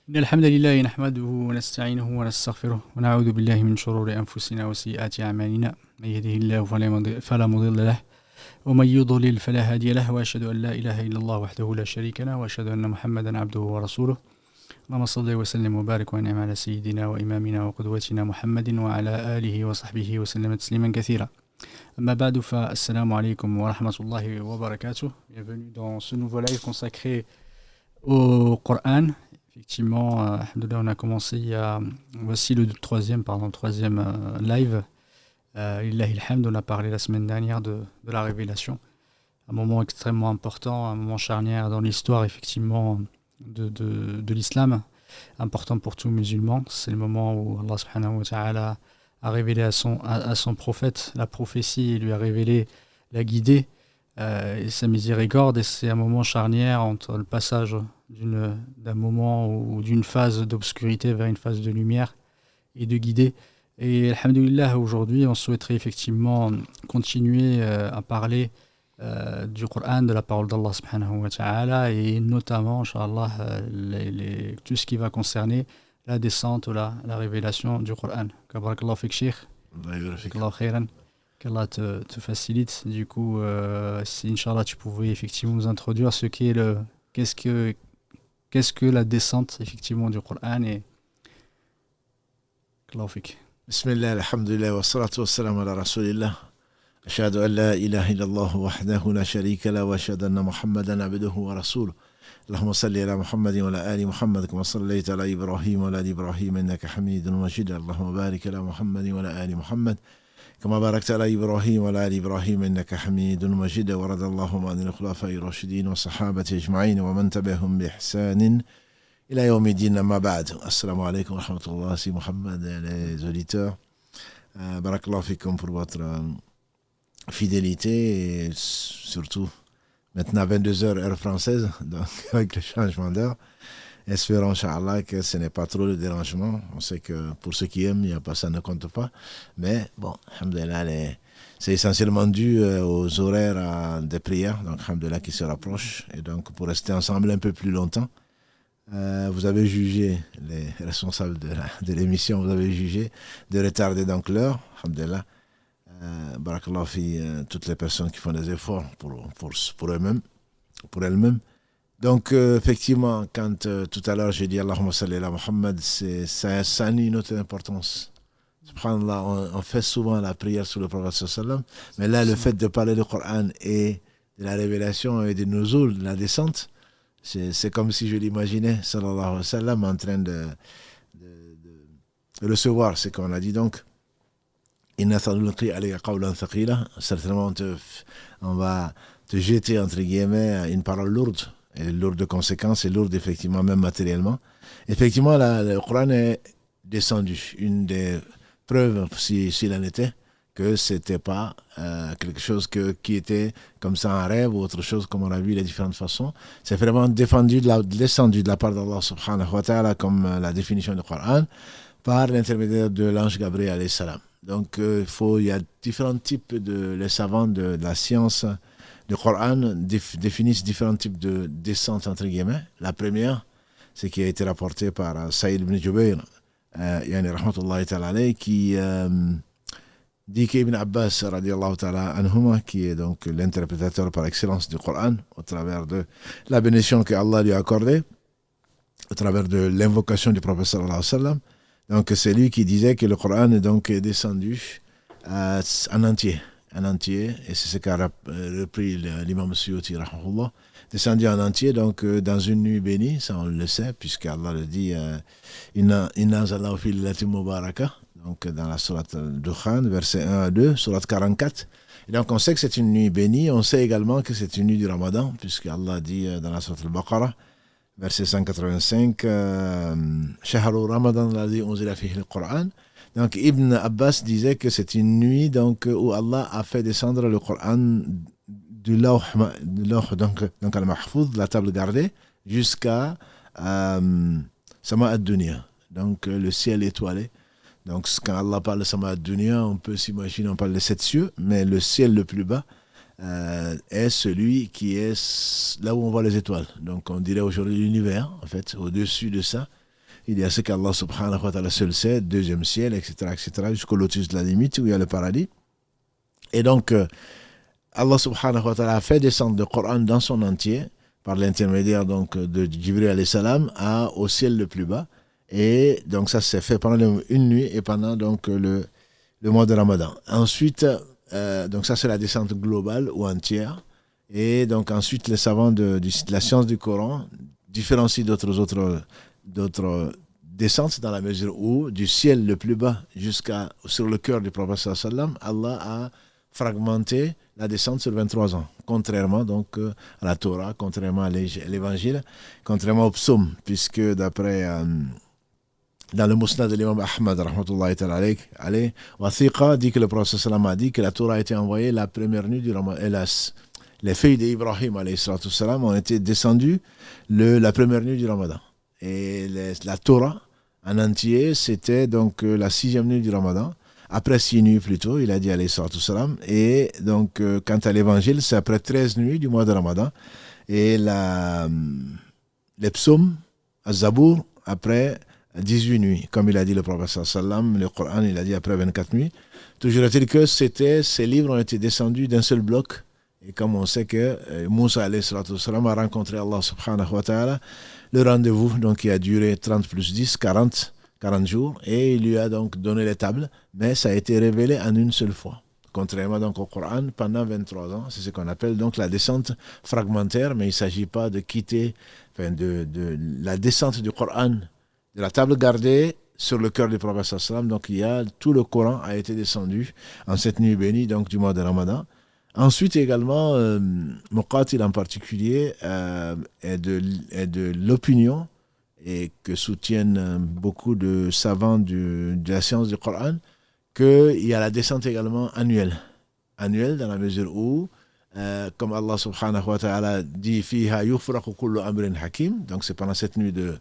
إن الحمد لله نحمده ونستعينه ونستغفره ونعوذ بالله من شرور أنفسنا وسيئات أعمالنا من يهده الله فلا مضل له ومن يضلل فلا هادي له وأشهد أن لا إله إلا الله وحده لا شريك له وأشهد أن محمدا عبده ورسوله اللهم صل وسلم وبارك وانعم على سيدنا وإمامنا وقدوتنا محمد وعلى آله وصحبه وسلم تسليما كثيرا أما بعد فالسلام عليكم ورحمة الله وبركاته. Bienvenue dans ce nouveau live consacré au Coran. Effectivement, alhamdoulilah, on a commencé voici le troisième live. Lillahi alhamd, on a parlé la semaine dernière de la révélation. Un moment extrêmement important, un moment charnière dans l'histoire, effectivement, de l'islam. Important pour tout musulman. C'est le moment où Allah subhanahu wa ta'ala a révélé à son prophète la prophétie et lui a révélé la guidée et sa miséricorde. Et c'est un moment charnière entre le passage d'un moment ou d'une phase d'obscurité vers une phase de lumière et de guidée. Et alhamdoulilah, aujourd'hui, on souhaiterait effectivement continuer à parler du Coran, de la parole d'Allah subhanahu wa ta'ala, et notamment, inshallah, tout ce qui va concerner la descente ou la révélation du Coran. Kabarakallahu fik, Sheikh. Barakallahu khairan. Qu'Allah te facilite. Du coup, si, inshallah, tu pouvais effectivement nous introduire ce qu'est qu'est-ce que la descente effectivement du Coran et Kabarakallahu fik. Bismillah, alhamdulillah, wa salatu wa salam ala rasulillah. أشهد أن لا إله إلا الله وحده لا شريك له وأشهد أن محمدا عبده ورسوله اللهم صل على محمد وعلى آل محمد كما صليت على إبراهيم وعلى آل إبراهيم إنك حميد مجيد اللهم بارك على محمد وعلى آل محمد كما باركت على إبراهيم وعلى آل إبراهيم إنك حميد مجيد ورضي اللهم عن الخلفاء الراشدين والصحابة أجمعين ومن تبعهم بإحسان إلى يوم الدين أما بعد السلام عليكم ورحمة الله سي محمد les auditeurs بارك الله فيكم pour votre fidélité et surtout maintenant 22h heure française, donc avec le changement d'heure. Espérons, Inch'Allah, que ce n'est pas trop le dérangement. On sait que pour ceux qui aiment, ça ne compte pas. Mais bon, alhamdoulilah, c'est essentiellement dû aux horaires des prières, donc alhamdoulilah, qui se rapprochent. Et donc, pour rester ensemble un peu plus longtemps, vous avez jugé, les responsables de l'émission, vous avez jugé de retarder donc l'heure, alhamdoulilah. Barakallahu fi toutes les personnes qui font des efforts pour elles-mêmes. Donc, effectivement, quand tout à l'heure j'ai dit Allahumma salli ala Muhammad, ça a une autre importance. Subhanallah, on fait souvent la prière sur le prophète sallam, mais là, le fait de parler du Coran et de la révélation et de nuzul, de la descente, c'est comme si je l'imaginais, sallallahu alayhi wa sallam, en train de recevoir ce qu'on a dit donc. Certainement, on va te jeter, entre guillemets, une parole lourde, et lourde de conséquences, et lourde, effectivement, même matériellement. Effectivement, le Coran est descendu. Une des preuves, s'il en était, que ce n'était pas quelque chose qui était comme ça un rêve ou autre chose, comme on a vu les différentes façons. C'est vraiment descendu de la part d'Allah subhanahu wa ta'ala, comme la définition du Coran, par l'intermédiaire de l'ange Gabriel alayhi salam. Donc, il y a différents types les savants de la science du Coran définissent différents types de descente, entre guillemets. La première, c'est qui a été rapporté par Saïd ibn Jubayr, rahmatullahi ta'ala alayhi, qui dit qu'Ibn Abbas, radiallahu ta'ala anhuma, qui est donc l'interprétateur par excellence du Coran, au travers de la bénédiction que Allah lui a accordée, au travers de l'invocation du prophète sallallahu alayhi wa sallam. Donc c'est lui qui disait que le Coran est descendu en entier, et c'est ce qu'a repris l'imam Suyuti, rahmahullah, descendu en entier, donc dans une nuit bénie, ça on le sait, puisque Allah le dit, Inna anzalnahu fi laylatin mubarakah, donc dans la sourate Dukhan, verset 1 à 2, sourate 44. Et donc on sait que c'est une nuit bénie, on sait également que c'est une nuit du Ramadan, puisque Allah dit dans la sourate Al-Baqarah, verset 185, Shahru Ramadan ladhi unzila fihi al-Qur'an. Donc Ibn Abbas disait que c'est une nuit donc, où Allah a fait descendre le Coran du lawh donc al-mahfouz, la table gardée, jusqu'à Sama ad-Dunya, donc le ciel étoilé. Donc quand Allah parle de Sama ad-Dunya, on peut s'imaginer, on parle de 7 cieux, mais le ciel le plus bas est celui qui est là où on voit les étoiles. Donc on dirait aujourd'hui l'univers, en fait, au-dessus de ça. il y a ce qu'Allah subhanahu wa ta'ala seul sait, deuxième ciel, etc., jusqu'au lotus de la limite où il y a le paradis. Et donc, Allah subhanahu wa ta'ala a fait descendre le Coran dans son entier, par l'intermédiaire donc de Jibril alayhi salam au ciel le plus bas. Et donc ça s'est fait pendant une nuit et pendant donc le mois de Ramadan. Ensuite, donc ça c'est la descente globale ou entière. Et donc ensuite les savants de la science du Coran différencient d'autres descentes dans la mesure où du ciel le plus bas sur le cœur du prophète sallam, Allah a fragmenté la descente sur 23 ans, contrairement donc à la Torah, contrairement à l'évangile, contrairement au psaume, puisque d'après dans le Musnad de l'imam Ahmad rahmatullahi ta'ala alayh, Wathiqa dit que le prophète sallam a dit que la Torah a été envoyée la première nuit du Ramadan. Hélas, les filles d'Ibrahim alayhi salatu salam ont été descendues la première nuit du Ramadan. Et la Torah en entier, c'était donc la 6e nuit du Ramadan. Après 6 nuits plutôt, il a dit alayhi salatu salam. Et donc, quant à l'évangile, c'est après 13 nuits du mois de Ramadan. Et les psaumes, Az-Zabour, après 18 nuits. Comme il a dit le prophète sallam, le Coran, il a dit après 24 nuits. Toujours est-il que ces livres ont été descendus d'un seul bloc. Et comme on sait que Moussa alayhi salatu salam a rencontré Allah subhanahu wa ta'ala, le rendez-vous donc, qui a duré 30 plus 10, 40 jours, et il lui a donc donné les tables, mais ça a été révélé en une seule fois. Contrairement donc au Coran, pendant 23 ans, c'est ce qu'on appelle donc la descente fragmentaire, mais il ne s'agit pas de quitter, de la descente du Coran, de la table gardée sur le cœur du prophète sallam. Donc tout le Coran a été descendu en cette nuit bénie donc du mois de Ramadan. Ensuite également, Muqatil en particulier est de l'opinion et que soutiennent beaucoup de savants de la science du Coran, qu'il y a la descente également annuelle dans la mesure où, comme Allah subhanahu wa ta'ala dit, fiha yufraqu kullu amrin hakim, donc c'est pendant cette nuit de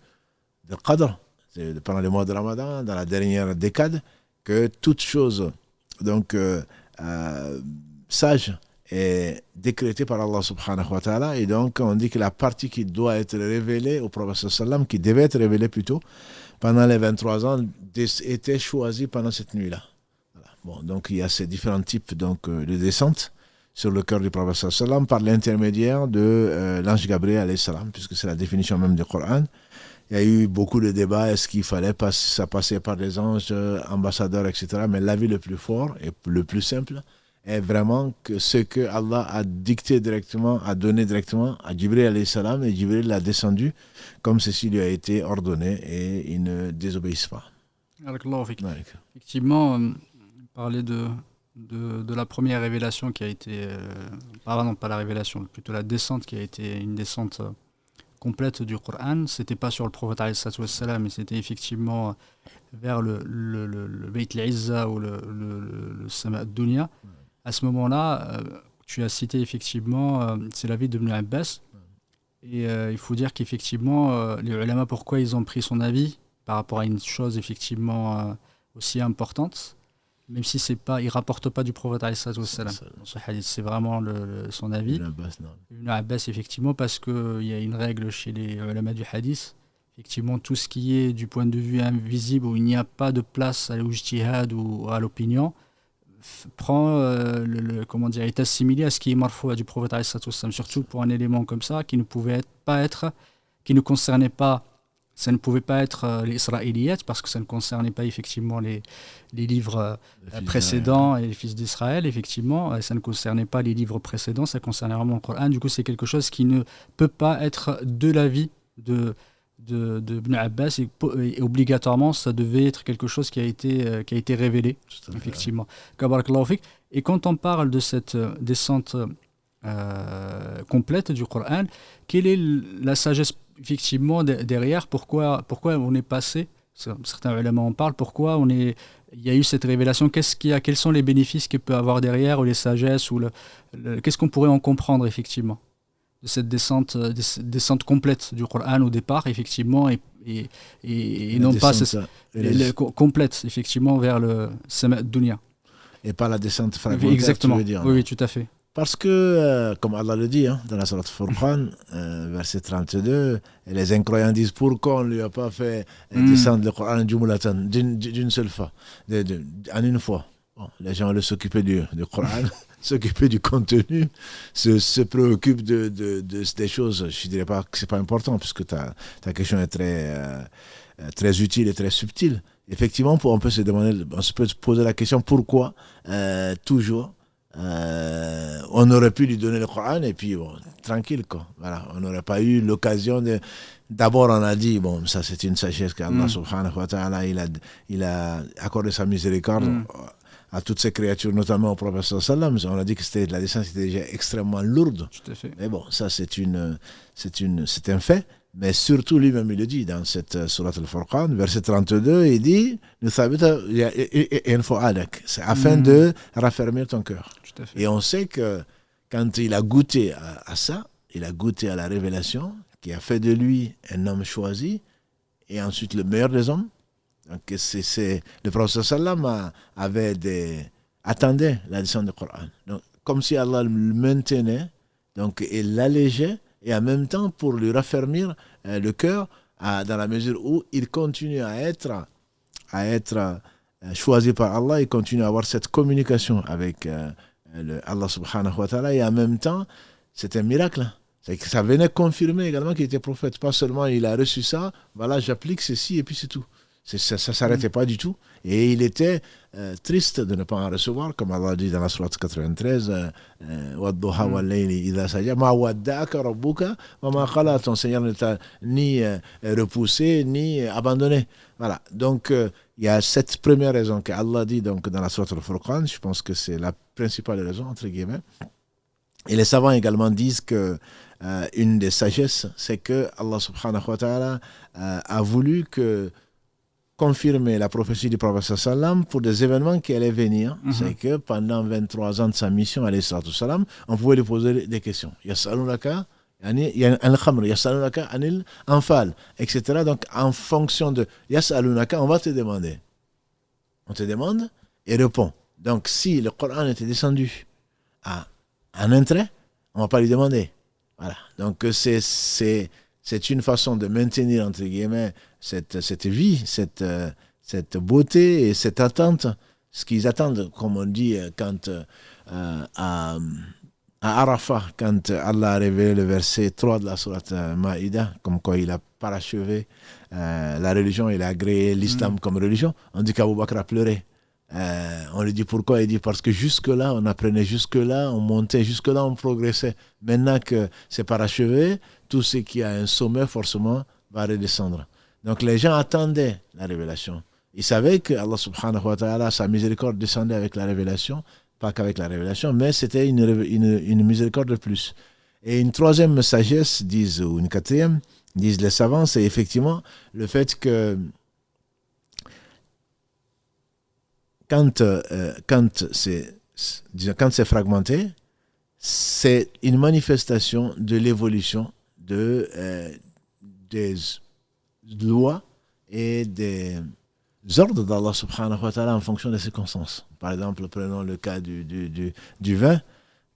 Qadr, c'est pendant le mois de Ramadan, dans la dernière décade, que toute chose donc sage est décrétée par Allah subhanahu wa ta'ala, et donc on dit que la partie qui doit être révélée au prophète sallam, qui devait être révélée plutôt pendant les 23 ans, était choisie pendant cette nuit-là. Voilà. Bon, donc il y a ces différents types donc, de descente sur le cœur du prophète sallam par l'intermédiaire de l'ange Gabriel alayhi salam, puisque c'est la définition même du Coran. Il y a eu beaucoup de débats, est-ce qu'il fallait ça passer par des anges, ambassadeurs, etc. Mais l'avis le plus fort et le plus simple est vraiment que ce que Allah a dicté directement, a donné directement à Jibril alayhi salam, et Jibril l'a descendu comme ceci lui a été ordonné, et il ne désobéissent pas. Effectivement, parler de la première révélation qui a été, pardon, pas la révélation, plutôt la descente qui a été une descente complète du Coran, c'était pas sur le prophète alayhi salam, mais c'était effectivement vers le Bayt al-Izza ou le Sama ad-Dunya. À ce moment-là, tu as cité effectivement, c'est la vie d'Ibn Abbas, et il faut dire qu'effectivement, les ulama, pourquoi ils ont pris son avis par rapport à une chose effectivement aussi importante, même si il rapporte pas du prophète alayhi salam. Dans ce hadith, c'est vraiment son avis. Ibn Abbas, effectivement, parce qu'il y a une règle chez les ulama du hadith, effectivement, tout ce qui est du point de vue invisible, où il n'y a pas de place à l'ijtihad ou à l'opinion, est assimilé à ce qui est marfou du prophète alayhi salam, surtout pour un élément comme ça qui ne concernait pas, ça ne pouvait pas être les Israéliyat, parce que ça ne concernait pas effectivement les livres précédents et les fils d'Israël, effectivement, ça ne concernait pas les livres précédents, ça concernait vraiment le Coran. Du coup, c'est quelque chose qui ne peut pas être de l'avis de Ibn Abbas, et obligatoirement ça devait être quelque chose qui a été révélé, effectivement. Et quand on parle de cette descente complète du Coran, quelle est la sagesse effectivement derrière, pourquoi on est passé, certains éléments en parlent, pourquoi il y a eu cette révélation, quels sont les bénéfices qu'il peut avoir derrière, ou les sagesses, ou qu'est-ce qu'on pourrait en comprendre effectivement de cette descente complète du Coran au départ, effectivement, et non pas complète, effectivement, vers le Sama ad-Dunya. Et pas la descente fragmentaire, exactement. tu veux dire, oui, tout à fait. Parce que, comme Allah le dit dans la sourate Furqan, verset 32, et les incroyants disent pourquoi on ne lui a pas fait descendre le Coran d'une seule fois, en une fois. Bon, les gens allaient s'occuper du Coran, s'occuper du contenu, se préoccupent des choses. Je ne dirais pas que ce n'est pas important, puisque ta question est très utile et très subtile. Effectivement, on peut se poser la question pourquoi toujours on aurait pu lui donner le Coran et puis bon, tranquille quoi. Voilà, on n'aurait pas eu l'occasion de. D'abord, on a dit bon, ça c'est une sagesse qu'Allah subhanahu wa ta'ala il a accordé sa miséricorde à toutes ces créatures, notamment au prophète sallallahu. On a dit que la descente était déjà extrêmement lourde. Tout à fait. Mais bon, ça c'est un fait. Mais surtout, lui-même, il le dit dans cette sourate Al-Furqan, verset 32, il dit c'est afin de raffermir ton cœur. Et on sait que quand il a goûté à ça, il a goûté à la révélation qui a fait de lui un homme choisi et ensuite le meilleur des hommes. Donc, le prophète sallam attendait la descente du Coran. Donc, comme si Allah le maintenait, donc il l'allégeait, et en même temps pour lui raffermir le cœur dans la mesure où il continue à être choisi par Allah, il continue à avoir cette communication avec Allah subhanahu wa ta'ala, et en même temps c'est un miracle. C'est que ça venait confirmer également qu'il était prophète. Pas seulement il a reçu ça, voilà j'applique ceci et puis c'est tout. Ça ne s'arrêtait pas du tout. Et il était triste de ne pas en recevoir, comme Allah dit dans la sourate 93, Wadduha wal-layli idha saja, ma wadda'aka rabbuka wa ma qala, ton Seigneur ne t'a ni repoussé, ni abandonné. Voilà. Donc, il y a cette première raison qu'Allah dit donc, dans la sourate Al-Furqan, je pense que c'est la principale raison, entre guillemets. Et les savants également disent que une des sagesses, c'est que Allah subhanahu wa ta'ala a voulu confirmer la prophétie du prophète sallam pour des événements qui allaient venir. C'est que pendant 23 ans de sa mission, alayhi salatu salam, on pouvait lui poser des questions. Yas'alunaka anil khamr, yas'alunaka anil anfal, etc. Donc, en fonction de yas'alunaka, on va te demander. On te demande et répond. Donc, si le Coran était descendu en un trait, on ne va pas lui demander. Voilà. Donc, c'est une façon de maintenir, entre guillemets, cette vie, cette beauté et cette attente. Ce qu'ils attendent, comme on dit, quand à Arafat, quand Allah a révélé le verset 3 de la sourate Maïda, comme quoi il a parachevé la religion, il a agréé l'islam comme religion, on dit qu'Abou Bakr a pleuré. On lui dit pourquoi, il dit parce que jusque-là, on apprenait jusque-là, on montait jusque-là, on progressait. Maintenant que c'est parachevé, tout ce qui a un sommet, forcément, va redescendre. Donc les gens attendaient la révélation. Ils savaient que Allah subhanahu wa ta'ala, sa miséricorde descendait avec la révélation, pas qu'avec la révélation, mais c'était une miséricorde de plus. Et une troisième sagesse, ou une quatrième, disent les savants, c'est effectivement le fait que quand c'est fragmenté, c'est une manifestation de l'évolution des lois et des ordres d'Allah subhanahu wa ta'ala en fonction des circonstances. Par exemple, prenons le cas du vin.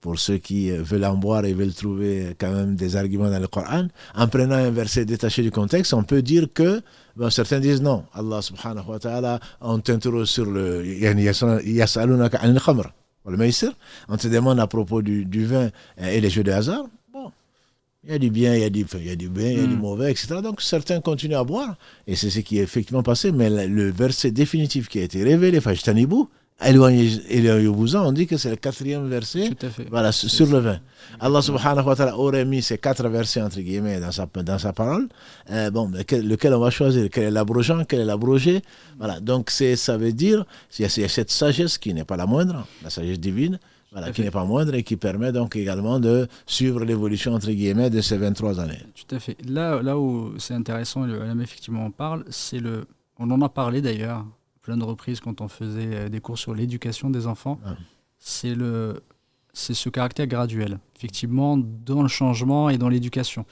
Pour ceux qui veulent en boire et veulent trouver quand même des arguments dans le Coran, en prenant un verset détaché du contexte, on peut dire que, certains disent non, Allah subhanahu wa ta'ala, on t'interroge sur le yas'alunaka anil khamr, le maïsir, on te demande à propos du vin et les jeux de hasard. Bon, il y a du bien, il y a du mauvais, etc. Donc certains continuent à boire, et c'est ce qui est effectivement passé, mais le verset définitif qui a été révélé, fajtanibou, éloignez-vous-en, on dit que c'est le 4e verset, voilà, sur le vin. Allah subhanahu wa ta'ala aurait mis ces 4 versets entre guillemets dans sa parole. Lequel on va choisir? Quel est l'abrogeant? Quel est l'abrogé? Voilà, donc ça veut dire il y a cette sagesse qui n'est pas la moindre, la sagesse divine, voilà, qui n'est pas moindre et qui permet donc également de suivre l'évolution entre guillemets de ces 23 années. Tout à fait. Là où c'est intéressant, et le ulama effectivement en parle, on en a parlé d'ailleurs plein de reprises quand on faisait des cours sur l'éducation des enfants, c'est ce caractère graduel, effectivement, dans le changement et dans l'éducation.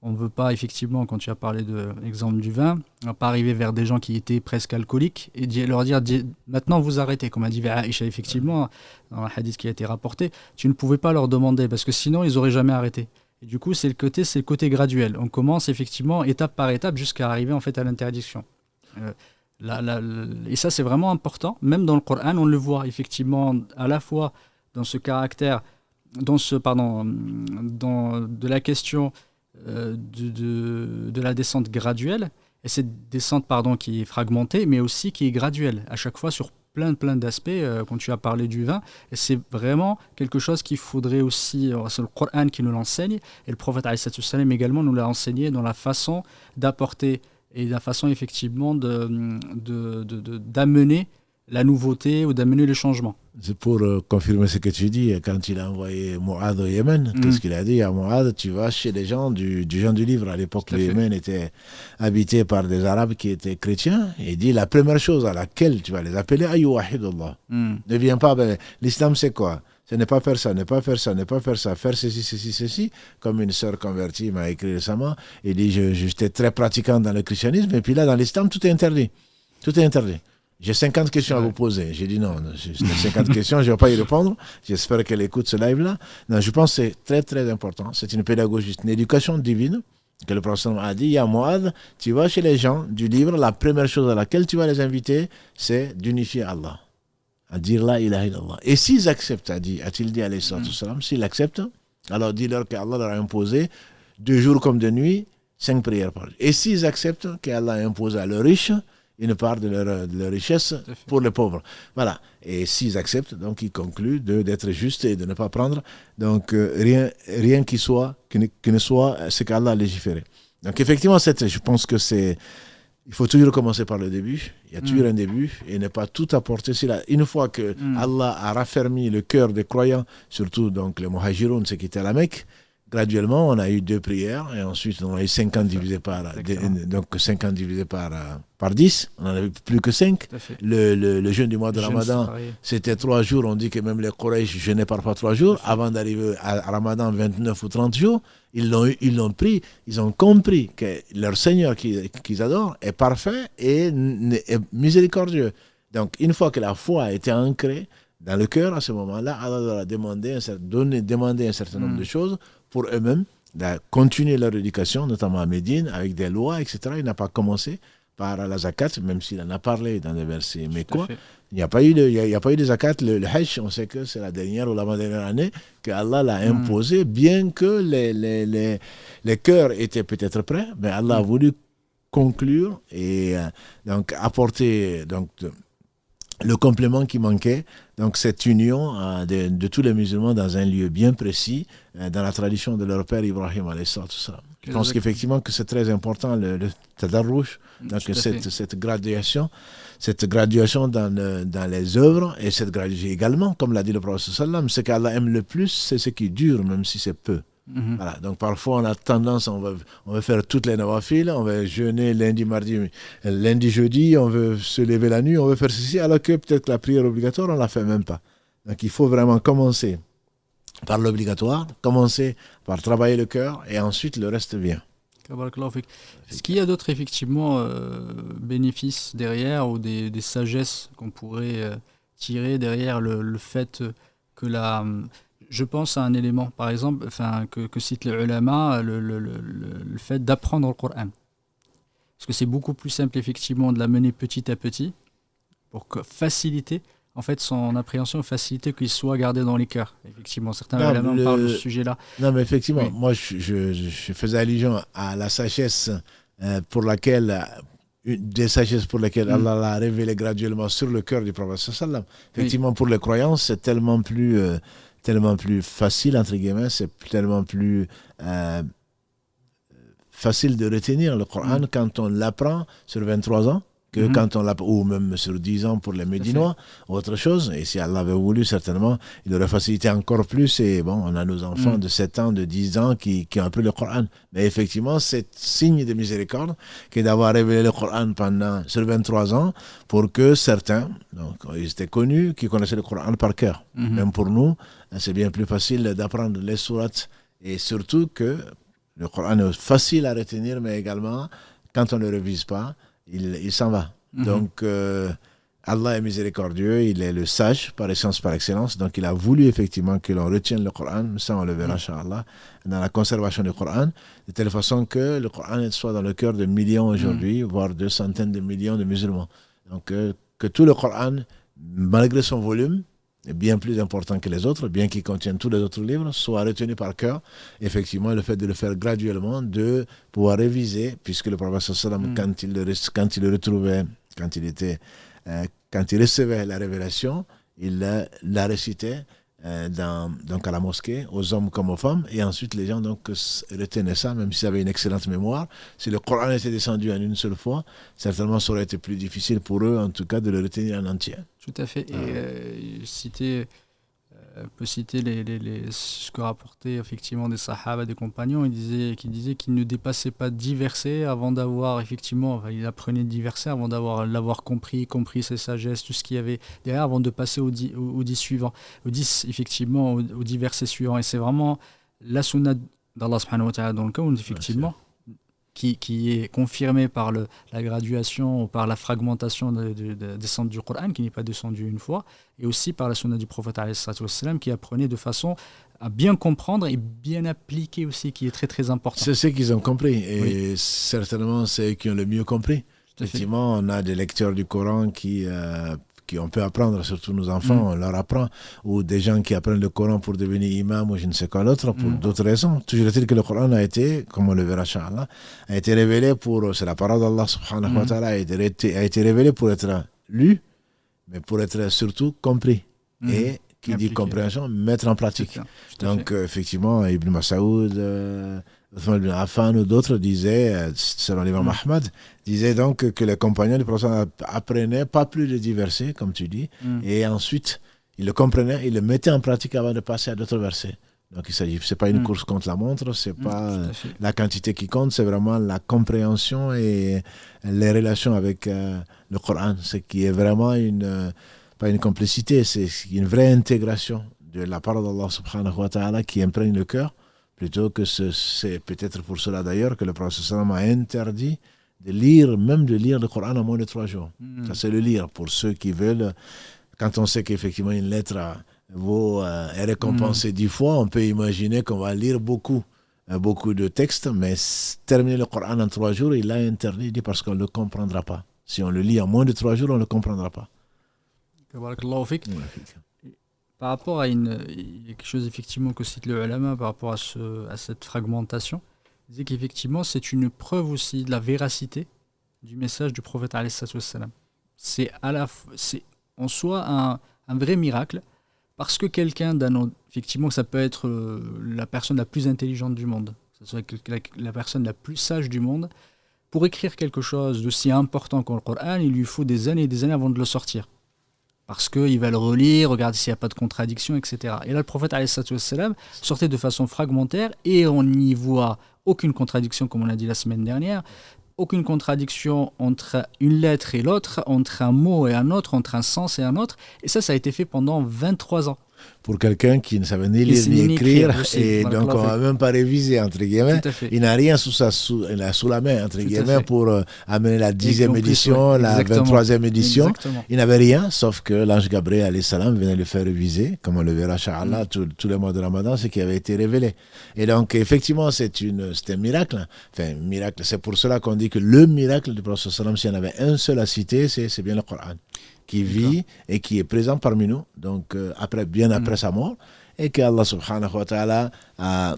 On ne veut pas, effectivement, quand tu as parlé de l'exemple du vin, on ne va pas arriver vers des gens qui étaient presque alcooliques et leur dire maintenant vous arrêtez. Comme a dit Aïcha, effectivement, dans un hadith qui a été rapporté, tu ne pouvais pas leur demander parce que sinon ils n'auraient jamais arrêté. Et du coup, c'est le côté graduel. On commence effectivement étape par étape jusqu'à arriver en fait à l'interdiction. Et ça, c'est vraiment important. Même dans le Coran, on le voit effectivement à la fois dans ce caractère, dans de la question de la descente graduelle, et cette descente qui est fragmentée, mais aussi qui est graduelle, à chaque fois sur plein d'aspects, quand tu as parlé du vin, et c'est vraiment quelque chose qu'il faudrait aussi, c'est le Coran qui nous l'enseigne, et le prophète alayhi salam également nous l'a enseigné dans la façon d'apporter, et la façon effectivement d'amener la nouveauté ou d'amener le changement. C'est pour confirmer ce que tu dis, quand il a envoyé Mu'adh au Yémen, qu'est-ce qu'il a dit à Mu'adh? Tu vas chez les gens du livre. À l'époque, le Yémen était habité par des Arabes qui étaient chrétiens. Et il dit la première chose à laquelle tu vas les appeler, Ayyuwahidullah. Ne viens pas, l'islam c'est quoi? Ce n'est pas faire ça, ne pas faire ça, ne pas faire ça, faire ceci. Comme une sœur convertie m'a écrit récemment, il dit j'étais très pratiquant dans le christianisme, et puis là dans l'islam tout est interdit. Tout est interdit. J'ai 50 questions à vous poser. J'ai dit non, j'ai 50 questions, je ne vais pas y répondre. J'espère qu'elle écoute ce live-là. Non, je pense que c'est très, très important. C'est une pédagogie, une éducation divine que le prophète a dit. Il y a Mu'adh, tu vas chez les gens du livre, la première chose à laquelle tu vas les inviter, c'est d'unifier Allah. À dire la ilaha illallah. Et s'ils acceptent, a-t-il dit alayhi salam, s'ils acceptent, alors dis-leur qu'Allah leur a imposé 2 jours comme 2 nuits, 5 prières par jour. Et s'ils acceptent qu'Allah a imposé à leurs riches une part de leur richesse pour les pauvres. Voilà. Et s'ils acceptent, donc ils concluent d'être justes et de ne pas prendre donc rien qui ne soit ce qu'Allah a légiféré. Donc effectivement, je pense que il faut toujours commencer par le début. Il y a toujours un début et ne pas tout apporter. Une fois que Allah a raffermi le cœur des croyants, surtout donc les muhajiroun, ceux qui étaient à la Mecque, graduellement, on a eu 2 prières et ensuite on a eu 50 divisé par 10. On n'en avait plus que 5. Le jeûne du mois de Ramadan, c'était 3 jours. On dit que même les Quraysh jeûnaient parfois 3 jours. Avant d'arriver à Ramadan, 29 ou 30 jours, ils l'ont pris. Ils ont compris que leur Seigneur qu'ils adorent est parfait et miséricordieux. Donc, une fois que la foi a été ancrée dans le cœur, à ce moment-là, Allah leur a demandé un certain nombre de choses pour eux-mêmes, de continuer leur éducation, notamment à Médine, avec des lois, etc. Il n'a pas commencé par la zakat, même s'il en a parlé dans les versets. Mais quoi? Il n'y a pas eu de zakat. Le Hajj, on sait que c'est la dernière ou l'avant-dernière année que Allah l'a imposé, bien que les cœurs étaient peut-être prêts, mais Allah a voulu conclure et donc apporter le complément qui manquait, donc cette union de tous les musulmans dans un lieu bien précis, dans la tradition de leur père Ibrahim alayhi salam. Je pense qu'effectivement que c'est très important le tadarruj, donc cette graduation dans les œuvres, et cette graduation également, comme l'a dit le prophète sallam, ce qu'Allah aime le plus, c'est ce qui dure, même si c'est peu. Voilà. Donc parfois on a tendance, on veut faire toutes les nawafil, on veut jeûner lundi, mardi, jeudi, on veut se lever la nuit, on veut faire ceci, alors que peut-être la prière obligatoire on ne la fait même pas. Donc il faut vraiment commencer par l'obligatoire, commencer par travailler le cœur et ensuite le reste vient. Est-ce qu'il y a d'autres effectivement bénéfices derrière ou des sagesses qu'on pourrait tirer derrière le fait que je pense à un élément, par exemple, que citent les ulama, le fait d'apprendre le Coran. Parce que c'est beaucoup plus simple, effectivement, de l'amener petit à petit pour faciliter en fait, son appréhension, faciliter qu'il soit gardé dans les cœurs. Effectivement, certains ulama parlent de ce sujet-là. Non, mais effectivement, moi, je faisais allusion à la sagesse pour laquelle... des sagesses pour lesquelles Allah l'a révélé graduellement sur le cœur du prophète sallam. Effectivement, pour les croyants, c'est tellement plus facile, entre guillemets, c'est tellement plus facile de retenir le Coran quand on l'apprend sur 23 ans que quand on l'apprend, ou même sur 10 ans pour les Médinois, autre chose. Et si Allah avait voulu, certainement, il aurait facilité encore plus. Et bon, on a nos enfants de 7 ans, de 10 ans qui ont appris le Coran. Mais effectivement, c'est signe de miséricorde que d'avoir révélé le Coran sur 23 ans pour que certains, donc ils étaient connus, qui connaissaient le Coran par cœur. Même pour nous, c'est bien plus facile d'apprendre les sourates. Et surtout que Le Coran est facile à retenir, mais également, quand on ne le révise pas, il s'en va. Donc, Allah est miséricordieux, il est le sage par essence, par excellence. Donc, il a voulu effectivement que l'on retienne le Coran, ça on le verra, Inch'Allah, dans la conservation du Coran, de telle façon que le Coran soit dans le cœur de millions aujourd'hui, voire de centaines de millions de musulmans. Donc, que tout le Coran, malgré son volume, est bien plus important que les autres, bien qu'il contienne tous les autres livres, soit retenu par cœur. Effectivement, le fait de le faire graduellement, de pouvoir réviser, puisque le prophète sallam, quand il le retrouvait, quand il recevait la révélation, il la récitait donc à la mosquée, aux hommes comme aux femmes, et ensuite les gens donc retenaient ça, même s'ils avaient une excellente mémoire. Si le Coran était descendu en une seule fois, certainement ça aurait été plus difficile pour eux, en tout cas, de le retenir en entier. Tout à fait. Et on peut citer ce que rapportaient effectivement des sahaba, des compagnons, qui disaient qu'ils ne dépassaient pas 10 versets avant d'avoir effectivement, ils apprenaient 10 versets avant l'avoir compris ses sagesses, tout ce qu'il y avait derrière, avant de passer aux 10 suivants, aux 10 effectivement, aux 10 versets suivants. Et c'est vraiment la sunna d'Allah subhanahu wa ta'ala dans le cas où effectivement, qui est confirmé par la graduation ou par la fragmentation de descente du Coran, qui n'est pas descendu une fois, et aussi par la sunna du prophète qui apprenait de façon à bien comprendre et bien appliquer aussi, qui est très très important. C'est ce qu'ils ont compris, et certainement c'est eux qui ont le mieux compris. Effectivement, on a des lecteurs du Coran qui on peut apprendre, surtout nos enfants, on leur apprend, ou des gens qui apprennent le Coran pour devenir imam ou je ne sais quoi d'autre, pour d'autres raisons. Toujours est-il que le Coran a été, comme on le verra, Inch'Allah, a été révélé c'est la parole d'Allah subhanahu wa ta'ala, a été révélé pour être lu, mais pour être surtout compris. Et qui dit compréhension, mettre en pratique. Donc, effectivement, Ibn Mas'oud, Uthman ibn Affan ou d'autres disaient, selon l'imam Ahmad, disaient donc que les compagnons du prophète apprenaient pas plus de 10 versets, comme tu dis, et ensuite, ils le comprenaient, ils le mettaient en pratique avant de passer à d'autres versets. Donc, c'est pas une course contre la montre, c'est pas la quantité qui compte, c'est vraiment la compréhension et les relations avec le Coran, ce qui est vraiment pas une complicité, c'est une vraie intégration de la parole d'Allah subhanahu wa ta'ala qui imprègne le cœur, plutôt que c'est peut-être pour cela d'ailleurs que le prophète sallam a interdit de lire le Coran en moins de 3 jours. Ça, c'est le lire pour ceux qui veulent. Quand on sait qu'effectivement une lettre est récompensée 10 fois, on peut imaginer qu'on va lire beaucoup de textes, mais terminer le Coran en 3 jours, il l'a interdit parce qu'on ne le comprendra pas. Si on le lit en moins de 3 jours, on ne le comprendra pas. Par rapport à il y a quelque chose effectivement que cite le ulama par rapport à cette fragmentation, il dit qu'effectivement c'est une preuve aussi de la véracité du message du prophète alayhi salam. C'est en soi un vrai miracle, parce que quelqu'un effectivement ça peut être la personne la plus intelligente du monde, que ce soit la personne la plus sage du monde, pour écrire quelque chose d'aussi important qu'un Coran, il lui faut des années et des années avant de le sortir. Parce qu'il va le relire, regarder s'il n'y a pas de contradiction, etc. Et là, le prophète ﷺ sortait de façon fragmentaire et on n'y voit aucune contradiction, comme on l'a dit la semaine dernière, aucune contradiction entre une lettre et l'autre, entre un mot et un autre, entre un sens et un autre. Et ça a été fait pendant 23 ans. Pour quelqu'un qui ne savait ni lire ni écrire, et donc on ne va même pas réviser, entre guillemets. Il n'a rien sous la main, entre guillemets, pour amener la 10e édition, la 23e édition. Exactement. Il n'avait rien, sauf que l'ange Gabriel alayhi salam venait le faire réviser, comme on le verra, Inch'Allah, tous les mois de Ramadan, ce qui avait été révélé. Et donc, effectivement, c'est un miracle. Enfin, miracle, c'est pour cela qu'on dit que le miracle du prophète sallam, s'il y en avait un seul à citer, c'est bien le Coran, qui vit et qui est présent parmi nous, donc bien après sa mort, et qu'Allah subhanahu wa ta'ala a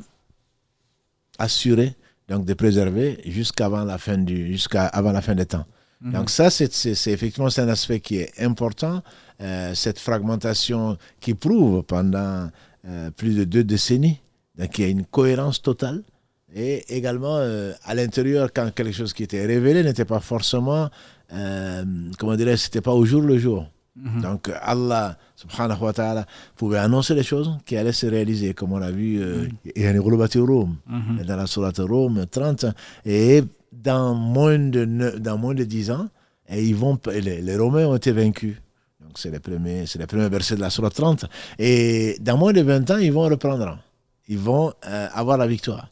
assuré donc, de préserver jusqu'avant la fin des temps. Donc ça, c'est effectivement un aspect qui est important, cette fragmentation qui prouve pendant plus de 2 décennies qu'il y a une cohérence totale. Et également, à l'intérieur, quand quelque chose qui était révélé n'était pas forcément, c'était pas au jour le jour. Donc, Allah, subhanahu wa ta'ala, pouvait annoncer les choses qui allaient se réaliser, comme on a vu dans la sourate Rum 30. Et dans moins de 10 ans, les Romains ont été vaincus. Donc, c'est les premiers versets de la sourate 30. Et dans moins de 20 ans, ils vont reprendre. Ils vont avoir la victoire.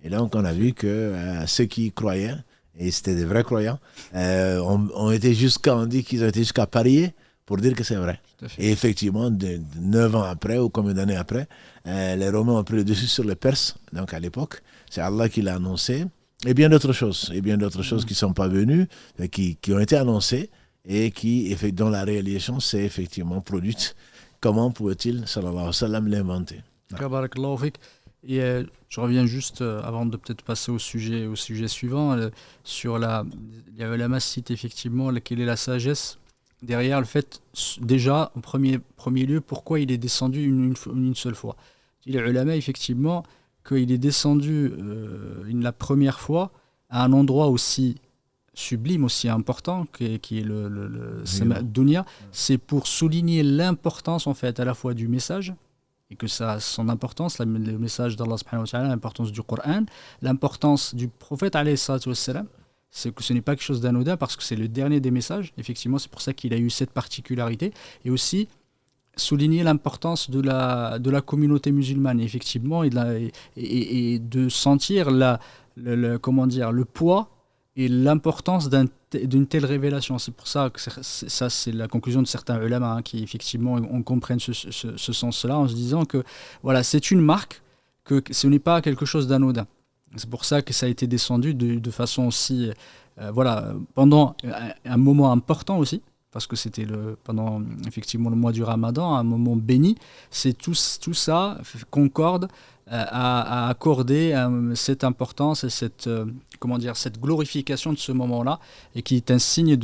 Et donc, on a vu que ceux qui croyaient, et c'était des vrais croyants, ont été on dit qu'ils ont été jusqu'à parier pour dire que c'est vrai. Et effectivement, 9 ans après, ou combien d'années après, les Romains ont pris le dessus sur les Perses, donc à l'époque. C'est Allah qui l'a annoncé. Et bien d'autres choses qui ne sont pas venues, qui ont été annoncées, et dont la réalisation s'est effectivement produite. Comment pouvait-il, sallallahu alayhi wa sallam, l'inventer? Barakallahu fik. Et je reviens juste, avant de peut-être passer au sujet suivant, sur il y avait la massite, effectivement, quelle est la sagesse derrière le fait, déjà, en premier lieu, pourquoi il est descendu une seule fois. Il est ulama, effectivement, qu'il est descendu la première fois à un endroit aussi sublime, aussi important, qui est le Dunya. C'est pour souligner l'importance, en fait, à la fois du message, et que ça a son importance, le message d'Allah subhanahu wa ta'ala, l'importance du Coran, l'importance du prophète alayhi salatu wassalam, c'est que ce n'est pas quelque chose d'anodin parce que c'est le dernier des messages, effectivement c'est pour ça qu'il a eu cette particularité, et aussi souligner l'importance de la communauté musulmane, effectivement, et de sentir le poids et l'importance d'une telle révélation. C'est pour ça que ça, c'est la conclusion de certains ulama, qui effectivement on comprenne ce sens-là, en se disant que voilà, c'est une marque, que ce n'est pas quelque chose d'anodin. C'est pour ça que ça a été descendu de façon aussi, pendant un moment important aussi, parce que c'était pendant effectivement le mois du Ramadan, un moment béni. C'est tout ça concorde à accorder cette importance et cette glorification de ce moment-là, et qui est un signe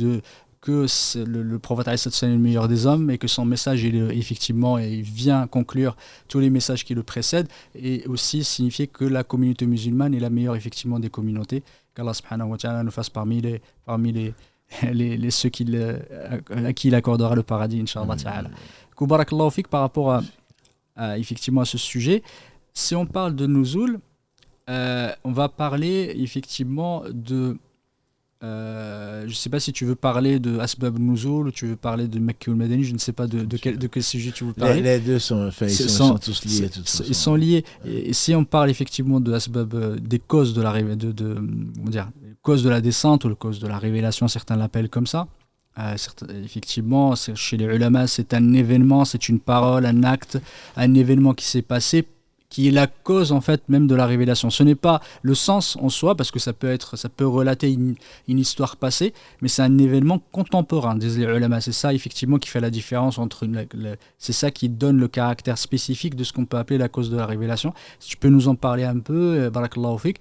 que le prophète est le meilleur des hommes, et que son message il vient conclure tous les messages qui le précèdent, et aussi signifier que la communauté musulmane est la meilleure effectivement des communautés, qu'Allah subhanahu wa ta'ala nous fasse parmi ceux à qui il accordera le paradis, Inch'Allah ta'ala. Barakallahu fik. Par rapport à effectivement à ce sujet, si on parle de Nuzul, on va parler effectivement de je ne sais pas si tu veux parler de Asbab Nuzul ou tu veux parler de Makki ou Madani, je ne sais pas de quel sujet tu veux parler. Les deux sont tous liés. Ils sont liés. Et si on parle effectivement de Asbab, des causes de causes de la descente ou les causes de la révélation, certains l'appellent comme ça. Effectivement, chez les ulama, c'est un événement, c'est une parole, un acte, un événement qui s'est passé, qui est la cause en fait même de la révélation. Ce n'est pas le sens en soi, parce que ça peut relater une histoire passée, mais c'est un événement contemporain, disent les ulama. C'est ça effectivement qui fait la différence entre c'est ça qui donne le caractère spécifique de ce qu'on peut appeler la cause de la révélation. Si tu peux nous en parler un peu, barakallahu fik,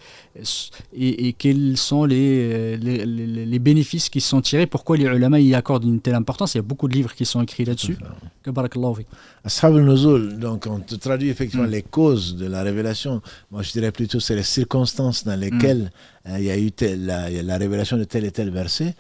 et quels sont les bénéfices qui sont tirés, pourquoi les ulama y accordent une telle importance. Il y a beaucoup de livres qui sont écrits là-dessus. Barakallahu fik. Ashab al-Nuzul, donc on te traduit effectivement les causes de la révélation. Moi je dirais plutôt c'est les circonstances dans lesquelles il y a eu la révélation de tel et tel verset.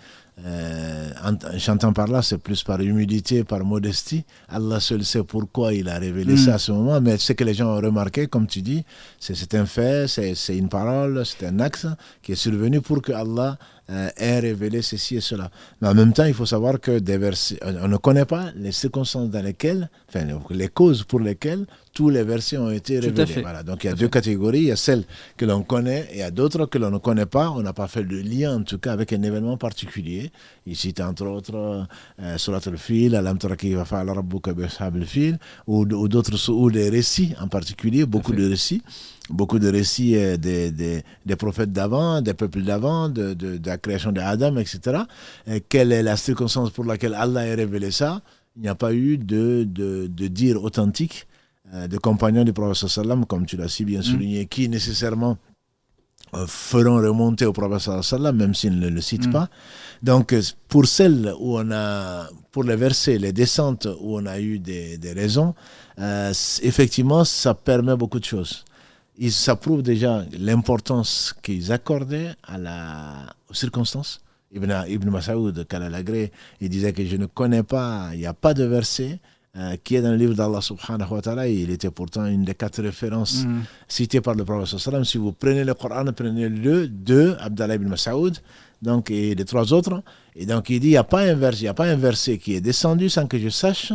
J'entends par là, c'est plus par humilité, par modestie. Allah seul sait pourquoi il a révélé ça à ce moment, mais ce que les gens ont remarqué, comme tu dis, c'est un fait, c'est une parole, c'est un axe qui est survenu pour que Allah ait révélé ceci et cela. Mais en même temps, il faut savoir que des versets, on ne connaît pas les circonstances dans lesquelles, enfin les causes pour lesquelles tous les versets ont été révélés. Voilà. Donc il y a deux catégories, il y a celles que l'on connaît et il y a d'autres que l'on ne connaît pas. On n'a pas fait de lien en tout cas avec un événement particulier. Ici, entre autres, Surat al-Fil, Alam tara kayfa fa'ala rabbuka bi ashabil fil, ou d'autres, ou des récits en particulier, beaucoup de récits des prophètes d'avant, des peuples d'avant, de la création d'Adam, etc. Quelle est la circonstance pour laquelle Allah a révélé ça? Il n'y a pas eu de dire authentique de compagnons du prophète sallam, comme tu l'as si bien souligné, qui nécessairement feront remonter au prophète sallam, même s'ils ne le citent pas. Donc, pour pour les versets, les descentes où on a eu des raisons, effectivement, ça permet beaucoup de choses. Ça prouve déjà l'importance qu'ils accordaient aux circonstances. Ibn Mas'ud, Kalalagré, il disait que je ne connais pas, il n'y a pas de verset qui est dans le livre d'Allah subhanahu wa ta'ala. Il était pourtant une des 4 références citées par le prophète sallam. Si vous prenez le Coran, prenez-le de Abdallah ibn Mas'ud, donc, et les 3 autres. Et donc il dit, il n'y a pas un verset qui est descendu sans que je sache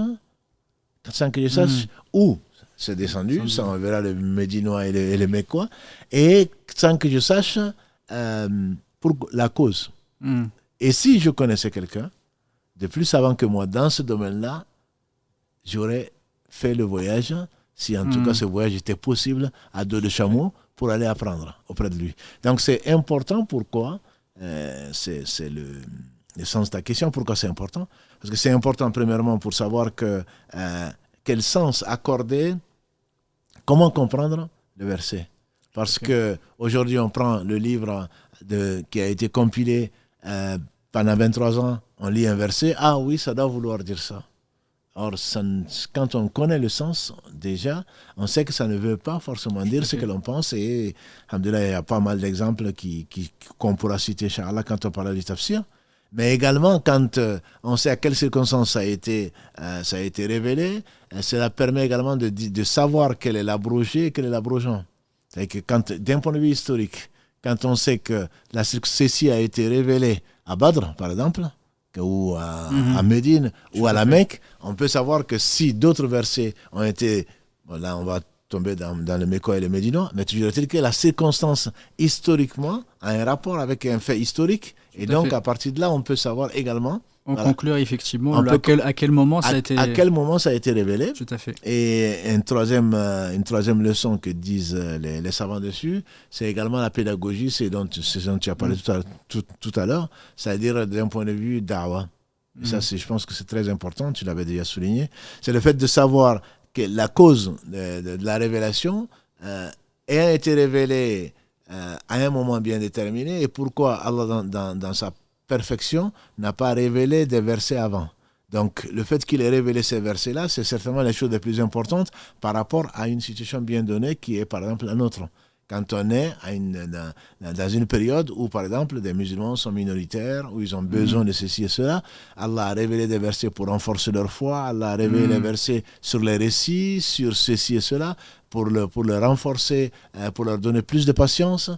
où c'est descendu, ça on verra le Médinois et le Mecquois, et sans que je sache pour la cause. Et si je connaissais quelqu'un de plus savant que moi dans ce domaine-là, j'aurais fait le voyage, si en tout cas ce voyage était possible, à dos de chameau, pour aller apprendre auprès de lui. Donc c'est important. Pourquoi c'est le sens de ta question. Pourquoi c'est important? Parce que c'est important premièrement pour savoir quel sens accorder, comment comprendre le verset. Parce que aujourd'hui on prend le livre qui a été compilé pendant 23 ans, on lit un verset, ah oui, ça doit vouloir dire ça. Or, quand on connaît le sens, déjà, on sait que ça ne veut pas forcément dire ce que l'on pense. Et, alhamdoulilah, il y a pas mal d'exemples qu'on pourra citer, Inch'Allah, quand on parle du tafsir. Mais également, quand on sait à quelles circonstances ça a été révélé, cela permet également de savoir quel est l'abrogé et quel est l'abrogeant. C'est-à-dire que d'un point de vue historique, quand on sait que ceci a été révélé à Badr, par exemple, ou à Médine, ou à la Mecque, on peut savoir que si d'autres versets ont été... Bon, là, on va tomber dans le Mecquois et le Médinois, mais toujours est-il que la circonstance, historiquement, a un rapport avec un fait historique, et donc à partir de là, on peut savoir également... On conclut effectivement à quel moment ça a été... À quel moment ça a été révélé. Tout à fait. Et une troisième leçon que disent les savants dessus, c'est également la pédagogie, c'est dont tu as parlé tout à l'heure, c'est-à-dire d'un point de vue da'wah. Et ça, je pense que c'est très important, tu l'avais déjà souligné. C'est le fait de savoir que la cause de la révélation a été révélée à un moment bien déterminé, et pourquoi Allah, dans sa perfection, n'a pas révélé des versets avant. Donc, le fait qu'il ait révélé ces versets-là, c'est certainement la chose la plus importante par rapport à une situation bien donnée qui est, par exemple, la nôtre. Quand on est dans une période où, par exemple, des musulmans sont minoritaires, où ils ont besoin de ceci et cela, Allah a révélé des versets pour renforcer leur foi, Allah a révélé des versets sur les récits, sur ceci et cela, pour le renforcer, pour leur donner plus de patience,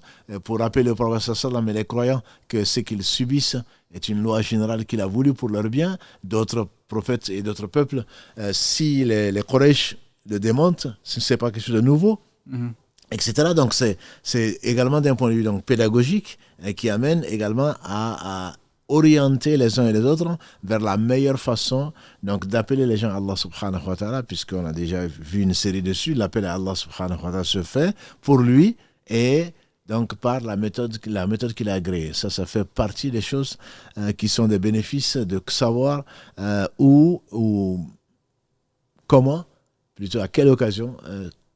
pour rappeler le prophète sallam et les croyants que ce qu'ils subissent est une loi générale qu'il a voulu pour leur bien. D'autres prophètes et d'autres peuples, si les Quraysh le démontent, ce n'est pas quelque chose de nouveau. Etc. Donc c'est également d'un point de vue donc pédagogique qui amène également à orienter les uns et les autres vers la meilleure façon donc d'appeler les gens à Allah subhanahu wa ta'ala, puisqu'on a déjà vu une série dessus. L'appel à Allah subhanahu wa ta'ala se fait pour lui et donc par la méthode qu'il a agréée. Ça fait partie des choses qui sont des bénéfices de savoir où comment, plutôt à quelle occasion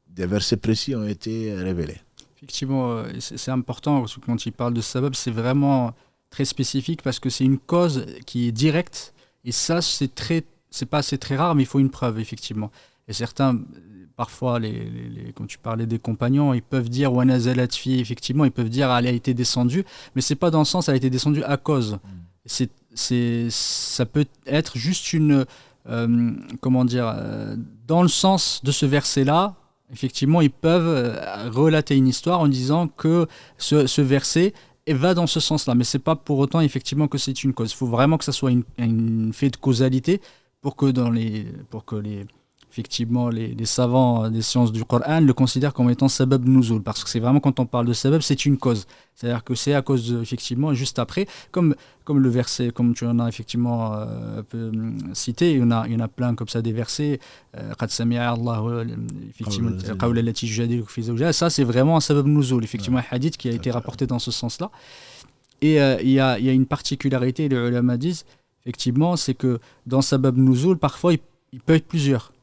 des versets précis ont été révélés. Effectivement, c'est important, parce que quand il parle de sabab, c'est vraiment très spécifique, parce que c'est une cause qui est directe, et ça, c'est très rare, mais il faut une preuve, effectivement. Et certains, parfois, quand tu parlais des compagnons, ils peuvent dire « wa nazalat fi », effectivement, ils peuvent dire « elle a été descendue », mais c'est pas dans le sens « elle a été descendue à cause ». Ça peut être juste une... dans le sens de ce verset-là, effectivement, ils peuvent relater une histoire en disant que ce verset va dans ce sens-là. Mais ce n'est pas pour autant, effectivement, que c'est une cause. Il faut vraiment que ça soit un fait de causalité pour que effectivement, les savants des sciences du Coran le considèrent comme étant sabab nuzul. Parce que c'est vraiment, quand on parle de sabab, c'est une cause. C'est-à-dire que c'est à cause, effectivement, juste après, comme le verset, comme tu en as effectivement cité, il y en a plein comme ça, des versets. Ça, c'est vraiment un sabab nuzul, effectivement, un hadith qui a été rapporté dans ce sens-là. Et il y a une particularité, les ulama disent, effectivement, c'est que dans sabab nuzul, parfois, il peut être plusieurs.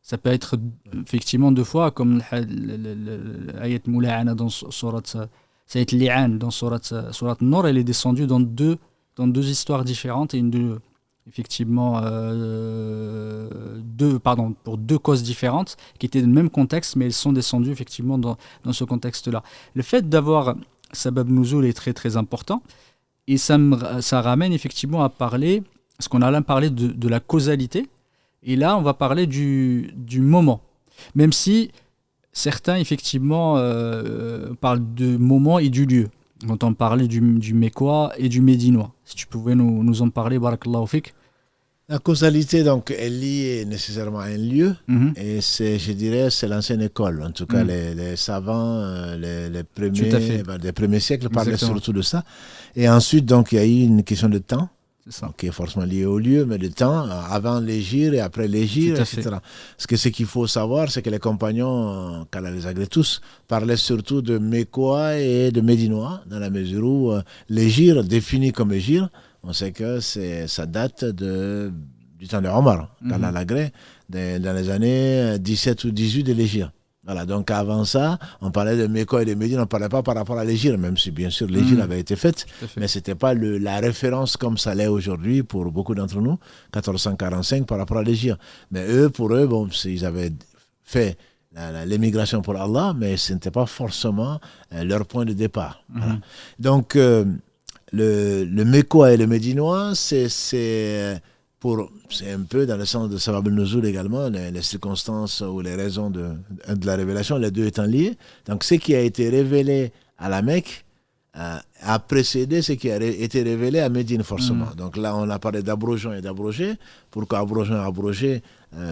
Ça peut être effectivement 2 fois, comme l'ayat Mula'ana dans surat Sayyid Li'an, dans surat Nur, elle est descendue dans deux histoires différentes, et effectivement pour 2 causes différentes qui étaient dans le même contexte, mais elles sont descendues effectivement dans ce contexte-là. Le fait d'avoir sabab nuzul est très très important, et ça ramène effectivement à parler, parce qu'on a parlé de la causalité. Et là, on va parler du moment. Même si certains, effectivement, parlent de moment et du lieu. Quand on parlait du Mecquois et du Médinois. Si tu pouvais nous en parler, barakallahu fik. La causalité, donc, est liée nécessairement à un lieu, Mhm. et je dirais, c'est l'ancienne école. En tout cas, Mhm. les savants, Tout à fait, des premiers siècles parlaient exactement, surtout de ça. Et ensuite, donc, il y a eu une question de temps, c'est ça, donc, qui est forcément liée au lieu, mais de temps, avant l'égir et après tout l'égir, à fait. etc. Ce qu'il faut savoir, c'est que les compagnons, qu'Allah les agrée tous, parlaient surtout de Mécois et de Médinois, dans la mesure où l'égir, défini comme égir, on sait que ça date du temps de Omar, qu'Allah Mhm. l'agrée, dans les années 17 ou 18 de l'égir. Voilà, donc avant ça, on parlait de Mécois et de Médine, on ne parlait pas par rapport à l'égir, même si bien sûr l'égir Mhm. avait été faite, Tout à fait. mais ce n'était pas la référence comme ça l'est aujourd'hui pour beaucoup d'entre nous, 1445 par rapport à l'égir. Mais eux, pour eux, bon, ils avaient fait l'émigration pour Allah, mais ce n'était pas forcément leur point de départ. Voilà. Mhm. Donc, le Mécois et le Médinois, c'est un peu dans le sens de Sabab al-Nuzul également, les circonstances ou les raisons de la révélation, les deux étant liés. Donc, ce qui a été révélé à la Mecque a précédé ce qui a été révélé à Médine, forcément. Mhm. Donc là, on a parlé d'abrogeant et d'abrogé. Pourquoi abrogeant et abrogé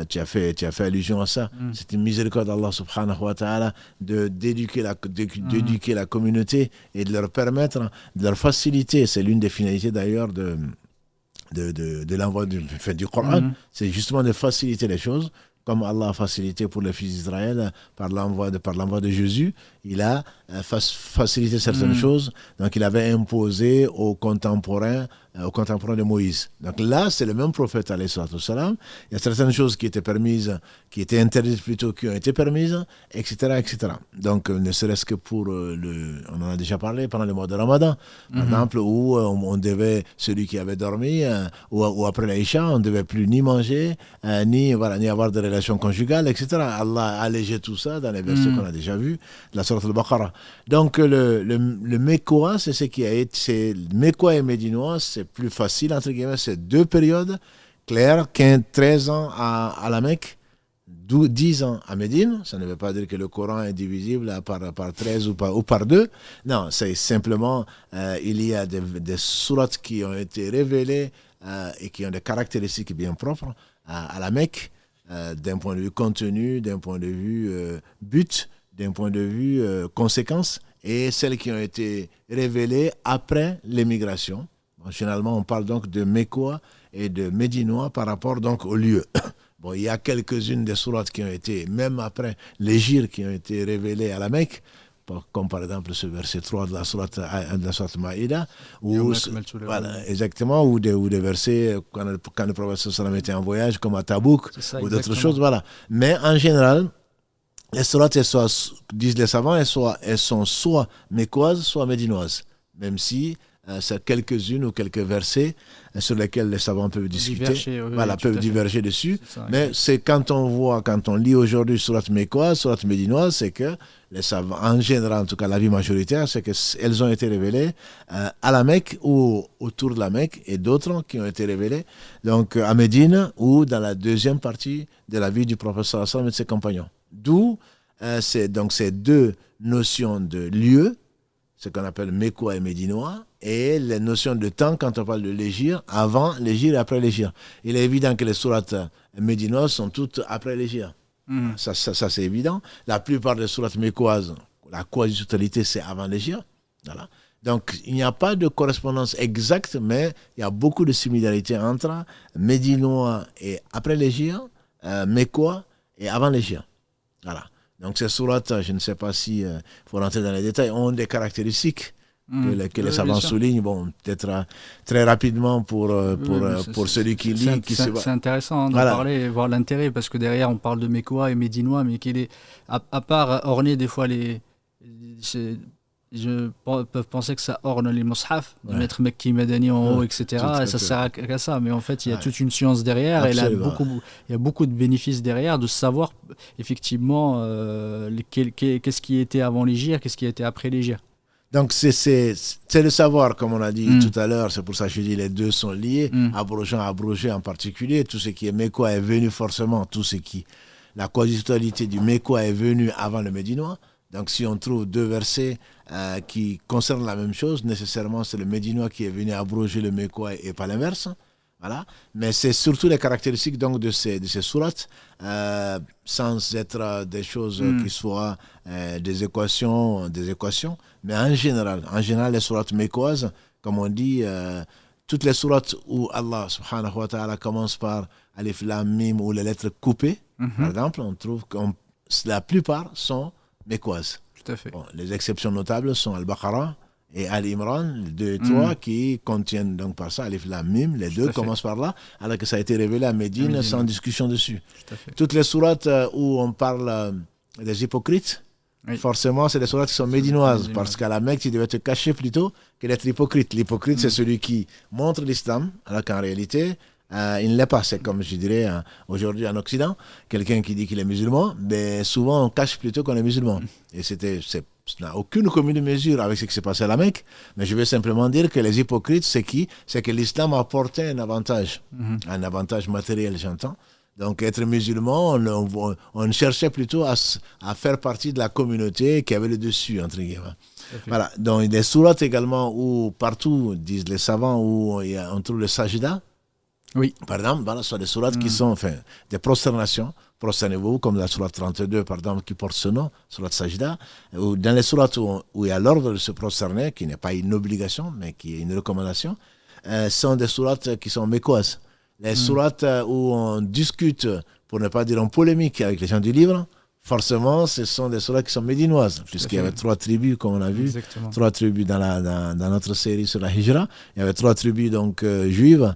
tu as fait allusion à ça. Mhm. C'est une miséricorde d'Allah subhanahu wa ta'ala Mhm. d'éduquer la communauté et de leur permettre, de leur faciliter. C'est l'une des finalités d'ailleurs de l'envoi du Coran, Mhm. c'est justement de faciliter les choses, comme Allah a facilité pour les fils d'Israël par l'envoi de Jésus. Il a facilité certaines Mhm. choses, donc il avait imposé aux contemporains de Moïse. Donc là, c'est le même prophète, alayhi salatu wassalam. Il y a certaines choses qui étaient permises, qui étaient interdites plutôt, qui ont été permises, etc., etc. Donc, ne serait-ce que pour on en a déjà parlé pendant le mois de Ramadan, par Mhm. exemple, où on devait, celui qui avait dormi, ou après l'Aïcha, on ne devait plus ni manger, ni avoir de relations conjugales, etc. Allah a allégé tout ça dans les versets qu'on Mhm. a déjà vus, de la sourate al-Baqarah. Donc, le Mécois, c'est ce qui a été, Mécois et Médinois, c'est plus facile, entre guillemets, c'est deux périodes claires, 13 ans à la Mecque, 10 ans à Médine. Ça ne veut pas dire que le Coran est divisible par 13 ou par 2. Non, c'est simplement, il y a des sourates qui ont été révélées et qui ont des caractéristiques bien propres à la Mecque, d'un point de vue contenu, d'un point de vue but, d'un point de vue conséquence, et celles qui ont été révélées après l'émigration. Bon, généralement, on parle donc de Mécois et de Médinois par rapport donc au lieu. Bon, il y a quelques-unes des sourates qui ont été, même après les gires qui ont été révélés à la Mecque, comme par exemple ce verset 3 de la sourate Maïda, ou Yawma akmaltu lakum. voilà, exactement, ou des versets quand le prophète sallam était en voyage, comme à Tabouk, C'est ça, ou d'autres choses, exactement. voilà. Mais en général, les sourates, disent les savants, elles sont soit mécoises, soit médinoises. Même si c'est quelques-unes ou quelques versets sur lesquels les savants peuvent discuter, Diverger, oui, oui, voilà, tout peuvent à fait. diverger dessus. C'est ça, Mais exact. c'est quand on lit aujourd'hui sourate mécoise, sourate médinoise, c'est que les savants, en général, en tout cas l'avis majoritaire, c'est qu'elles ont été révélées à la Mecque ou autour de la Mecque, et d'autres qui ont été révélées donc à Médine ou dans la deuxième partie de la vie du prophète sallallahu alayhi wa sallam et de ses compagnons. D'où donc ces deux notions de lieu, ce qu'on appelle mécois et médinois, et les notions de temps quand on parle de l'égir, avant l'égir et après l'égir. Il est évident que les sourates médinoises sont toutes après l'égir. Mhm. Ça, c'est évident. La plupart des sourates mécoises, la quasi-totalité, c'est avant l'égir. Voilà. Donc, il n'y a pas de correspondance exacte, mais il y a beaucoup de similarités entre médinois et après l'égir, mécois et avant l'égir. Voilà. Donc ces sourates, je ne sais pas si faut rentrer dans les détails, ont des caractéristiques Mhm. que Oui, les oui, bien savants sûr. soulignent. Bon, peut-être très rapidement Oui, oui, mais pour celui qui lit, qui se va. c'est intéressant hein, d'en Voilà. parler et voir l'intérêt parce que derrière on parle de Mécois et Médinois, mais qu'il est à part orner des fois c'est- peuvent penser que ça orne les mushaf, de Ouais. mettre Mekki Madani en haut, Tout etc. Et à ça fait. sert qu'à ça, mais en fait il y a Ouais. toute une science derrière et Absolument. il y a beaucoup de bénéfices derrière de savoir effectivement qu'est-ce qui était avant l'Égir, qu'est-ce qui était après l'Égir. Donc c'est le savoir, comme on a dit Hmm, tout à l'heure. C'est pour ça que je dis les deux sont liés. hmm, Abrogé en particulier. Tout ce qui est mécois est venu forcément. La quasi-totalité du mécois est venu avant le médinois. Donc si on trouve deux versets qui concernent la même chose, nécessairement c'est le médinois qui est venu abroger le mécois et pas l'inverse. Voilà. Mais c'est surtout les caractéristiques donc, de ces sourates, sans être des choses qui soient des équations, mais en général, les sourates mécoises, comme on dit, toutes les sourates où Allah subhanahu wa ta'ala commence par Alif Lam Mim ou les lettres coupées, par exemple, on trouve que la plupart sont mécoises. Tout à fait. Bon, les exceptions notables sont Al-Baqarah et Al-Imran, les 2 et 3, qui contiennent donc par ça Alif Lam Mim, les deux commencent par là, alors que ça a été révélé à Médine sans discussion dessus. Toutes les sourates où on parle des hypocrites, forcément c'est des sourates qui sont médinoises, parce qu'à la Mecque tu devais te cacher plutôt que d'être hypocrite. L'hypocrite c'est celui qui montre l'islam, alors qu'en réalité il ne l'est pas. C'est comme je dirais aujourd'hui en Occident, quelqu'un qui dit qu'il est musulman, mais souvent on cache plutôt qu'on est musulman. Et ça n'a aucune commune mesure avec ce qui s'est passé à la Mecque, mais je vais simplement dire que les hypocrites, c'est qui? C'est que l'islam apportait un avantage matériel, j'entends. Donc être musulman, on cherchait plutôt à faire partie de la communauté qui avait le dessus, entre guillemets. Voilà. Donc il y a des sourates également où partout, disent les savants, où on trouve le sajda. Oui. Par exemple, voilà, ce sont des sourates qui sont des prosternations. Prosternez-vous, comme la sourate 32, par exemple, qui porte ce nom, sourate Sajda. Ou dans les sourates où il y a l'ordre de se prosterner, qui n'est pas une obligation, mais qui est une recommandation, sont des sourates qui sont mécoises. Les sourates où on discute, pour ne pas dire en polémique avec les gens du livre, forcément, ce sont des sourates qui sont médinoises, puisqu'il y avait 3 tribus, comme on a vu. Exactement. 3 tribus dans notre série sur la Hijra. Il y avait 3 tribus donc, juives,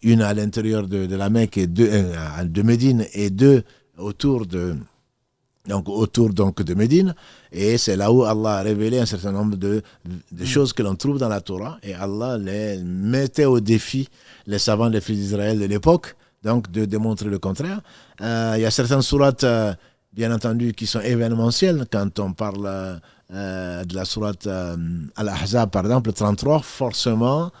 une à l'intérieur de la Mecque, et 2 de Médine, et 2 autour de Médine. Et c'est là où Allah a révélé un certain nombre de choses que l'on trouve dans la Torah. Et Allah les mettait au défi, les savants des fils d'Israël de l'époque, donc de démontrer le contraire. Il y a certaines sourates, bien entendu, qui sont événementielles. Quand on parle de la sourate Al-Ahzab, par exemple, 33, forcément,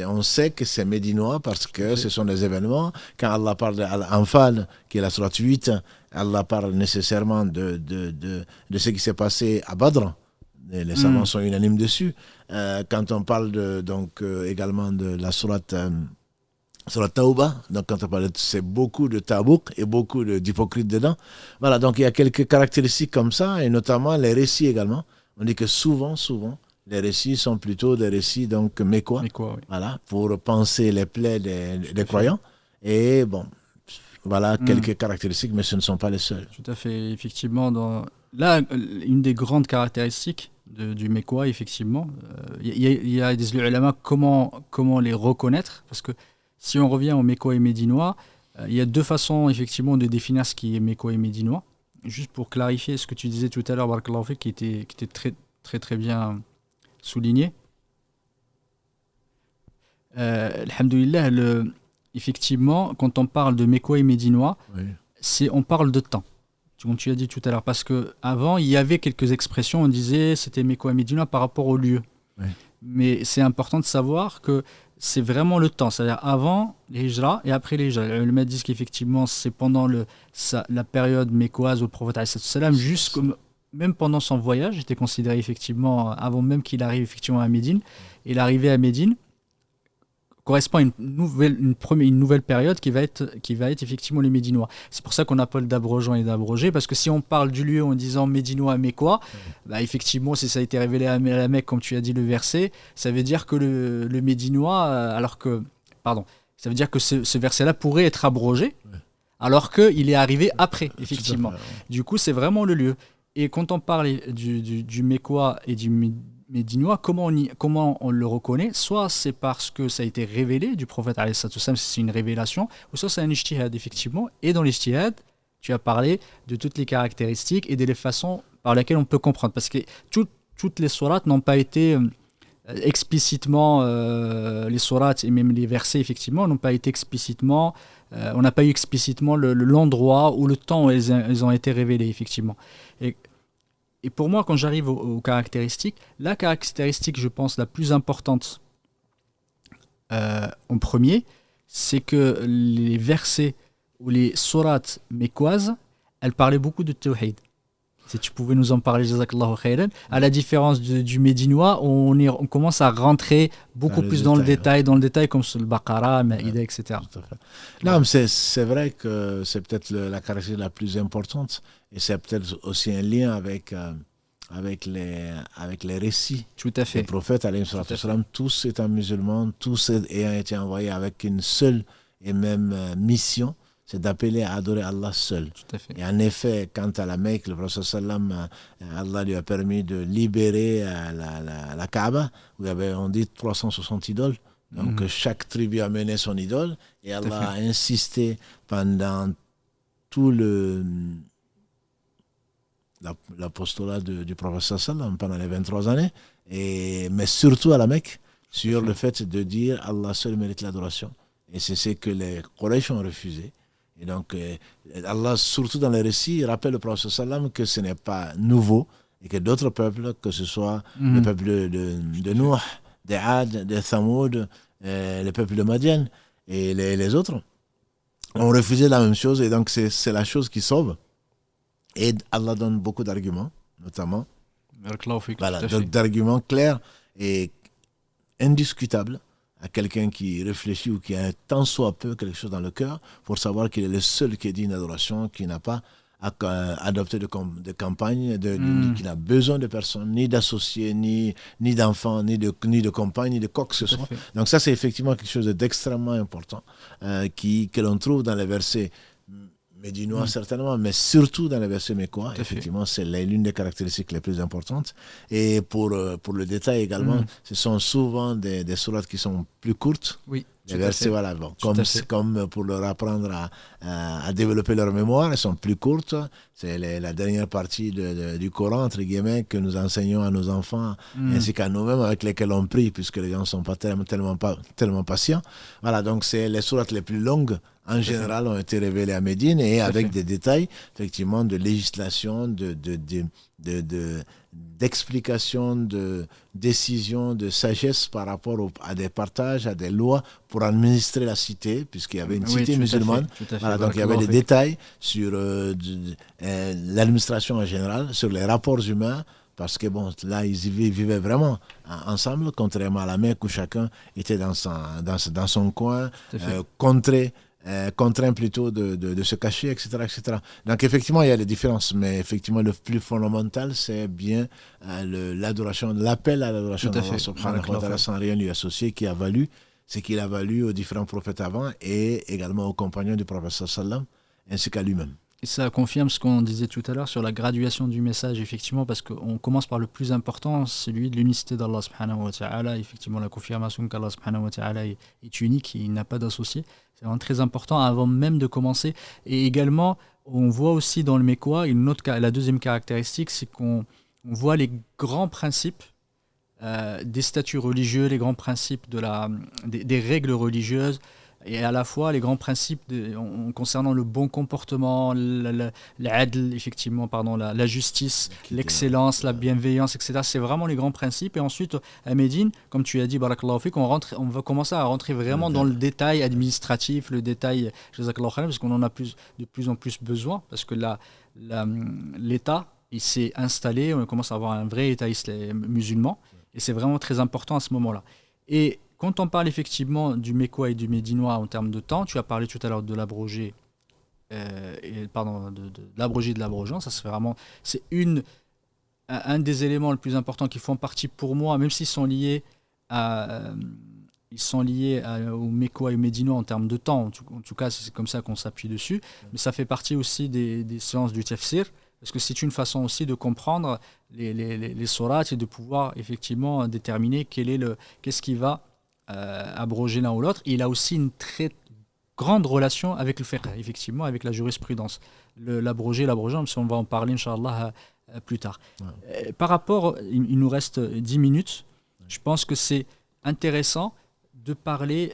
on sait que c'est médinois parce que ce sont des événements. Quand Allah parle d'Al-Anfal, qui est la sourate 8, Allah parle nécessairement de ce qui s'est passé à Badr. Et les savants sont unanimes dessus. Quand on parle également de la sourate Tauba, donc quand on parle, c'est beaucoup de Tabouk et beaucoup d'hypocrites dedans. Voilà, donc il y a quelques caractéristiques comme ça, et notamment les récits également. On dit que souvent, les récits sont plutôt des récits donc mécois, oui. Voilà, pour penser les plaies des croyants. Et bon, voilà quelques caractéristiques, mais ce ne sont pas les seules. Tout à fait, effectivement. Là, une des grandes caractéristiques du mécois, effectivement, il y a des ulama, comment les reconnaître, parce que si on revient au mécois et médinois, il y a 2 façons effectivement de définir ce qui est mécois et médinois. Juste pour clarifier ce que tu disais tout à l'heure, Barakallahu fik, qui était très, très, très bien souligné. Alhamdoulilah, effectivement, quand on parle de mécois et médinois, on parle de temps. Comme tu as dit tout à l'heure, parce qu'avant, il y avait quelques expressions, on disait c'était mécois et médinois par rapport au lieu. Oui. Mais c'est important de savoir que c'est vraiment le temps, c'est-à-dire avant les hijra et après les hijra. Les ulama disent qu'effectivement, c'est pendant la période mécoise où le prophète même pendant son voyage, il était considéré effectivement, avant même qu'il arrive effectivement à Médine, et l'arrivée à Médine correspond à une nouvelle période qui va être effectivement les Médinois. C'est pour ça qu'on appelle d'abrogeant et d'abrogé, parce que si on parle du lieu en disant Médinois, mécois, effectivement, si ça a été révélé à la Mecque, comme tu as dit le verset, ça veut dire que le Médinois, ça veut dire que ce verset-là pourrait être abrogé, alors qu'il est arrivé après, effectivement. Du coup, c'est vraiment le lieu. Et quand on parle du mécois et du médinois, comment on le reconnaît? Soit c'est parce que ça a été révélé du prophète, c'est une révélation, ou soit c'est un ijtihad, effectivement. Et dans l'ijtihad, tu as parlé de toutes les caractéristiques et des façons par lesquelles on peut comprendre. Parce que toutes les sourates n'ont pas été explicitement, les sourates et même les versets, effectivement, n'ont pas été explicitement, on n'a pas eu explicitement l'endroit ou le temps où elles ont été révélées, effectivement. Et pour moi, quand j'arrive aux caractéristiques, la caractéristique, je pense, la plus importante en premier, c'est que les versets ou les sourates mécoises, elles parlaient beaucoup de tawhid. Si tu pouvais nous en parler, jazakallahu khairan. À la différence du médinois, on commence à rentrer beaucoup plus dans le détail, comme sur le Baqara, Maïda, etc. Non, mais c'est vrai que c'est peut-être la caractéristique la plus importante, et c'est peut-être aussi un lien avec les récits Tout à fait. des prophètes, tous étant musulmans, tous ayant été envoyés avec une seule et même mission, c'est d'appeler à adorer Allah seul. Tout à fait. Et en effet, quant à la Mecque, le prophète sallam, Allah lui a permis de libérer la Kaaba, où il y avait, on dit, 360 idoles. Donc chaque tribu amenait son idole, et Allah a insisté pendant tout l'apostolat du prophète sallam pendant les 23 années, mais surtout à la Mecque, sur le fait de dire Allah seul mérite l'adoration. Et c'est ce que les Quraysh ont refusé. Et donc, Allah, surtout dans les récits, rappelle le prophète sallam que ce n'est pas nouveau, et que d'autres peuples, que ce soit le peuple de Nuh, des Had, des Thamoud, le peuple de Madian et les autres, ont refusé la même chose. Et donc, c'est la chose qui sauve. Et Allah donne beaucoup d'arguments, notamment. Voilà, donc d'arguments clairs et indiscutables à quelqu'un qui réfléchit ou qui a tant soit peu quelque chose dans le cœur, pour savoir qu'il est le seul qui est digne d'adoration, qui n'a pas adopté de campagne, qui n'a besoin de personne, ni d'associés, ni d'enfants, ni de compagnes, ni de quoi que ce soit. Donc ça, c'est effectivement quelque chose d'extrêmement important que l'on trouve dans les versets médinois certainement, mais surtout dans les versets mécois. Effectivement, c'est l'une des caractéristiques les plus importantes. Et pour le détail également, ce sont souvent des sourates qui sont plus courtes. Oui. Les versets, voilà, bon, comme pour leur apprendre à développer leur mémoire, elles sont plus courtes. C'est la dernière partie du Coran, entre guillemets, que nous enseignons à nos enfants, ainsi qu'à nous-mêmes, avec lesquels on prie, puisque les gens ne sont pas tellement patients. Voilà, donc c'est les sourates les plus longues, en général, ont été révélées à Médine, et avec des détails, effectivement, de législation, d'explications, de décisions, de sagesse par rapport à des partages, à des lois pour administrer la cité, puisqu'il y avait une cité musulmane. Voilà, donc il y avait des détails sur l'administration en général, sur les rapports humains, parce que bon, là, ils vivaient vraiment ensemble, contrairement à la Mecque où chacun était dans son coin, contraint plutôt de se cacher, etc., etc. Donc effectivement, il y a des différences, mais effectivement, le plus fondamental, c'est bien l'adoration, l'appel à l'adoration d'Allah subhanahu wa ta'ala, sans rien lui associer, qui a valu ce qu'il a valu aux différents prophètes avant, et également aux compagnons du prophète sallam, ainsi qu'à lui-même. Et ça confirme ce qu'on disait tout à l'heure sur la graduation du message, effectivement, parce qu'on commence par le plus important, celui de l'unicité d'Allah subhanahu wa ta'ala, effectivement la confirmation qu'Allah subhanahu wa ta'ala est unique, il n'a pas d'associé. C'est vraiment très important avant même de commencer. Et également, on voit aussi dans le Mécois, la deuxième caractéristique, c'est qu'on voit les grands principes des statuts religieux, les grands principes des règles religieuses, et à la fois les grands principes concernant le bon comportement, l'adl, effectivement, la justice, l'excellence, la bienveillance, etc. C'est vraiment les grands principes. Et ensuite, à Médine, comme tu as dit, barakallahu fik, on va commencer à rentrer vraiment dans le détail administratif, le détail, jazakallahu khairan, parce qu'on en a de plus en plus besoin, parce que l'État, il s'est installé, on commence à avoir un vrai État musulman, et c'est vraiment très important à ce moment-là. Et quand on parle effectivement du mécois et du médinois en termes de temps, tu as parlé tout à l'heure de l'abrogé, de l'abrogé de l'abrogeant. Ça, c'est un des éléments les plus importants qui font partie pour moi, même s'ils sont liés au mécois et au médinois en termes de temps. En tout cas, c'est comme ça qu'on s'appuie dessus. Mais ça fait partie aussi des séances du tafsir, parce que c'est une façon aussi de comprendre les sourates et de pouvoir effectivement déterminer qu'est-ce qui va abroger l'un ou l'autre. Et il a aussi une très grande relation avec le fiqh, effectivement, avec la jurisprudence. L'abrogeant, si on va en parler, Inch'Allah, plus tard. Ouais. Par rapport, il nous reste 10 minutes. Je pense que c'est intéressant de parler,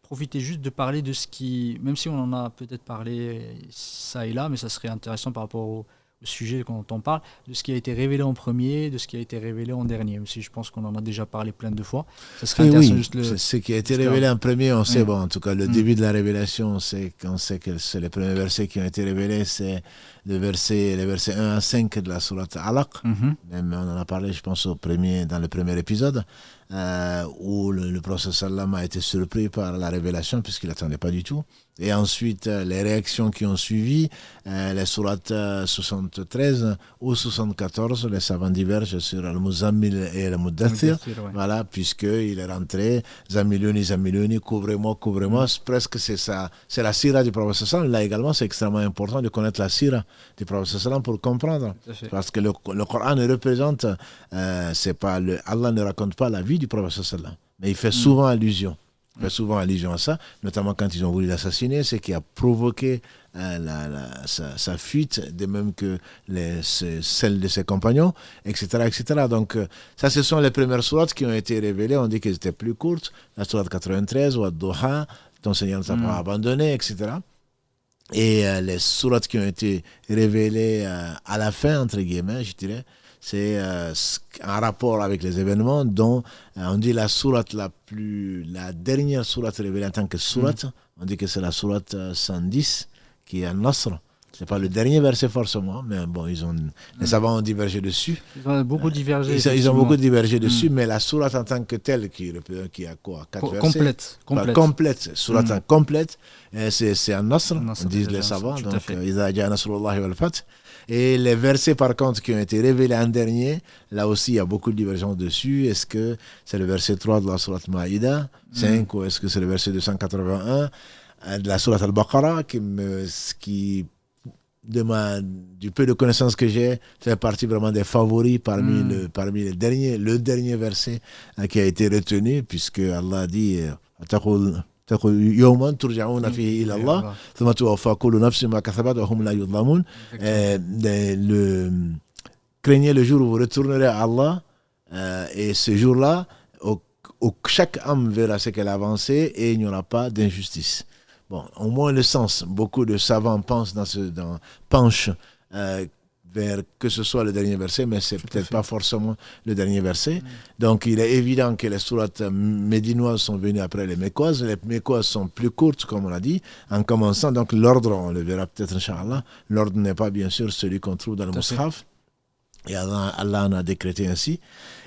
profiter juste de parler de ce qui, même si on en a peut-être parlé ça et là, mais ça serait intéressant par rapport au sujet quand on parle de ce qui a été révélé en premier, de ce qui a été révélé en dernier. Aussi, je pense qu'on en a déjà parlé plein de fois. Ça serait intéressant juste ce qui a été révélé en premier, on sait, bon, en tout cas, le début de la révélation, on sait que c'est les premiers versets qui ont été révélés, c'est les versets 1 à 5 de la sourate Alaq. Même on en a parlé, je pense, dans le premier épisode, où le prophète sallam a été surpris par la révélation, puisqu'il n'attendait pas du tout. Et ensuite, les réactions qui ont suivi, les sourates 73 ou 74, les savants divergent sur Al-Muzammil et Al-Muddathir. Voilà, puisqu'il est rentré, Zamiluni, couvrez-moi. Presque c'est ça. C'est la sira du prophète sallam. Là également, c'est extrêmement important de connaître la sira du prophète sallam pour comprendre. Parce que le Coran représente, Allah ne raconte pas la vie du prophète sallam, mais il fait souvent allusion. Il fait souvent allusion à ça, notamment quand ils ont voulu l'assassiner, c'est qui a provoqué sa fuite, de même que celle de ses compagnons, etc. Donc, ça, ce sont les premières sourates qui ont été révélées. On dit qu'elles étaient plus courtes. La sourate 93, ou Ad-Duha, ton Seigneur ne t'a pas abandonné, etc. Et les sourates qui ont été révélées à la fin, entre guillemets, je dirais, c'est un rapport avec les événements dont on dit la dernière sourate révélée en tant que sourate, on dit que c'est la sourate 110 qui est An-Nasr. C'est pas le dernier verset forcément, mais bon, les savants ont divergé dessus. Ils ont beaucoup divergé. Ils ont beaucoup divergé dessus, mais la sourate en tant que telle, qui a quoi, 4 versets complète, sourate complète, c'est An-Nasr, disent les savants. Donc, Iza ja'a nasrullahi wal fath. Et les versets, par contre, qui ont été révélés en dernier, là aussi, il y a beaucoup de divergences dessus. Est-ce que c'est le verset 3 de la sourate Maïda, 5, ou est-ce que c'est le verset 281 de la sourate Al-Baqarah, qui du peu de connaissances que j'ai, fait partie vraiment des favoris parmi les derniers, le dernier verset qui a été retenu, puisque Allah dit يوما ترجعون فيه إلى الله ثم توفى كل نفس ما كسبت وهم لا يظلمون. Craignez le jour où vous retournerez à Allah, et ce jour-là où chaque âme verra ce qu'elle a avancé et il n'y aura pas d'injustice. Bon, au moins le sens, beaucoup de savants penchent vers que ce soit le dernier verset, mais c'est peut-être pas forcément le dernier verset. Donc il est évident que les sourates médinoises sont venues après les mécoises. Les mécoises sont plus courtes, comme on l'a dit, en commençant. Donc l'ordre, on le verra peut-être, Inch'Allah, l'ordre n'est pas bien sûr celui qu'on trouve dans le Mus'haf. Et Allah en a décrété ainsi.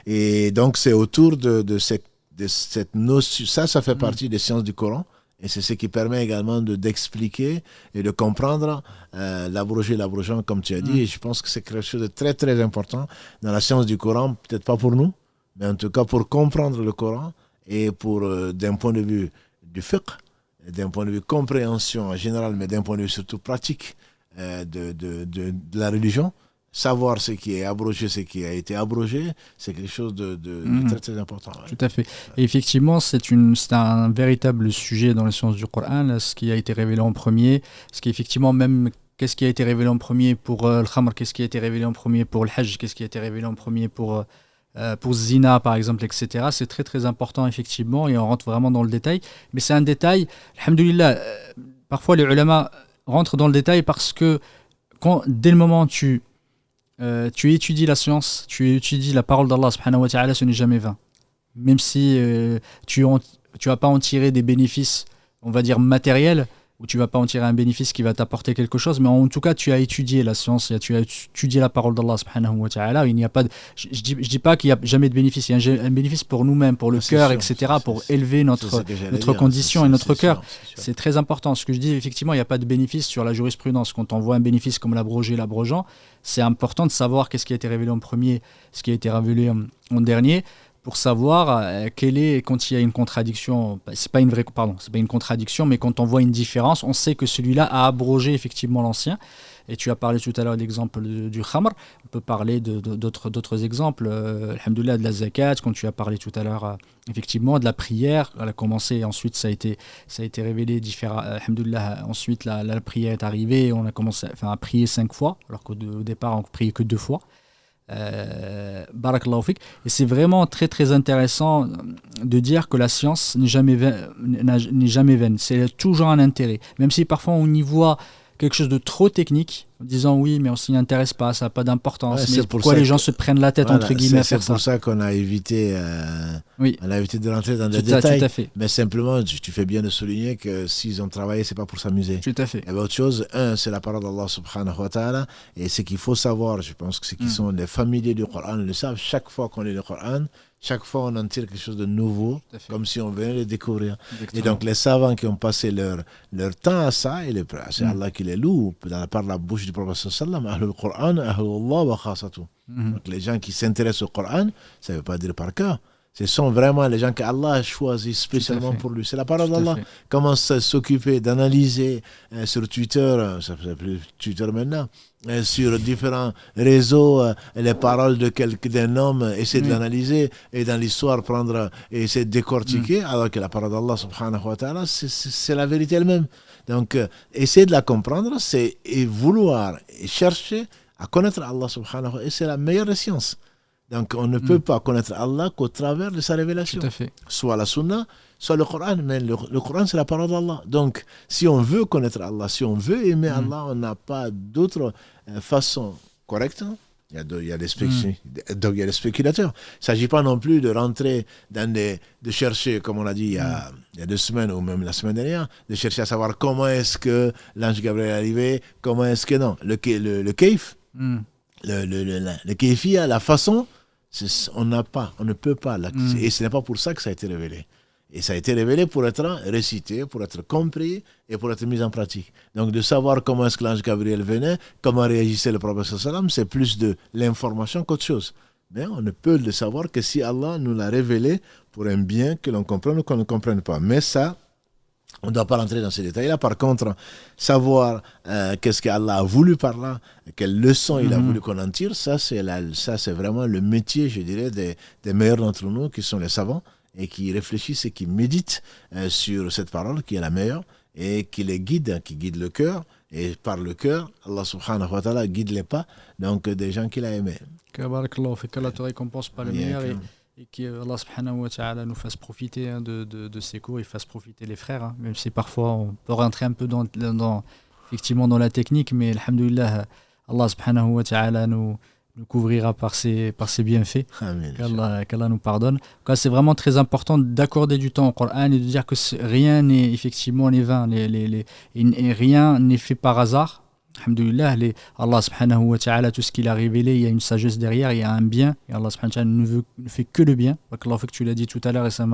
Et donc c'est autour de cette notion, ça fait partie des sciences du Coran. Et c'est ce qui permet également d'expliquer et de comprendre l'abrogeant, comme tu as dit. Et je pense que c'est quelque chose de très, très important dans la science du Coran. Peut-être pas pour nous, mais en tout cas pour comprendre le Coran et d'un point de vue du fiqh, d'un point de vue compréhension en général, mais d'un point de vue surtout pratique de la religion. Savoir ce qui est abrogé, ce qui a été abrogé, c'est quelque chose de très très important. Ouais. Tout à fait. Et effectivement, c'est un véritable sujet dans les sciences du Coran, là, ce qui a été révélé en premier, ce qui effectivement même, qu'est-ce qui a été révélé en premier pour le khamr, qu'est-ce qui a été révélé en premier pour le hajj, qu'est-ce qui a été révélé en premier pour zina par exemple, etc. C'est très très important effectivement et on rentre vraiment dans le détail. Mais c'est un détail, alhamdoulilah, parfois les ulama rentrent dans le détail parce que dès le moment où tu étudies la science, tu étudies la parole d'Allah subhanahu wa ta'ala, ce n'est jamais vain. Même si tu vas pas en tirer des bénéfices, on va dire matériels, ou tu vas pas en tirer un bénéfice qui va t'apporter quelque chose, mais en tout cas tu as étudié la science, tu as étudié la parole d'Allah subhanahu wa ta'ala. Il n'y a pas je dis pas qu'il n'y a jamais de bénéfice, il y a un bénéfice pour nous-mêmes, pour le cœur, etc., pour élever notre condition et notre cœur. C'est très important. Ce que je dis, effectivement, il n'y a pas de bénéfice sur la jurisprudence. Quand on voit un bénéfice comme l'abrogé, l'abrogeant, c'est important de savoir qu'est-ce qui a été révélé en premier, ce qui a été révélé en dernier, pour savoir quand il y a une contradiction, c'est pas une contradiction, mais quand on voit une différence, on sait que celui-là a abrogé effectivement l'ancien. Et tu as parlé tout à l'heure d'exemple du khamr, on peut parler d'autres exemples, alhamdoulilah, de la zakat, quand tu as parlé tout à l'heure, effectivement, de la prière, elle a commencé, ensuite ça a été révélé différent, alhamdoulilah, ensuite la prière est arrivée, on a commencé à prier 5 fois, alors qu'au départ on ne priait que 2 fois. Barakallahu fik. Et c'est vraiment très très intéressant de dire que la science n'est jamais vaine, c'est toujours un intérêt, même si parfois on y voit quelque chose de trop technique, en disant oui, mais on s'y intéresse pas, ça n'a pas d'importance. Ouais, mais pourquoi les gens se prennent la tête, entre guillemets, à faire ça? C'est pour ça qu'on a évité, on a évité de rentrer dans des tout détails. À fait. Mais simplement, tu fais bien de souligner que s'ils ont travaillé, c'est pas pour s'amuser. Tout à fait. Il y avait autre chose. C'est la parole d'Allah subhanahu wa ta'ala. Et ce qu'il faut savoir, je pense que ceux qui sont les familiers du Coran le savent, chaque fois qu'on lit le Coran, chaque fois on en tire quelque chose de nouveau, comme si on venait le découvrir. Exactement. Et donc les savants qui ont passé leur temps à ça, et c'est Allah qui les loue par la bouche du prophète sallallahu alayhi wa sallam, Ahlul Qur'an, Ahlullah wa khasatu. Donc les gens qui s'intéressent au Coran, ça ne veut pas dire par cœur. Ce sont vraiment les gens qu'Allah a choisis spécialement pour lui. C'est la parole d'Allah. Comment s'occuper d'analyser sur Twitter, ça ne fait plus Twitter maintenant, sur différents réseaux, les paroles d'un homme, essayer de l'analyser et dans l'histoire prendre et essayer de décortiquer, alors que la parole d'Allah subhanahu wa ta'ala, c'est la vérité elle-même. Donc, essayer de la comprendre, c'est vouloir et chercher à connaître Allah subhanahu wa ta'ala, et c'est la meilleure des sciences. Donc, on ne peut pas connaître Allah qu'au travers de sa révélation. Tout à fait. Soit la sunna, soit le Coran. Mais le Coran, c'est la parole d'Allah. Donc, si on veut connaître Allah, si on veut aimer Allah, on n'a pas d'autre façon correcte. Il y a des spéculateurs. Il ne s'agit pas non plus de rentrer de chercher, comme on l'a dit il y a 2 semaines ou même la semaine dernière, de chercher à savoir comment est-ce que l'ange Gabriel est arrivé, comment est-ce que non. Le keif, le kéfia, la façon, on ne peut pas. Et ce n'est pas pour ça que ça a été révélé. Et ça a été révélé pour être récité, pour être compris et pour être mis en pratique. Donc de savoir comment est-ce que l'ange Gabriel venait, comment réagissait le prophète sallam, c'est plus de l'information qu'autre chose. Mais on ne peut le savoir que si Allah nous l'a révélé pour un bien que l'on comprenne ou qu'on ne comprenne pas. Mais ça, on ne doit pas rentrer dans ces détails-là. Par contre, savoir qu'est-ce qu'Allah a voulu par là, quelle leçon il a voulu qu'on en tire, ça c'est vraiment le métier, je dirais, des meilleurs d'entre nous, qui sont les savants, et qui réfléchissent et qui méditent sur cette parole qui est la meilleure, et qui les guide, qui guide le cœur. Et par le cœur, Allah subhanahu wa ta'ala guide les pas, donc des gens qu'il a aimés. qu'Allah te récompense par le meilleur, et qu'Allah subhanahu wa ta'ala nous fasse profiter de ces cours, et fasse profiter les frères, même si parfois on peut rentrer un peu effectivement dans la technique, mais alhamdoulilah, Allah subhanahu wa ta'ala nous couvrira par ses bienfaits. Amen. Qu'Allah nous pardonne. C'est vraiment très important d'accorder du temps au Coran et de dire que rien n'est effectivement vain, et rien n'est fait par hasard. Alhamdulillah, Allah subhanahu wa ta'ala, tout ce qu'il a révélé, il y a une sagesse derrière, il y a un bien, et Allah subhanahu wa ta'ala ne fait que le bien. Allah fait que tu l'as dit tout à l'heure, et ça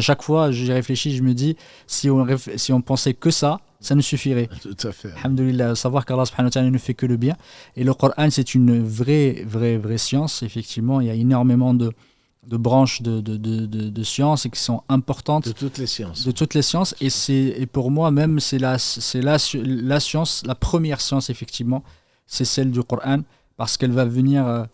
chaque fois j'ai réfléchi, je me dis, si on pensait que ça nous suffirait. Tout à fait. Alhamdulillah, savoir qu'Allah subhanahu wa ta'ala ne fait que le bien. Et le Coran, c'est une vraie science, effectivement. Il y a énormément de branches de sciences et qui sont importantes. De toutes les sciences. De toutes les sciences. Et pour moi, même, c'est la science, la première science, effectivement, c'est celle du Coran, parce qu'elle va venir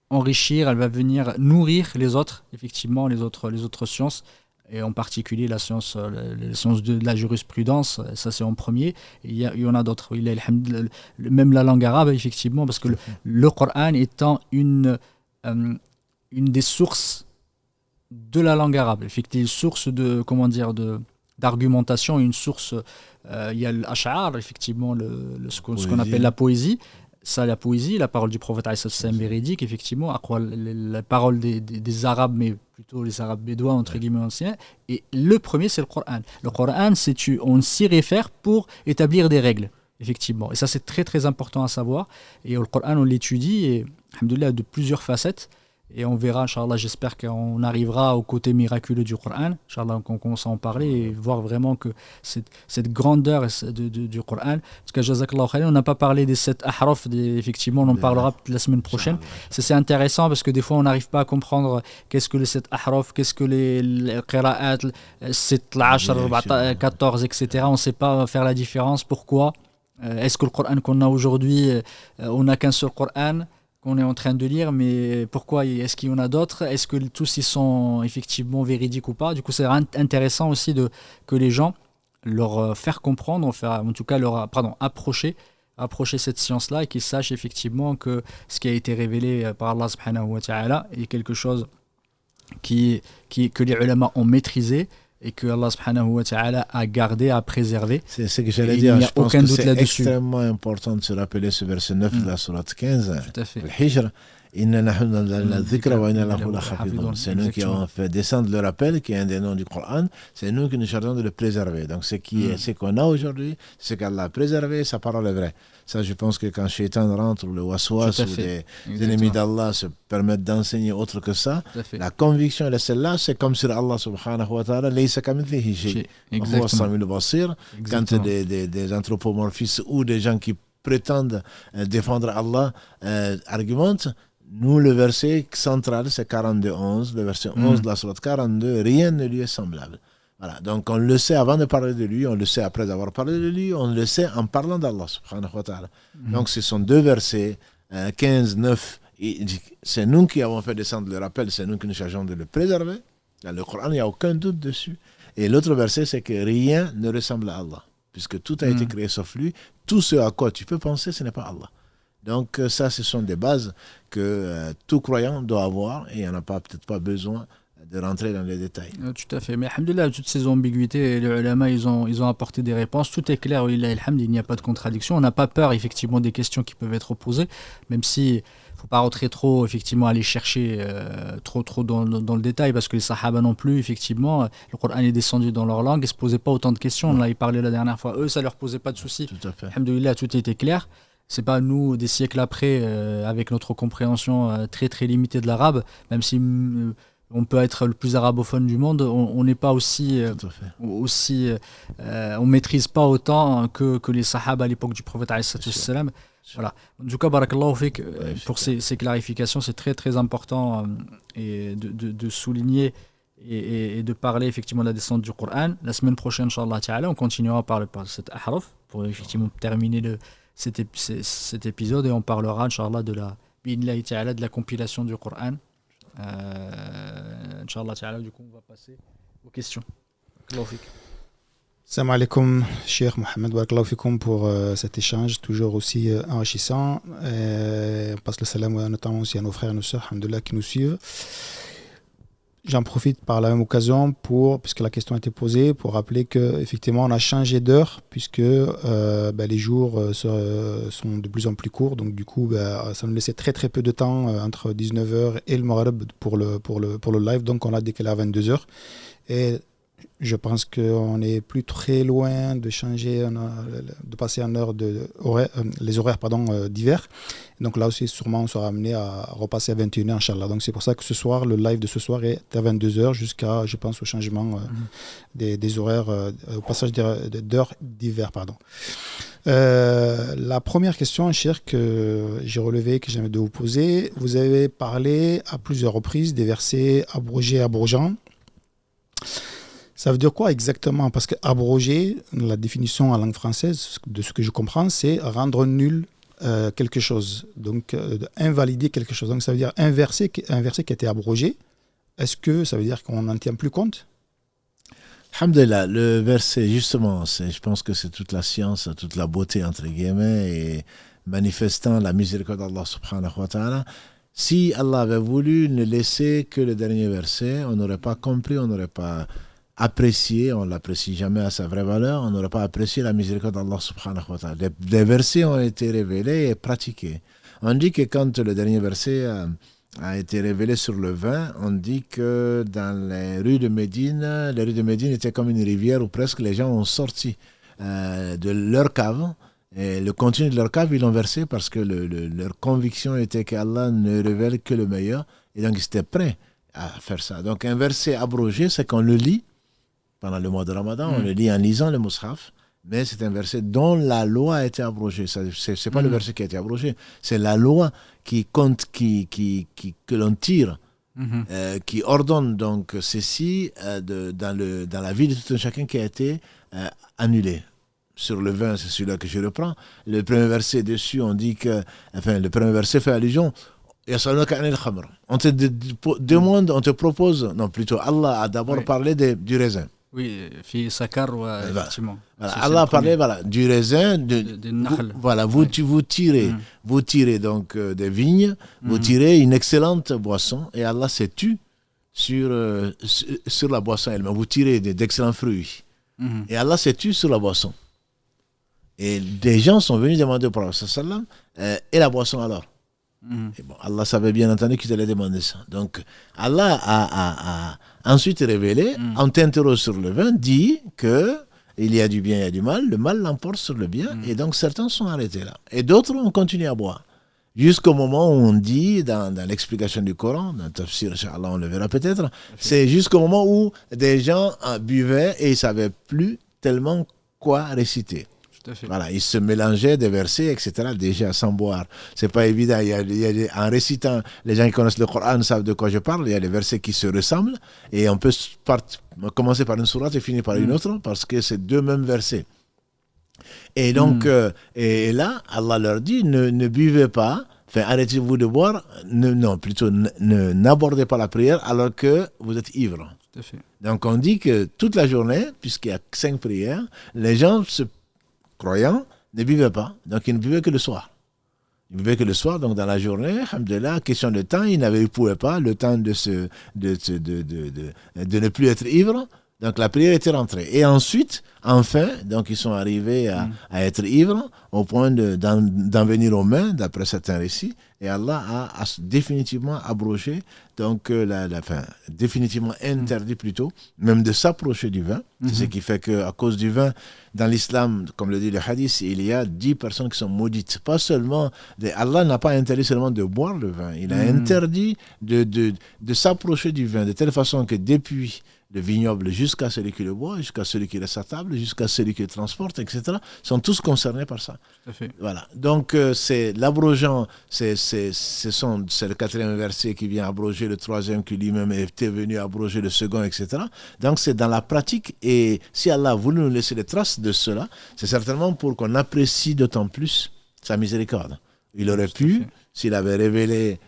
enrichir, elle va venir nourrir les autres, effectivement, les autres sciences. Et en particulier les sciences de la jurisprudence, ça c'est en premier. Il y en a d'autres. Même la langue arabe, effectivement, parce que le Coran étant une des sources de la langue arabe, effectivement, une source d'argumentation, une source. Il y a l'ash'ar, effectivement, ce qu'on appelle la poésie. Ça, la poésie, la parole du prophète véridique, effectivement, la parole des Arabes, mais plutôt les Arabes bédouins, entre guillemets, anciens. Et le premier, c'est le Coran. Le Coran, on s'y réfère pour établir des règles, effectivement. Et ça, c'est très, très important à savoir. Et le Coran, on l'étudie, et, alhamdoulilah, de plusieurs facettes. Et on verra, Inch'Allah, j'espère qu'on arrivera au côté miraculeux du Coran, Inch'Allah, qu'on commence à en parler et voir vraiment que cette grandeur du Coran. Parce que Jazakallah khayran, on n'a pas parlé des 7 ahraf, effectivement, on en parlera la semaine prochaine. C'est intéressant parce que des fois, on n'arrive pas à comprendre qu'est-ce que les 7 ahraf, qu'est-ce que les qira'at, 7, 14, etc. On ne sait pas faire la différence. Pourquoi est-ce que le Coran qu'on a aujourd'hui, on n'a qu'un seul Coran qu'on est en train de lire, mais pourquoi est-ce qu'il y en a d'autres? Est-ce que tous ils sont effectivement véridiques ou pas? Du coup, c'est intéressant aussi que les gens leur faire comprendre, en tout cas approcher cette science-là, et qu'ils sachent effectivement que ce qui a été révélé par Allah subhanahu wa ta'ala est quelque chose que les ulama ont maîtrisé, et que Allah subhanahu wa ta'ala a gardé, a préservé. C'est ce que j'allais Et dire. il n'y a Je pense aucun que doute c'est là-dessus. extrêmement important de se rappeler ce verset 9 de la sourate 15, Tout à fait. Al-Hijr. Inna nahnu nazzalna adh-dhikra wa inna lahu lahafidhun. C'est nous qui avons fait descendre le rappel, qui est un des noms du Coran. C'est nous qui nous chargeons de le préserver. Donc ce qu'on a aujourd'hui, c'est qu'Allah a préservé, sa parole est vraie. Ça, je pense que quand Shaitan rentre, ou le waswas, ou les ennemis d'Allah se permettent d'enseigner autre que ça, la conviction, elle est celle-là, c'est comme sur Allah subhanahu wa ta'ala, laysa kamithlihi shay. Quand des anthropomorphistes ou des gens qui prétendent défendre Allah argumentent, nous, le verset central, c'est 42-11, le verset 11 de la sourate 42, rien ne lui est semblable. Voilà, donc on le sait avant de parler de lui, on le sait après avoir parlé de lui, on le sait en parlant d'Allah subhanahu wa ta'ala. Donc ce sont deux versets, 15, 9, c'est nous qui avons fait descendre le rappel, c'est nous qui nous chargeons de le préserver. Dans le Coran, il n'y a aucun doute dessus. Et l'autre verset, c'est que rien ne ressemble à Allah, puisque tout a été créé sauf lui. Tout ce à quoi tu peux penser, ce n'est pas Allah. Donc ça, ce sont des bases que tout croyant doit avoir, et il n'y en a peut-être pas besoin de rentrer dans les détails. Tout à fait. Mais alhamdoulilah, toutes ces ambiguïtés, les ulama, ils ont apporté des réponses. Tout est clair, il n'y a pas de contradiction. On n'a pas peur, effectivement, des questions qui peuvent être posées, même si il ne faut pas rentrer trop, effectivement, aller chercher trop dans le détail, parce que les sahaba non plus, effectivement, le Coran est descendu dans leur langue et ne se posaient pas autant de questions. On en avait parlé la dernière fois. Eux, ça ne leur posait pas de soucis. Tout à fait. Alhamdoulilah, tout était clair. C'est pas nous, des siècles après, avec notre compréhension très très limitée de l'arabe, même si on peut être le plus arabophone du monde, on n'est pas aussi, on maîtrise pas autant que les sahaba à l'époque du prophète alayhi salam. Voilà. En tout cas, barakallahu fik, pour ces clarifications, c'est très très important et de souligner et de parler effectivement de la descente du Coran. La semaine prochaine, Inch'Allah Ta'ala, on continuera par cet ahraf pour effectivement terminer cet épisode, et on parlera, Inch'Allah, de la compilation du Coran. Inch'Allah Ta'ala, du coup, on va passer aux questions. Salam alaikum, Cheikh Mohamed, barakallahu fikoum pour cet échange toujours aussi enrichissant. On passe le salam notamment aussi à nos frères et nos sœurs, alhamdoulilah, qui nous suivent. J'en profite par la même occasion puisque la question a été posée, pour rappeler qu'effectivement on a changé d'heure, puisque les jours sont de plus en plus courts, donc du coup ça nous laissait très très peu de temps entre 19h et le Maghreb pour le live, donc on l'a décalé à 22h, et je pense qu'on n'est plus très loin de changer, de passer en heure les horaires d'hiver. Donc là aussi, sûrement, on sera amené à repasser à 21h, Inch'Allah. Donc c'est pour ça que ce soir, le live de ce soir est à 22h jusqu'à, je pense, au changement des horaires, au passage d'heures d'hiver. La première question, Cheikh, que j'ai relevée, que j'aimerais de vous poser, vous avez parlé à plusieurs reprises des versets abrogés, abrogeants. Ça veut dire quoi exactement? Parce que abroger, la définition en langue française, de ce que je comprends, c'est rendre nul quelque chose, donc invalider quelque chose. Donc ça veut dire un verset qui a été abrogé. Est-ce que ça veut dire qu'on n'en tient plus compte? Alhamdulillah, le verset, justement, je pense que c'est toute la science, toute la beauté, entre guillemets, et manifestant la miséricorde d'Allah subhanahu wa ta'ala. Si Allah avait voulu ne laisser que le dernier verset, on n'aurait pas compris, on n'aurait pas apprécié, on ne l'apprécie jamais à sa vraie valeur, on n'aurait pas apprécié la miséricorde d'Allah subhanahu wa ta'ala. Les versets ont été révélés et pratiqués. On dit que quand le dernier verset a été révélé sur le vin, on dit que dans les rues de Médine étaient comme une rivière où presque les gens ont sorti de leur cave, et le contenu de leur cave, ils l'ont versé parce que leur conviction était qu'Allah ne révèle que le meilleur, et donc ils étaient prêts à faire ça. Donc un verset abrogé, c'est qu'on le lit pendant le mois de Ramadan, on le lit en lisant le Mus'haf, mais c'est un verset dont la loi a été abrogée. C'est pas le verset qui a été abrogé, c'est la loi qui compte, que l'on tire, qui ordonne donc ceci dans la vie de tout un chacun, qui a été annulé. Sur le vin, c'est celui-là que je reprends. Le premier verset dessus, on dit que, le premier verset fait allusion. On te demande, on te propose, non, plutôt Allah a d'abord parlé du raisin. Oui, fi sakar, effectivement. Voilà. Allah a parlé du raisin, vous tirez donc des vignes, vous tirez une excellente boisson, et Allah s'est tu sur la boisson elle-même. Vous tirez d'excellents fruits. Et Allah s'est tué sur la boisson. Et des gens sont venus demander au prophète sallam, et la boisson alors? Et bon, Allah savait bien entendu qu'ils allaient demander ça. Donc Allah a ensuite révélé, en t'interrogeant sur le vin, dit que il y a du bien, il y a du mal. Le mal l'emporte sur le bien. Et donc certains sont arrêtés là. Et d'autres ont continué à boire. Jusqu'au moment où on dit, dans l'explication du Coran, dans le tafsir, Inch'Allah, on le verra peut-être, c'est jusqu'au moment où des gens buvaient et ils ne savaient plus tellement quoi réciter. Tout à fait. Voilà, ils se mélangeaient des versets, etc., déjà sans boire. C'est pas évident. En récitant, les gens qui connaissent le Coran savent de quoi je parle. Il y a des versets qui se ressemblent et on peut commencer par une sourate et finir par une autre parce que c'est deux mêmes versets. Et donc, et là, Allah leur dit, ne buvez pas, enfin, arrêtez-vous de boire, n'abordez pas la prière alors que vous êtes ivre. Tout à fait. Donc, on dit que toute la journée, puisqu'il y a 5 prières, les gens, croyants, ne buvaient pas. Donc, ils ne buvaient que le soir. Ils buvaient que le soir, donc dans la journée, alhamdoulilah, question de temps, ils ne pouvaient pas le temps de ne plus être ivre. Donc la prière était rentrée. Et ensuite, enfin, donc ils sont arrivés à être ivres au point d'en venir aux mains, d'après certains récits. Et Allah a définitivement abrogé, donc définitivement interdit plutôt, même de s'approcher du vin. C'est ce qui fait qu'à cause du vin, dans l'islam, comme le dit le hadith, il y a 10 personnes qui sont maudites. Pas seulement, Allah n'a pas interdit seulement de boire le vin, il a interdit de s'approcher du vin, de telle façon que depuis le vignoble jusqu'à celui qui le boit, jusqu'à celui qui reste à table, jusqu'à celui qui le transporte, etc., sont tous concernés par ça. Tout à fait. Voilà. Donc, c'est l'abrogeant, c'est le 4e verset qui vient abroger le 3e qui lui-même était venu abroger le 2nd, etc. Donc, c'est dans la pratique. Et si Allah a voulu nous laisser des traces de cela, c'est certainement pour qu'on apprécie d'autant plus sa miséricorde. Il aurait pu, s'il avait révélé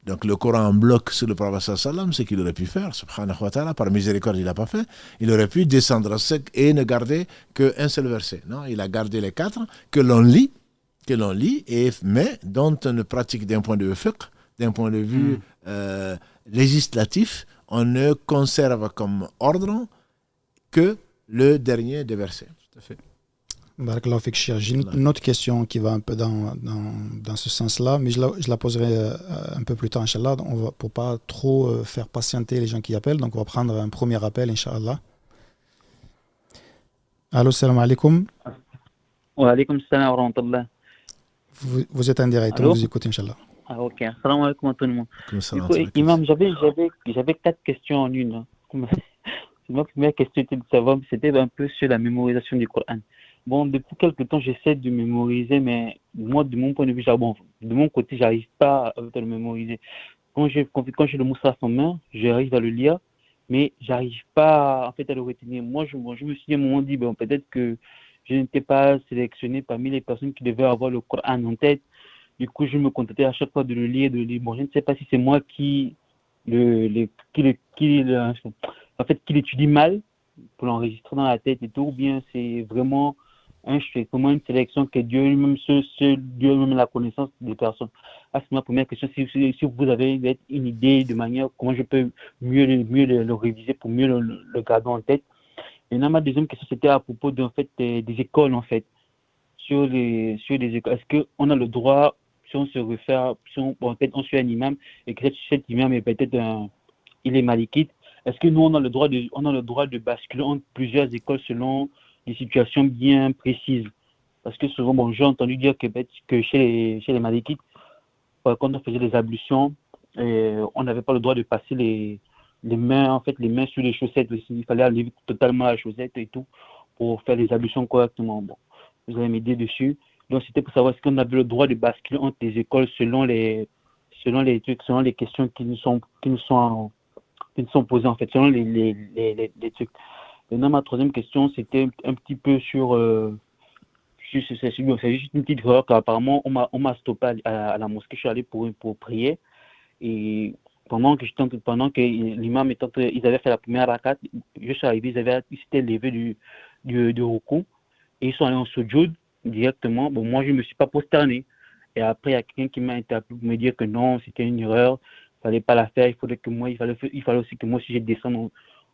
donc le Coran en bloc sur le prophète sallam, c'est qu'il aurait pu faire, subhanahu wa ta'ala, par miséricorde il n'a pas fait, il aurait pu descendre à sec et ne garder qu'un seul verset. Non, il a gardé les 4 que l'on lit, mais dont on ne pratique d'un point de vue fiqh, d'un point de vue législatif, on ne conserve comme ordre que le dernier des versets. Tout à fait. Barakallahu fik, Cheikh. J'ai une autre question qui va un peu dans ce sens-là, mais je la poserai un peu plus tard, Inch'Allah, pour ne pas trop faire patienter les gens qui appellent. Donc, on va prendre un premier appel, Inch'Allah. Allô, salam alaikum. Wa alaikum salam wa rahmatullah. Vous êtes en direct, on vous écoute, Inch'Allah. Ah, ok. Salam alaikum à tout le monde. Du coup, Imam, j'avais 4 questions en une. Ma première question était de savoir, c'était un peu sur la mémorisation du Coran. Bon, depuis quelques temps, j'essaie de mémoriser, mais moi, de mon point de vue, de mon côté, j'arrive pas à le mémoriser. Quand j'ai le Moussaf en main, j'arrive à le lire, mais j'arrive pas à le retenir. Moi, je me suis à un moment dit, peut-être que je n'étais pas sélectionné parmi les personnes qui devaient avoir le Coran en tête. Du coup, je me contentais à chaque fois de le lire. Bon, je ne sais pas si c'est moi qui l'étudie mal pour l'enregistrer dans la tête et tout, ou bien c'est vraiment comment une sélection que Dieu lui-même, Dieu lui-même la connaissance des personnes. Ah, c'est ma première question. Si vous avez une idée de manière comment je peux mieux le réviser pour mieux le garder en tête. Et là, ma deuxième question, c'était à propos des écoles, en fait. Sur les écoles, est-ce qu'on a le droit, si on se réfère, peut-être on suit un imam, et que cet imam est peut-être il est malikite, est-ce que nous, on a le droit de basculer entre plusieurs écoles selon des situations bien précises? Parce que souvent, j'ai entendu dire que chez les malikites, quand on faisait les ablutions, on n'avait pas le droit de passer les mains sur les chaussettes aussi. Il fallait enlever totalement la chaussette et tout pour faire les ablutions correctement. Bon, vous allez m'aider dessus. Donc, c'était pour savoir si on avait le droit de basculer entre les écoles selon les questions qui nous sont posées, en fait, selon les trucs. Maintenant, ma troisième question, c'était un petit peu sur... c'est juste une petite erreur, car apparemment, on m'a stoppé à la mosquée. Je suis allé pour prier. Et pendant que l'imam ils avaient fait la première rakat, je suis arrivé, ils s'étaient levés du ruku et ils sont allés en sujoud directement. Bon, moi, je ne me suis pas prosterné. Et après, il y a quelqu'un qui m'a interpellé pour me dire que non, c'était une erreur, fallait pas la faire. Il fallait aussi que moi aussi je descende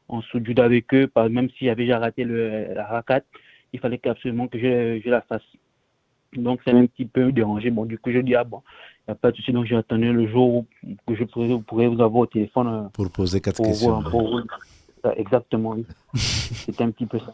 en sujoud avec eux, même si j'avais déjà raté la rakat, il fallait absolument que je la fasse. Donc ça m'a un petit peu dérangé. Bon, du coup je dis il n'y a pas de souci. Donc j'ai attendu le jour où je pourrais vous avoir au téléphone pour poser 4 questions. Exactement, oui. C'était un petit peu ça.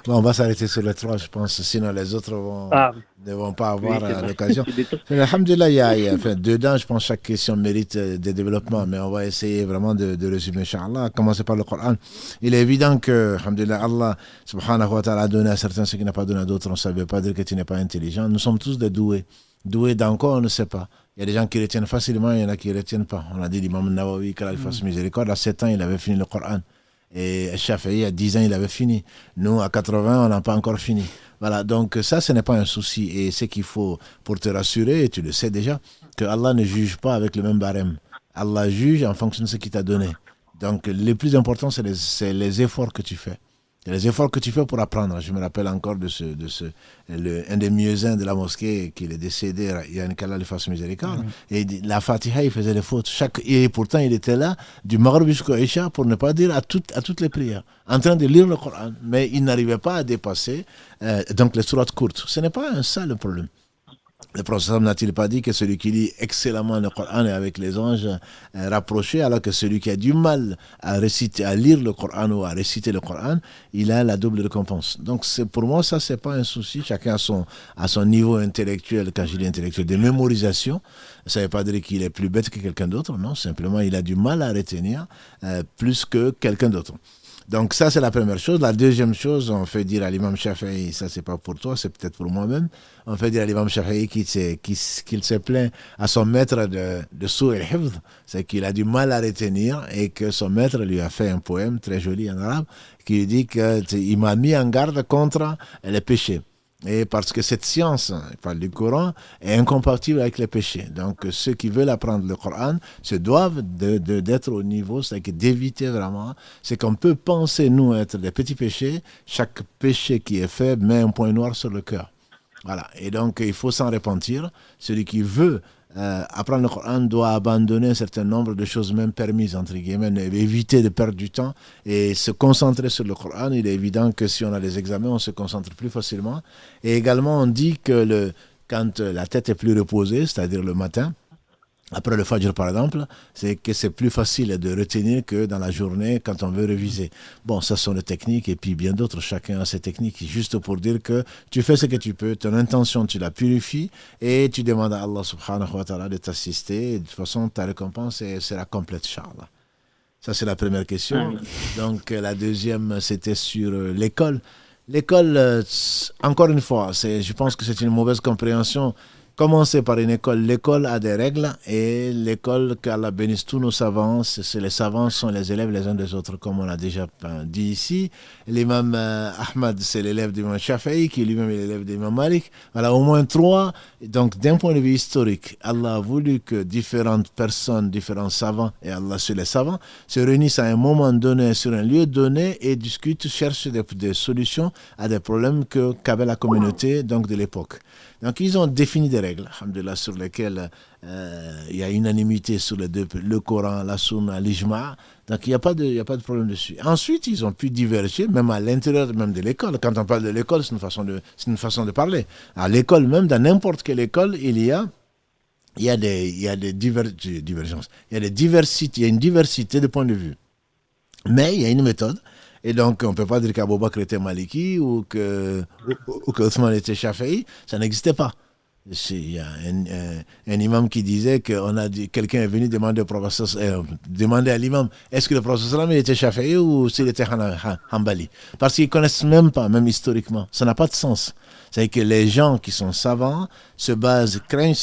Bon, on va s'arrêter sur les 3, je pense, sinon les autres ne vont pas avoir l'occasion. Alhamdulillah, dedans, je pense que chaque question mérite des développements, mais on va essayer vraiment de résumer, Inch'Allah. Commencer par le Coran. Il est évident que, alhamdulillah, Allah subhanahu wa ta'ala a donné à certains ce qu'il n'a pas donné à d'autres. Ça ne veut pas dire que tu n'es pas intelligent. Nous sommes tous des doués. Doués dans quoi, on ne sait pas. Il y a des gens qui retiennent facilement, il y en a qui ne retiennent pas. On a dit l'imam Nawawi, qu'Allah lui fasse miséricorde, à 7 ans, il avait fini le Coran. Et Shafi'i, à 10 ans, il avait fini. Nous, à 80, on n'a pas encore fini. Voilà, donc ça, ce n'est pas un souci. Et ce qu'il faut pour te rassurer, et tu le sais déjà, que Allah ne juge pas avec le même barème. Allah juge en fonction de ce qu'il t'a donné. Donc, le plus important, c'est les efforts que tu fais. Les efforts que tu fais pour apprendre. Je me rappelle encore un des muezzins de la mosquée qui est décédé, il y a une qu'Allah lui fasse miséricorde. Et la Fatiha, il faisait les fautes. Et pourtant, il était là, du Maghrib jusqu'au Isha, pour ne pas dire à toutes les prières, en train de lire le Coran. Mais il n'arrivait pas à dépasser donc les sourates courtes. Ce n'est pas ça le problème. Le prophète n'a-t-il pas dit que celui qui lit excellemment le Coran est avec les anges rapprochés, alors que celui qui a du mal à lire le Coran ou à réciter le Coran, il a la double récompense. Donc pour moi, ça, c'est pas un souci. Chacun a son niveau intellectuel, quand je dis intellectuel, de mémorisation. Ça ne veut pas dire qu'il est plus bête que quelqu'un d'autre, non. Simplement, il a du mal à retenir plus que quelqu'un d'autre. Donc ça, c'est la première chose. La deuxième chose, on fait dire à l'imam Shafi'i, ça c'est pas pour toi, c'est peut-être pour moi-même, on fait dire à l'imam Shafi'i qu'il se plaint à son maître de Sur el-Hifz, c'est qu'il a du mal à retenir et que son maître lui a fait un poème très joli en arabe qui dit qu'il m'a mis en garde contre les péchés. Et parce que cette science, il parle du Coran, est incompatible avec les péchés. Donc ceux qui veulent apprendre le Coran se doivent d'être au niveau, c'est-à-dire d'éviter vraiment. C'est qu'on peut penser, nous, être des petits péchés. Chaque péché qui est fait met un point noir sur le cœur. Voilà. Et donc il faut s'en repentir. Celui qui veut apprendre le Coran doit abandonner un certain nombre de choses même permises, entre guillemets, éviter de perdre du temps et se concentrer sur le Coran. Il est évident que si on a des examens, on se concentre plus facilement. Et également, on dit que quand la tête est plus reposée, c'est-à-dire le matin, après le Fajr par exemple, c'est que c'est plus facile de retenir que dans la journée quand on veut réviser. Bon, ça sont les techniques et puis bien d'autres, chacun a ses techniques, juste pour dire que tu fais ce que tu peux, ton intention tu la purifies et tu demandes à Allah subhanahu wa ta'ala de t'assister et de toute façon ta récompense sera complète, Inch'Allah. Ça c'est la première question. Donc la deuxième c'était sur l'école. L'école, encore une fois, je pense que c'est une mauvaise compréhension. Commencer par une école. L'école a des règles et l'école, qu'Allah bénisse tous nos savants, les savants sont les élèves les uns des autres, comme on l'a déjà dit ici. L'imam Ahmad, c'est l'élève de l'imam Shafi'i, qui lui-même est l'élève de l'imam Malik. Voilà, au moins 3. Donc, d'un point de vue historique, Allah a voulu que différentes personnes, différents savants, et Allah sur les savants, se réunissent à un moment donné, sur un lieu donné, et discutent, cherchent des solutions à des problèmes qu'avait la communauté donc, de l'époque. Donc, ils ont défini des règles, alhamdoulilah, sur lesquelles il y a unanimité sur les deux, le Coran, la Sunna, l'Ijma'. Donc, il n'y a pas de problème dessus. Ensuite, ils ont pu diverger, même à l'intérieur même de l'école. Quand on parle de l'école, c'est une façon de parler. À l'école, même dans n'importe quelle école, il y a des divergences. Il y a une diversité de points de vue. Mais il y a une méthode. Et donc, on ne peut pas dire qu'Abou Bakr était Maliki ou que Othman était Shafi'i. Ça n'existait pas. Il y a un imam qui disait quelqu'un est venu demander à l'imam, est-ce que le prophète était Shafi'i ou s'il était Hanbali? Parce qu'ils ne connaissent même pas, même historiquement. Ça n'a pas de sens. C'est que les gens qui sont savants ce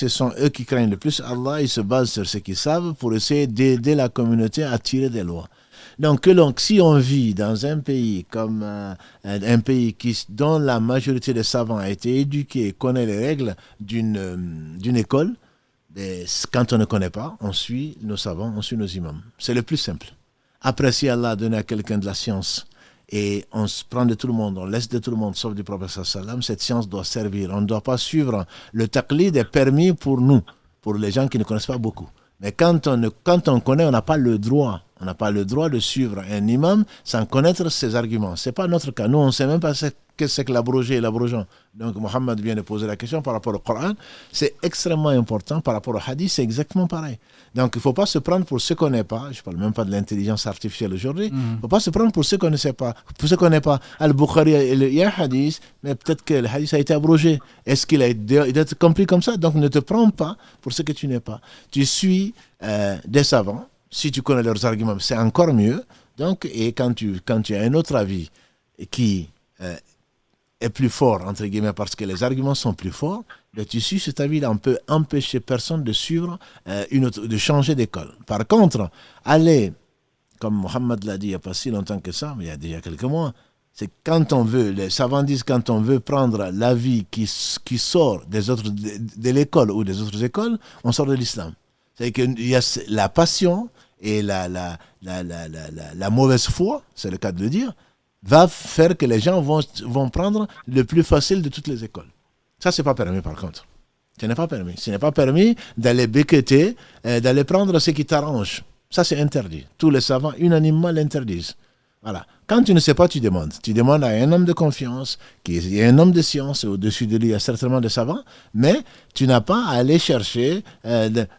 sont eux qui craignent le plus Allah, ils se basent sur ce qu'ils savent pour essayer d'aider la communauté à tirer des lois. Donc, si on vit dans un pays comme un pays dont la majorité des savants a été éduqués, connaît les règles d'une école, quand on ne connaît pas, on suit nos savants, on suit nos imams. C'est le plus simple. Après, si Allah a donné à quelqu'un de la science et on se prend de tout le monde, on laisse de tout le monde, sauf du prophète sallam, cette science doit servir. On ne doit pas suivre le taqlid est permis pour nous, pour les gens qui ne connaissent pas beaucoup. Mais quand on connaît, on n'a pas le droit. On n'a pas le droit de suivre un imam sans connaître ses arguments. Ce n'est pas notre cas. Nous, on ne sait même pas ce que c'est que l'abrogé et l'abrogeant. Donc, Mohammed vient de poser la question par rapport au Coran. C'est extrêmement important. Par rapport au hadith, c'est exactement pareil. Donc, il ne faut pas se prendre pour ce qu'on n'est pas. Je ne parle même pas de l'intelligence artificielle aujourd'hui. Il ne faut pas se prendre pour ce qu'on ne sait pas. Pour ce qu'on n'est pas. Al-Bukhari, il y a un hadith, mais peut-être que le hadith a été abrogé. Est-ce qu'il a été compris comme ça? Donc, ne te prends pas pour ce que tu n'es pas. Tu suis des savants. Si tu connais leurs arguments, c'est encore mieux. Donc, et quand tu as un autre avis qui est plus fort, entre guillemets, parce que les arguments sont plus forts, tu suis cet avis-là. On peut empêcher personne de suivre de changer d'école. Par contre, aller, comme Mohammed l'a dit il n'y a pas si longtemps que ça, mais il y a déjà quelques mois, c'est quand on veut, les savants disent quand on veut prendre l'avis qui sort de l'école ou des autres écoles, on sort de l'islam. C'est qu'il y a la passion et la mauvaise foi, c'est le cas de le dire, va faire que les gens vont prendre le plus facile de toutes les écoles. Ça, c'est pas permis par contre. Ce n'est pas permis. Ce n'est pas permis d'aller becqueter, d'aller prendre ce qui t'arrange. Ça, c'est interdit. Tous les savants unanimement l'interdisent. Voilà. Quand tu ne sais pas, tu demandes. Tu demandes à un homme de confiance, qui est un homme de science, et au-dessus de lui, il y a certainement des savants, mais tu n'as pas à aller chercher.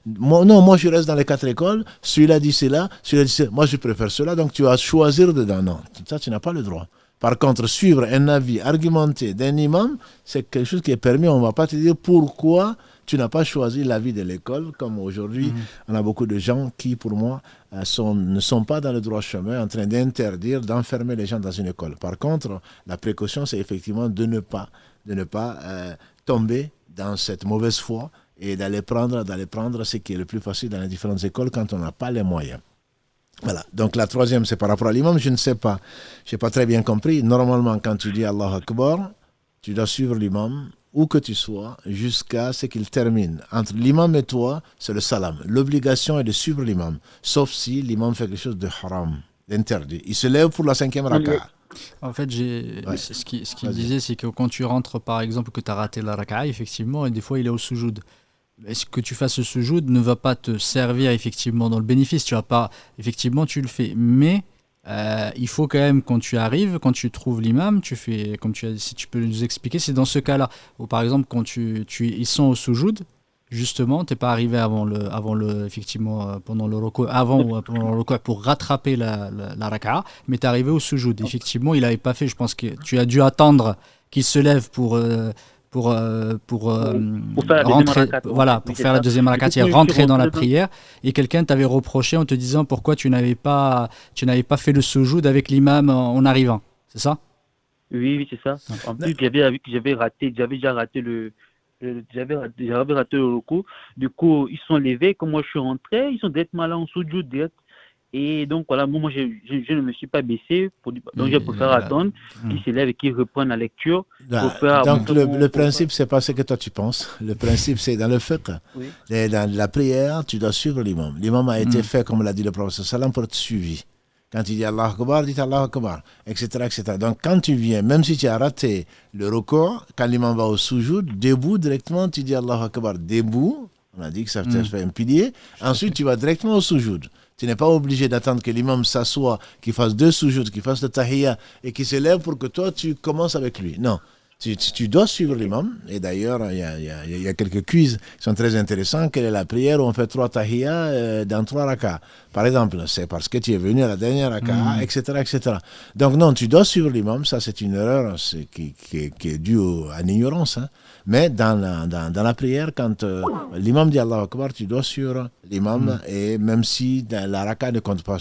Moi, je reste dans les 4 écoles, celui-là dit cela, celui-là dit cela. Moi, je préfère cela, donc tu vas choisir dedans. Non, ça, tu n'as pas le droit. Par contre, suivre un avis argumenté d'un imam, c'est quelque chose qui est permis. On ne va pas te dire pourquoi tu n'as pas choisi l'avis de l'école, comme aujourd'hui, on a beaucoup de gens qui, pour moi, ne sont pas dans le droit chemin, en train d'interdire, d'enfermer les gens dans une école. Par contre, la précaution, c'est effectivement de ne pas tomber dans cette mauvaise foi et d'aller prendre ce qui est le plus facile dans les différentes écoles quand on n'a pas les moyens. Voilà. Donc la troisième, c'est par rapport à l'imam. Je ne sais pas, je n'ai pas très bien compris. Normalement, quand tu dis Allahu Akbar, tu dois suivre l'imam, où que tu sois, jusqu'à ce qu'il termine. Entre l'imam et toi, c'est le salam. L'obligation est de suivre l'imam, sauf si l'imam fait quelque chose de haram, d'interdit. Il se lève pour la 5e raka'a. En fait, ce qu'il disait, c'est que quand tu rentres, par exemple, que tu as raté la raka'a, effectivement, et des fois, il est au sujoud. Est-ce que tu fasses ce sujoud ne va pas te servir effectivement dans le bénéfice. Tu vas pas, effectivement, tu le fais. Mais il faut quand même, quand tu arrives, quand tu trouves l'imam, tu fais, comme tu as dit, si tu peux nous expliquer, c'est dans ce cas-là. Ou par exemple, quand ils sont au sujoud, justement, tu n'es pas arrivé effectivement, pendant le recours, pendant le recours pour rattraper la raka'a, mais tu es arrivé au sujoud. Effectivement, il n'avait pas fait, je pense que tu as dû attendre qu'il se lève pour faire rentrer, la faire la deuxième rakat, et rentrer dans la prière, et quelqu'un t'avait reproché en te disant pourquoi tu n'avais pas fait le sujoud avec l'imam en arrivant, c'est ça? Oui, c'est ça. En plus, j'avais déjà raté j'avais raté le recours. Du coup, ils sont levés, comme moi je suis rentré, ils sont directement là en sujoud direct. Et donc voilà, moi je ne me suis pas baissé, donc je préfère attendre qu'ils s'élèvent et qu'ils reprennent la lecture. Donc le principe, c'est pas ce que toi tu penses. Le principe, c'est dans le fiqh. Oui. Dans la prière, tu dois suivre l'imam. L'imam a été fait, comme l'a dit le prophète sallam, pour être suivi. Quand il dit Allah Akbar, dit Allah Akbar, etc., etc. Donc quand tu viens, même si tu as raté le recours, quand l'imam va au sujoud, debout directement, tu dis Allah Akbar, debout. On a dit que ça fait un pilier. Ensuite, tu vas directement au sujoud. Tu n'es pas obligé d'attendre que l'imam s'assoie, qu'il fasse 2 sujouds, qu'il fasse le tahiyya et qu'il se lève pour que toi tu commences avec lui. Non. Tu dois suivre l'imam. Et d'ailleurs, il y a quelques quiz qui sont très intéressants. Quelle est la prière où on fait 3 tahiyya dans 3 rakats? Par exemple, c'est parce que tu es venu à la dernière raka, etc., etc. Donc non, tu dois suivre l'imam. Ça, c'est une erreur qui est due à l'ignorance. Hein. Mais dans la prière, quand l'imam dit Allahu Akbar, tu dois suivre l'imam. Et même si la raka ne compte pas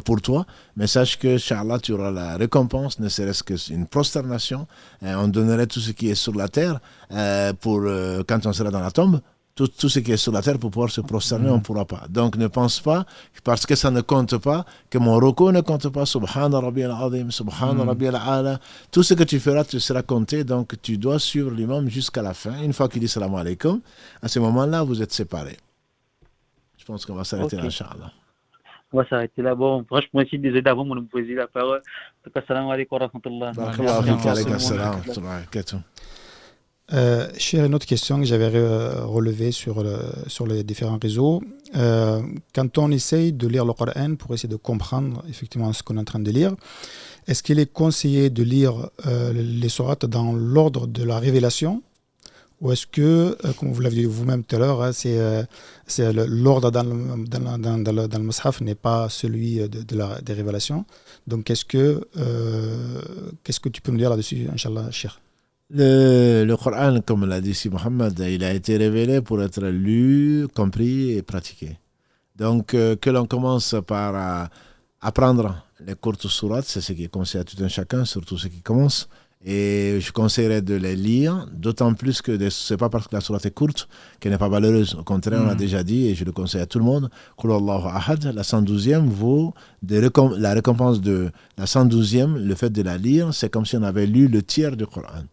pour toi, mais sache que, Inch'Allah, tu auras la récompense, ne serait-ce qu'une prosternation. On donnerait tout ce qui est sur la terre quand on sera dans la tombe. Tout ce qui est sur la terre pour pouvoir se prosterner, on ne pourra pas. Donc ne pense pas, parce que ça ne compte pas, que mon recours ne compte pas. Subhana Rabbi al-Azim, Subhana Rabbi al-Ala. Tout ce que tu feras, tu seras compté. Donc tu dois suivre l'imam jusqu'à la fin. Une fois qu'il dit salam alaikum, à ce moment-là, vous êtes séparés. Je pense qu'on va s'arrêter là, Inch'Allah. On va s'arrêter là. Bon, franchement, je suis désolé d'avant de me poser la parole. Salam alaikum wa rahmatullah. J'ai une autre question que j'avais relevée sur les différents réseaux. Quand on essaye de lire le Coran pour essayer de comprendre effectivement ce qu'on est en train de lire, est-ce qu'il est conseillé de lire les sourates dans l'ordre de la révélation, ou est-ce que, comme vous l'avez dit vous-même tout à l'heure, l'ordre dans le Mus'haf n'est pas celui des révélations. Donc qu'est-ce que tu peux nous dire là-dessus, Inch'Allah, Cheikh? Le Coran, comme l'a dit si Mohammed, il a été révélé pour être lu, compris et pratiqué. Donc, que l'on commence par apprendre les courtes sourates, c'est ce qui est conseillé à tout un chacun, surtout ceux qui commencent. Et je conseillerais de les lire, d'autant plus que ce n'est pas parce que la sourate est courte qu'elle n'est pas valeureuse. Au contraire, on l'a déjà dit, et je le conseille à tout le monde, Qul Allahu Ahad, la 112e vaut la récompense de la 112e, le fait de la lire, c'est comme si on avait lu le tiers du Coran.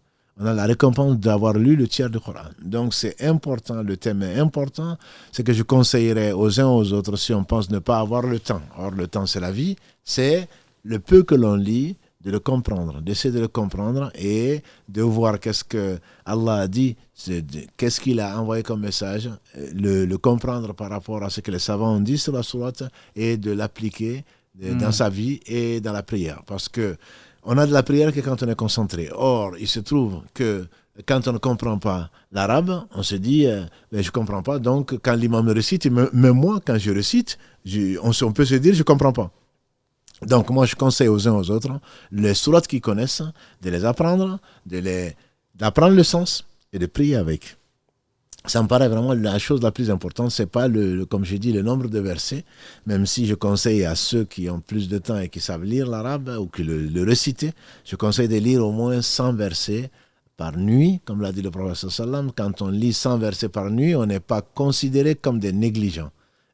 On a la récompense d'avoir lu le tiers du Coran. Donc c'est important, le thème est important. C'est que je conseillerais aux uns aux autres, si on pense ne pas avoir le temps. Or, le temps, c'est la vie. C'est le peu que l'on lit, de le comprendre, d'essayer de le comprendre et de voir qu'est-ce que Allah a dit, qu'est-ce qu'il a envoyé comme message, le comprendre par rapport à ce que les savants ont dit sur la sourate et de l'appliquer dans sa vie et dans la prière. Parce que on a de la prière que quand on est concentré. Or, il se trouve que quand on ne comprend pas l'arabe, on se dit je ne comprends pas. Donc, quand l'imam me récite, même moi, quand je récite, on peut se dire je ne comprends pas. Donc, moi, je conseille aux uns aux autres, les sourates qu'ils connaissent, de les apprendre, d'apprendre le sens et de prier avec. Ça me paraît vraiment la chose la plus importante. C'est pas, comme je dis, le nombre de versets, même si je conseille à ceux qui ont plus de temps et qui savent lire l'arabe ou qui le réciter, je conseille de lire au moins 100 versets par nuit, comme l'a dit le prophète sallam. Quand on lit 100 versets par nuit, on n'est pas considéré comme des négligents.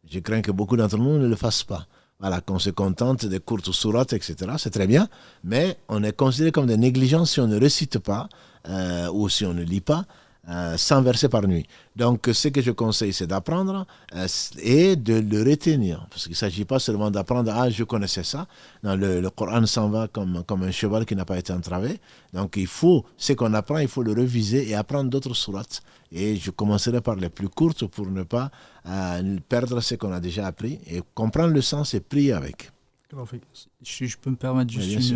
Je crains que beaucoup d'entre nous ne le fassent pas. Voilà, qu'on se contente des courtes sourates, etc. C'est très bien, mais on est considéré comme des négligents si on ne récite pas ou si on ne lit pas 100 versets par nuit. Donc, ce que je conseille, c'est d'apprendre et de le retenir. Parce qu'il ne s'agit pas seulement d'apprendre, je connaissais ça. Non, le Coran s'en va comme un cheval qui n'a pas été entravé. Donc, ce qu'on apprend, il faut le reviser et apprendre d'autres sourates. Et je commencerai par les plus courtes pour ne pas perdre ce qu'on a déjà appris et comprendre le sens et prier avec. Je peux me permettre juste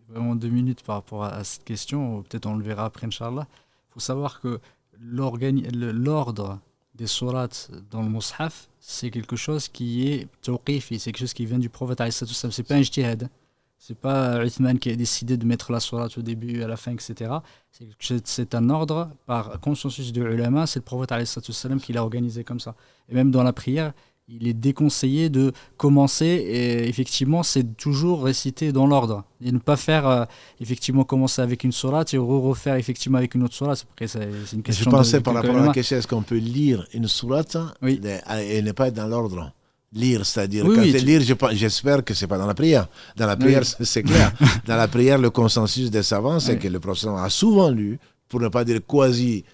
vraiment 2 minutes par rapport à cette question. Peut-être on le verra après, Inch'Allah. Il faut savoir que l'ordre des sourates dans le Mus'haf, c'est quelque chose qui est tawqifi, c'est quelque chose qui vient du prophète alayhi salatu wassalam. C'est pas un ijtihad. C'est pas Uthman qui a décidé de mettre la sourate au début, à la fin, etc. C'est un ordre par consensus de ulama, c'est le prophète alayhi salatu wassalam qui l'a organisé comme ça. Et même dans la prière, il est déconseillé de commencer, et effectivement, c'est toujours réciter dans l'ordre. Et ne pas faire, effectivement, commencer avec une sourate et refaire effectivement avec une autre sourate. C'est une question. Je pensais par rapport à la question, est-ce qu'on peut lire une sourate et ne pas être dans l'ordre? Lire, c'est-à-dire, lire, j'espère que ce n'est pas dans la prière. Dans la prière, c'est clair. Dans la prière, le consensus des savants, c'est que le prophète a souvent lu, pour ne pas dire quasi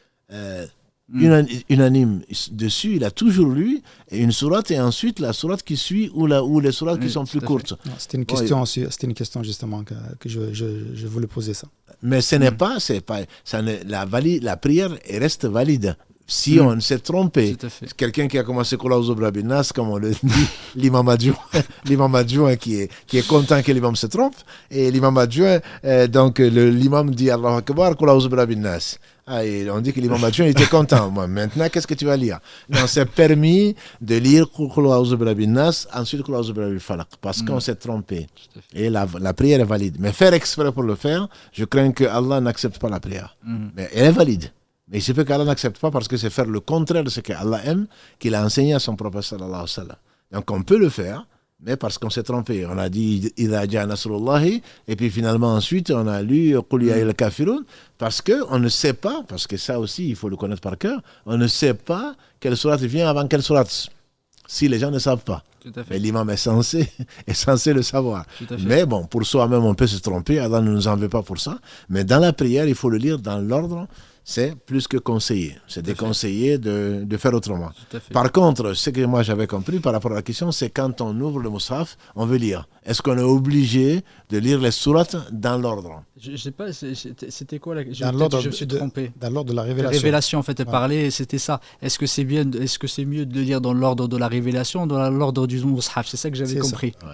unanime dessus, il a toujours lu une sourate et ensuite la sourate qui suit ou les sourates qui sont plus courtes. C'était une question justement que je voulais poser ça. Mais ce n'est pas, la prière reste valide. Si on s'est trompé, quelqu'un qui a commencé Qul a'udhu birabbin nas, comme on le dit, l'imam adjoint qui est content que l'imam se trompe, et l'imam adjoint, donc l'imam dit Allahu Akbar, Qul a'udhu birabbin nas. Et on dit que l'imam adjoint était content. Maintenant, qu'est-ce que tu vas lire? Non, c'est permis de lire Qul a'udhu birabbin nas, ensuite Qul a'udhu birabbil falaq, parce qu'on s'est trompé. Et la prière est valide. Mais faire exprès pour le faire, je crains que Allah n'accepte pas la prière. Mais elle est valide. Mais il se peut qu'Allah n'accepte pas parce que c'est faire le contraire de ce qu'Allah aime, qu'il a enseigné à son prophète sallallahu alayhi wa sallam. Donc on peut le faire, mais parce qu'on s'est trompé. On a dit Idha ja'a nasrullahi, et puis finalement ensuite on a lu Qul ya ayyuhal kafirun, parce qu'on ne sait pas, parce que ça aussi il faut le connaître par cœur, on ne sait pas quelle sourate vient avant quelle sourate, si les gens ne savent pas. Mais l'imam est censé le savoir. Mais bon, pour soi-même, on peut se tromper. Allah ne nous en veut pas pour ça. Mais dans la prière, il faut le lire dans l'ordre c'est plus que conseillé. C'est Tout à fait. déconseillé de faire autrement. Tout à fait. Par contre, ce que moi j'avais compris par rapport à la question, c'est quand on ouvre le Mus'haf, on veut lire. Est-ce qu'on est obligé de lire les sourates dans l'ordre? Je sais pas, c'était quoi la Dans l'ordre je me suis de- trompé. Dans l'ordre de la La révélation. révélation, en fait, elle Ouais. parlait, c'était ça. Est-ce que c'est mieux de le lire dans l'ordre de la révélation ou dans l'ordre du Mus'haf? C'est ça que j'avais C'est ça. compris. Ouais.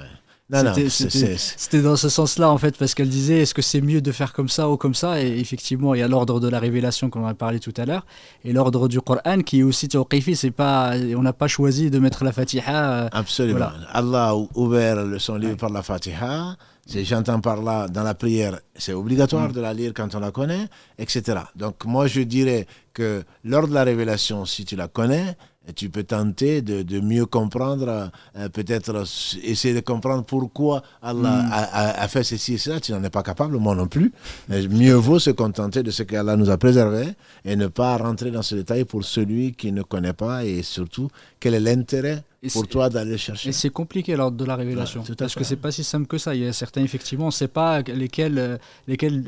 Non, non, C'était dans ce sens-là, en fait, parce qu'elle disait est-ce que c'est mieux de faire comme ça ou comme ça? Et effectivement, il y a l'ordre de la révélation qu'on en a parlé tout à l'heure, et l'ordre du Coran qui est aussi tawqifi. On n'a pas choisi de mettre la Fatiha. Absolument. Voilà. Allah a ouvert son livre par la Fatiha. J'entends par là, dans la prière, c'est obligatoire de la lire quand on la connaît, etc. Donc moi, je dirais que lors de la révélation, si tu la connais, tu peux tenter de mieux comprendre, peut-être essayer de comprendre pourquoi Allah a fait ceci et cela. Tu n'en es pas capable, moi non plus. Mais mieux vaut se contenter de ce qu'Allah nous a préservé et ne pas rentrer dans ce détail pour celui qui ne connaît pas, et surtout, quel est l'intérêt Et pour c'est- toi d'aller chercher. Et c'est compliqué l'ordre de la révélation, Ouais, tout à parce fait. que c'est pas si simple que ça. Il y a certains, effectivement, on ne sait pas lesquels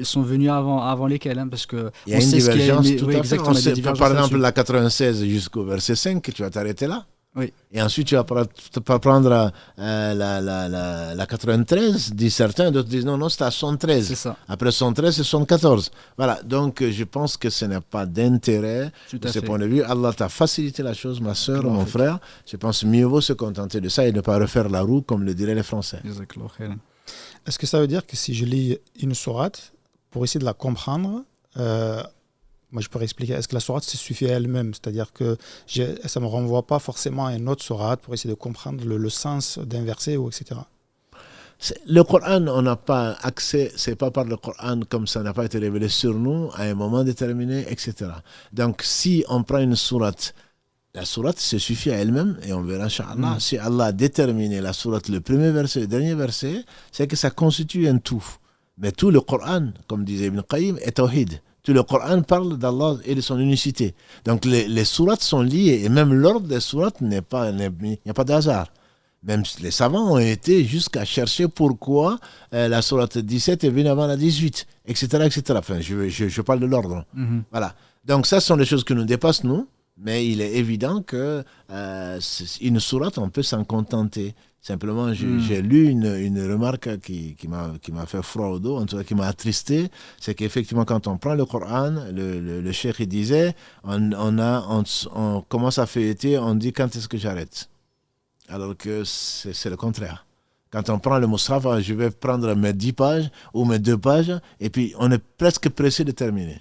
sont venus avant lesquels, hein, parce que Il y a on une sait ce qu'il y a. divergence Oui, tout à fait. exactement, On il y a des sait, divergences par exemple, là-dessus. la 96 jusqu'au verset 5, tu vas t'arrêter là. Oui. Et ensuite, tu vas pas prendre la 93, disent certains, d'autres disent non, c'est à 113. C'est ça, Après 113, c'est 74. Voilà, donc je pense que ce n'est pas d'intérêt tout de à ce fait. point de vue. Allah t'a facilité la chose, ma soeur, Allah mon fait. frère. Je pense mieux vaut se contenter de ça et ne pas refaire la roue, comme le diraient les Français. Jazakallah khairan. Est-ce que ça veut dire que si je lis une sourate, pour essayer de la comprendre, moi je pourrais expliquer, est-ce que la sourate se suffit à elle-même? C'est-à-dire que ça ne me renvoie pas forcément à une autre sourate pour essayer de comprendre le sens d'un verset, ou etc. Le Coran, on n'a pas accès, c'est pas par le Coran comme ça n'a pas été révélé sur nous à un moment déterminé, etc. Donc si on prend une sourate, la sourate se suffit à elle-même, et on verra, Inch'Allah, si Allah a déterminé la sourate, le premier verset, le dernier verset, c'est que ça constitue un tout. Mais tout le Coran, comme disait Ibn Qayyim, est tawhid. Tout le Coran parle d'Allah et de son unicité. Donc les sourates sont liées, et même l'ordre des sourates il n'y a pas de hasard. Même les savants ont été jusqu'à chercher pourquoi la sourate 17 est venue avant la 18, etc. etc. Enfin, je parle de l'ordre. Mhm. Voilà. Donc ça, ce sont des choses qui nous dépassent, nous, mais il est évident que une sourate, on peut s'en contenter. Simplement, j'ai lu une remarque qui m'a fait froid au dos, en tout cas qui m'a attristé, c'est qu'effectivement, quand on prend le Coran, le cheikh il disait, on commence à feuilleter, on dit quand est-ce que j'arrête? Alors que c'est le contraire. Quand on prend le Mus'haf, je vais prendre mes 10 pages ou mes 2 pages, et puis on est presque pressé de terminer.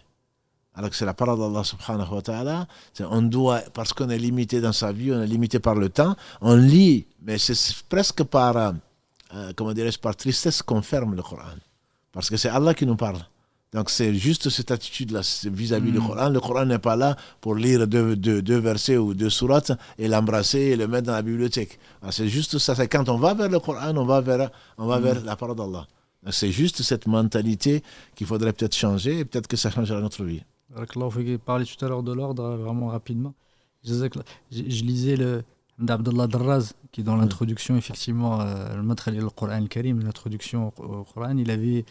Alors que c'est la parole d'Allah subhanahu wa ta'ala. On doit, parce qu'on est limité dans sa vie, on est limité par le temps, on lit, mais c'est presque par, comment dirais-je, par tristesse qu'on ferme le Coran. Parce que c'est Allah qui nous parle. Donc c'est juste cette attitude-là vis-à-vis du Coran. Le Coran n'est pas là pour lire deux versets ou 2 sourates et l'embrasser et le mettre dans la bibliothèque. Alors, c'est juste ça. C'est quand on va vers le Coran, on va vers la parole d'Allah. Donc, c'est juste cette mentalité qu'il faudrait peut-être changer, et peut-être que ça changera notre vie. Barakallahu fik. Parler tout à l'heure de l'ordre, vraiment rapidement. Jazakallah. Je lisais le d'Abdullah Darraz, qui dans l'introduction, effectivement, le Madkhal al-Qur'an al-Karim, l'introduction au Coran, il avait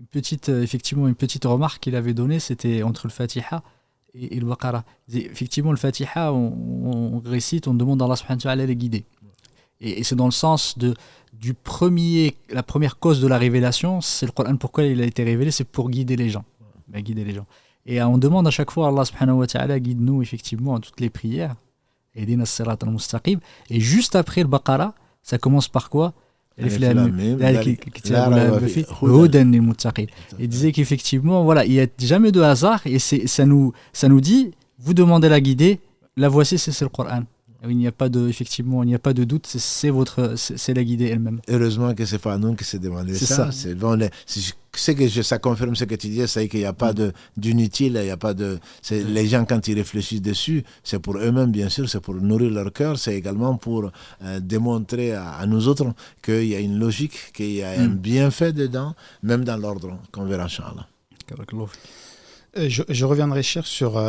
une petite remarque qu'il avait donnée, c'était entre le Fatiha et le Baqara. Effectivement, le Fatiha, on récite, on demande à Allah subhanahu wa ta'ala de les guider. Et c'est dans le sens la première cause de la révélation, c'est le Coran. Pourquoi il a été révélé? C'est pour guider les gens. Et on demande à chaque fois à Allah subhanahu wa ta'ala, guide-nous effectivement en toutes les prières. Ehdina as-sirata al-mustaqim. Et juste après le Baqara, ça commence par quoi? Il disait qu'effectivement, voilà, il n'y a jamais de hasard, et ça nous dit, vous demandez la guider, la voici, c'est le Coran. Il n'y a pas de doute, c'est la guidée elle-même. Heureusement que c'est pas nous qui s'est demandé ça. C'est bon, ça confirme ce que tu disais, c'est qu'il n'y a pas d'inutile, il y a pas de. Les gens quand ils réfléchissent dessus, c'est pour eux-mêmes bien sûr, c'est pour nourrir leur cœur, c'est également pour démontrer à nous autres qu'il y a une logique, qu'il y a un bienfait dedans, même dans l'ordre qu'on verra Inch'Allah. Je reviendrai sur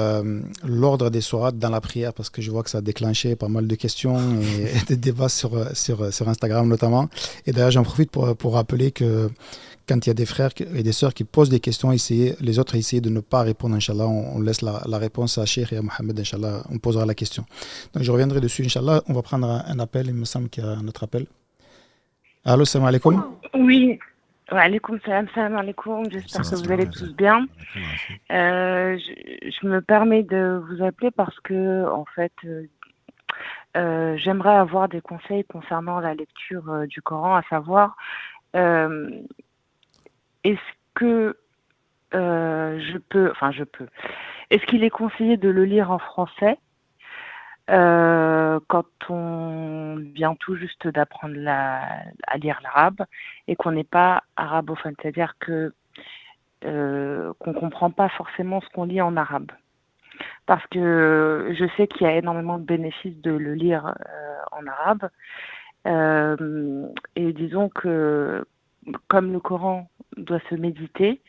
l'ordre des sourates dans la prière, parce que je vois que ça a déclenché pas mal de questions et des débats sur Instagram notamment. Et d'ailleurs, j'en profite pour rappeler que quand il y a des frères et des sœurs qui posent des questions, les autres essayent de ne pas répondre, Inch'Allah. On laisse la réponse à Cheikh et à Mohamed, Inch'Allah. On posera la question. Donc je reviendrai dessus, Inch'Allah. On va prendre un appel. Il me semble qu'il y a un autre appel. Allô, salam alaikum. Oui. Wa alaykoum salam alaikum. J'espère que vous allez tous bien. Je me permets de vous appeler parce que, en fait, j'aimerais avoir des conseils concernant la lecture du Coran, à savoir, est-ce que je peux, est-ce qu'il est conseillé de le lire en français quand on vient tout juste d'apprendre à lire l'arabe et qu'on n'est pas arabophone, c'est-à-dire que qu'on comprend pas forcément ce qu'on lit en arabe. Parce que je sais qu'il y a énormément de bénéfices de le lire en arabe. Et disons que comme le Coran doit se méditer,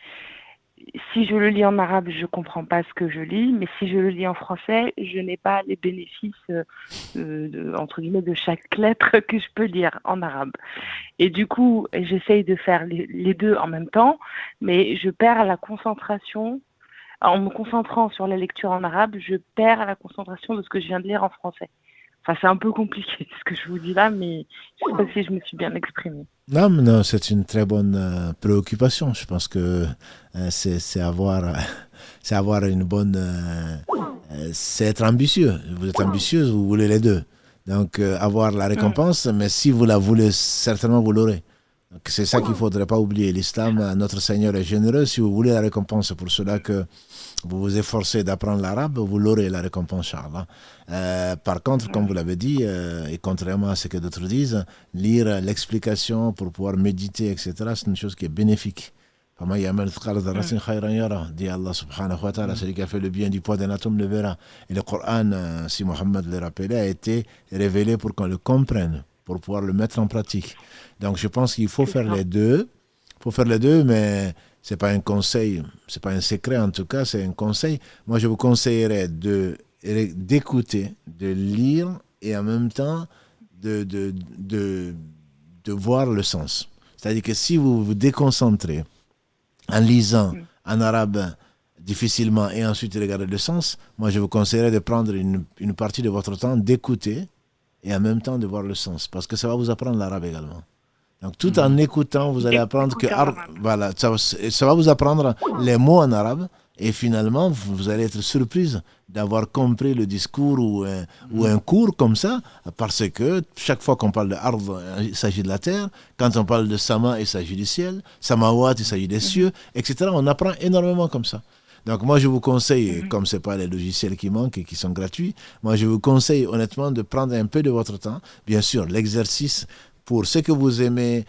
si je le lis en arabe, je ne comprends pas ce que je lis, mais si je le lis en français, je n'ai pas les bénéfices entre guillemets de chaque lettre que je peux lire en arabe. Et du coup, j'essaye de faire les deux en même temps, mais je perds la concentration. En me concentrant sur la lecture en arabe, je perds la concentration de ce que je viens de lire en français. Enfin, c'est un peu compliqué ce que je vous dis là, mais je ne sais pas si je me suis bien exprimée. Non, c'est une très bonne préoccupation. Je pense que c'est avoir une bonne... c'est être ambitieux. Vous êtes ambitieuse, vous voulez les deux. Donc, avoir la récompense, mais si vous la voulez, certainement vous l'aurez. Donc, c'est ça qu'il ne faudrait pas oublier. L'islam, notre Seigneur est généreux. Si vous voulez la récompense, c'est pour cela que vous vous efforcez d'apprendre l'arabe, vous l'aurez, la récompense, Inch'Allah. Par contre, comme vous l'avez dit, et contrairement à ce que d'autres disent, lire l'explication pour pouvoir méditer, etc., c'est une chose qui est bénéfique. Dit Allah subhanahu wa ta'ala, celui qui a fait le bien du poids d'un atome le verra. Et le Coran, si Mohammed le rappelait, a été révélé pour qu'on le comprenne, pour pouvoir le mettre en pratique. Donc je pense qu'il faut faire les deux. Il faut faire les deux, mais ce n'est pas un conseil, ce n'est pas un secret en tout cas, c'est un conseil. Moi, je vous conseillerais d'écouter, de lire et en même temps de voir le sens. C'est-à-dire que si vous vous déconcentrez en lisant en arabe difficilement et ensuite regarder le sens, moi, je vous conseillerais de prendre une partie de votre temps, d'écouter et en même temps de voir le sens, parce que ça va vous apprendre l'arabe également. Donc, tout en écoutant, vous allez apprendre que voilà, ça va vous apprendre les mots en arabe et finalement, vous allez être surprise d'avoir compris le discours ou un cours comme ça, parce que chaque fois qu'on parle de ard, il s'agit de la terre. Quand on parle de sama, il s'agit du ciel. Samawat, il s'agit des cieux, etc. On apprend énormément comme ça. Donc moi, je vous conseille, comme ce n'est pas les logiciels qui manquent et qui sont gratuits, moi, je vous conseille honnêtement de prendre un peu de votre temps. Bien sûr, l'exercice, pour ce que vous aimez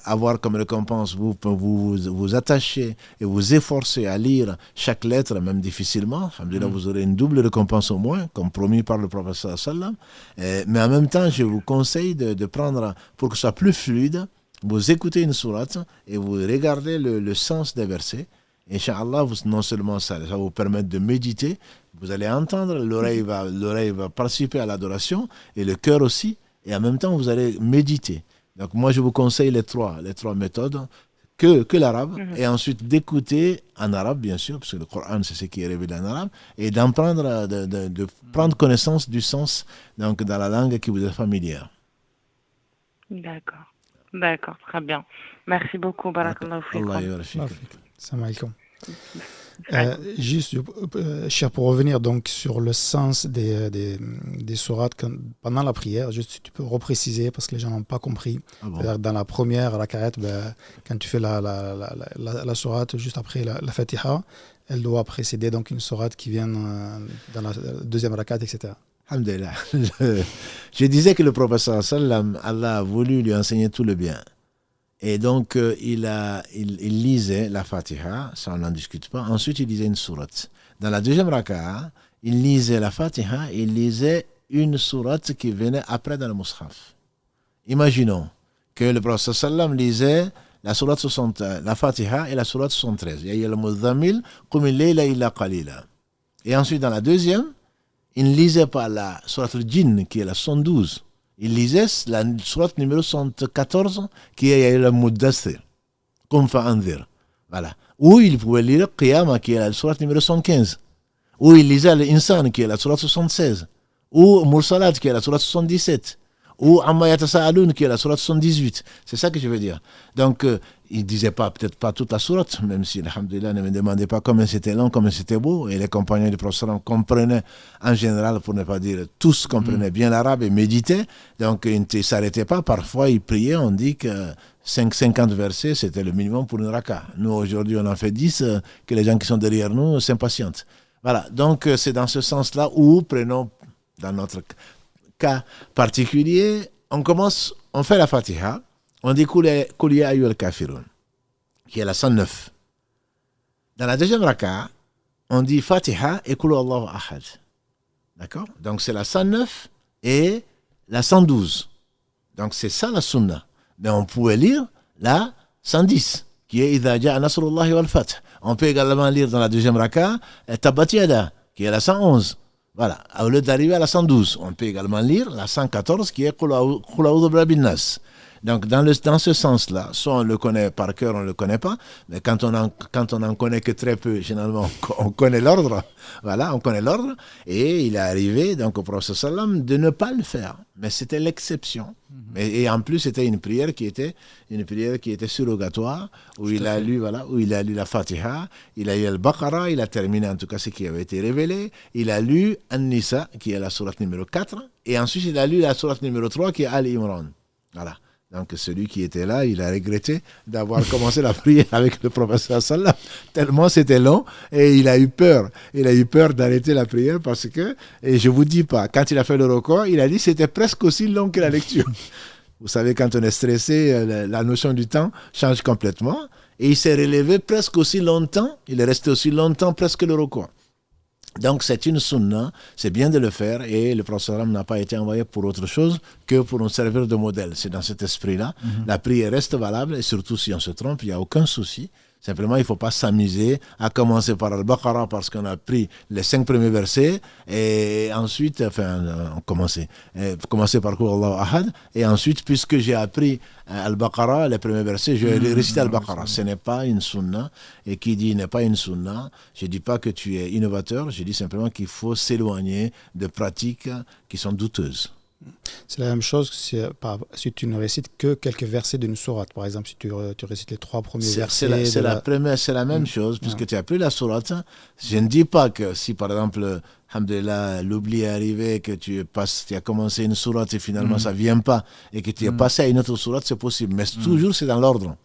avoir comme récompense, vous attachez et vous efforcez à lire chaque lettre, même difficilement. Alhamdulillah, vous aurez une double récompense au moins, comme promis par le prophète sallam. Mais en même temps, je vous conseille de prendre, pour que ce soit plus fluide, vous écoutez une sourate et vous regardez le sens des versets. Inch'Allah, non seulement ça va vous permettre de méditer, vous allez entendre, l'oreille va participer à l'adoration et le cœur aussi. Et en même temps, vous allez méditer. Donc, moi, je vous conseille les trois méthodes, que l'arabe, et ensuite d'écouter en arabe, bien sûr, parce que le Coran, c'est ce qui est révélé en arabe, et d'en prendre, de prendre connaissance du sens, donc dans la langue qui vous est familière. D'accord, très bien. Merci beaucoup, barakallahu fikum. Salam alaikum. Juste, cher, pour revenir donc sur le sens des sourates pendant la prière, juste si tu peux repréciser parce que les gens n'ont pas compris. Dans la première rakat, quand tu fais la sourate juste après la Fatiha, elle doit précéder donc une sourate qui vient dans la deuxième rakat, etc. Alhamdulillah. Je disais que le prophète sallam, Allah a voulu lui enseigner tout le bien. Et donc, il lisait la Fatiha, ça on n'en discute pas. Ensuite, il lisait une sourate. Dans la deuxième raka'a, il lisait la Fatiha, il lisait une sourate qui venait après dans le Mus'haf. Imaginons que le prophète sallam lisait la sourate 60, la Fatiha et la sourate 73. Ya ayyuhal muzammil, qum al-layla illa qalila. Et ensuite, dans la deuxième, il ne lisait pas la sourate al-Jinn, qui est la 112. Il lisait la sourate numéro 74 qui est le Muddathir. Qum fa'anzir. Voilà. Ou il pouvait lire Qiyamah, qui est la sourate numéro 75. Ou il lisait L'Insan, qui est la sourate 76. Ou Mursalat, qui est la sourate 77. Ou Amma Yatasa'aloun, qui est la sourate 78. C'est ça que je veux dire. Donc, il ne disait pas, peut-être pas toute la sourate, même si, alhamdoulilah, ne me demandait pas combien c'était long, combien c'était beau. Et les compagnons du prophète comprenaient, en général, pour ne pas dire tous, comprenaient bien l'arabe et méditaient. Donc, ils ne s'arrêtaient pas. Parfois, ils priaient. On dit que 50 versets, c'était le minimum pour une raka. Nous, aujourd'hui, on en fait 10, que les gens qui sont derrière nous s'impatientent. Voilà. Donc, c'est dans ce sens-là où, prenons, dans notre cas particulier, on fait la Fatiha, on dit Qul ya ayyuhal kafirun, qui est la 109. Dans la deuxième raka, on dit Fatiha et Qul Allahu ahad. D'accord? Donc c'est la 109 et la 112. Donc c'est ça la sunna. Mais on pouvait lire la 110, qui est Idha ja'a nasrullahi wal fath. On peut également lire dans la deuxième raka Tabbat yada, qui est la 111. Voilà, au lieu d'arriver à la 112, on peut également lire la 114 qui est Qul a'udhu birabbin nas. Donc dans ce sens-là, soit on le connaît par cœur, on ne le connaît pas, mais quand on en connaît que très peu, généralement on connaît l'ordre. Voilà, on connaît l'ordre, et il est arrivé donc au prophète sallam de ne pas le faire, mais c'était l'exception. Et en plus c'était une prière qui était surrogatoire, où il a lu la Fatiha, il a lu Al-Baqarah, il a terminé en tout cas ce qui avait été révélé, il a lu An-Nisa qui est la sourate numéro 4, et ensuite il a lu la sourate numéro 3 qui est Al-Imran. Voilà. Donc celui qui était là, il a regretté d'avoir commencé la prière avec le professeur sallam, tellement c'était long, et il a eu peur d'arrêter la prière parce que, et je vous dis pas, quand il a fait le record, il a dit que c'était presque aussi long que la lecture. Vous savez, quand on est stressé, la notion du temps change complètement, et il s'est relevé presque aussi longtemps, il est resté aussi longtemps presque le record. Donc c'est une sunna, c'est bien de le faire, et le prophète n'a pas été envoyé pour autre chose que pour nous servir de modèle. C'est dans cet esprit-là. La prière reste valable, et surtout si on se trompe, il n'y a aucun souci. Simplement, il ne faut pas s'amuser à commencer par Al-Baqarah parce qu'on a pris les 5 premiers versets, et ensuite, commencer par Qul Allahu ahad, et ensuite, puisque j'ai appris Al-Baqarah, les premiers versets, je vais réciter Al-Baqarah. Ce n'est pas une sunna, et qui dit n'est pas une sunna, je ne dis pas que tu es innovateur, je dis simplement qu'il faut s'éloigner de pratiques qui sont douteuses. C'est la même chose si tu ne récites que quelques versets d'une sourate. Par exemple, si tu récites les 3 premiers versets. C'est la même chose, puisque tu as pris la sourate. Je ne dis pas que si, par exemple, alhamdoulilah, l'oubli est arrivé, que tu as commencé une sourate et finalement ça ne vient pas, et que tu es passé à une autre sourate, c'est possible. Mais toujours, c'est dans l'ordre.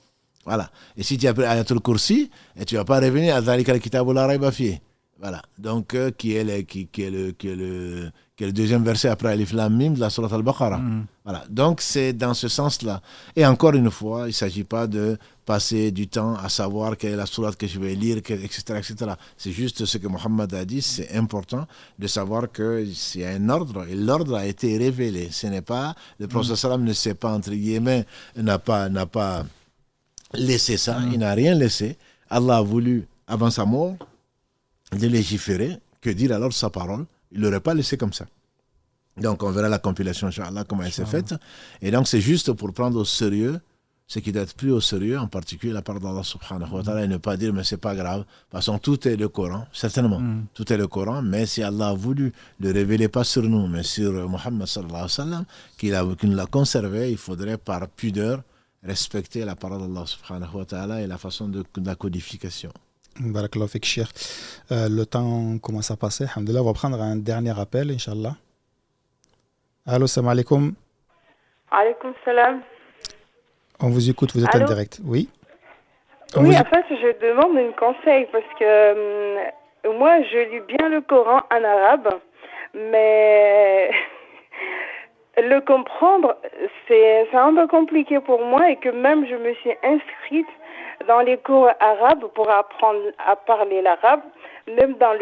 Voilà. Et si tu as pris Ayatul Kursi, et tu ne vas pas revenir à Dhalika al-kitabu la rayba fihi. Voilà. Donc, qui est le deuxième verset après Alif Lam Mim de la sourate Al-Baqarah. Voilà. Donc, c'est dans ce sens-là. Et encore une fois, il ne s'agit pas de passer du temps à savoir quelle est la sourate que je vais lire, etc., etc. C'est juste ce que Mohammed a dit. C'est important de savoir qu'il y a un ordre, et l'ordre a été révélé. Ce n'est pas, le prophète sallam ne sait pas, entre guillemets, n'a pas laissé ça. Il n'a rien laissé. Allah a voulu, avant sa mort, de légiférer, que dire alors sa parole. Il ne l'aurait pas laissé comme ça. Donc on verra la compilation, Inch'Allah, comment elle s'est faite. Et donc c'est juste pour prendre au sérieux ce qui doit être pris au sérieux, en particulier la part d'Allah subhanahu wa ta'ala, et ne pas dire mais c'est pas grave. De toute façon, tout est le Coran, certainement. Tout est le Coran, mais si Allah a voulu le révéler pas sur nous, mais sur Muhammad sallallahu alayhi wa sallam, qu'il l'a conservé, il faudrait par pudeur respecter la parole d'Allah subhanahu wa ta'ala et la façon de la codification. Barakallahu fik, Cheikh. Le temps commence à passer. Alhamdulillah, on va prendre un dernier appel, Inch'Allah. Allô, salam alaikum. Alaikum salam. On vous écoute, vous êtes en direct. Oui. Oui, en fait, je demande un conseil parce que moi, je lis bien le Coran en arabe, mais le comprendre, c'est un peu compliqué pour moi, et que même je me suis inscrite dans les cours arabes pour apprendre à parler l'arabe. Même dans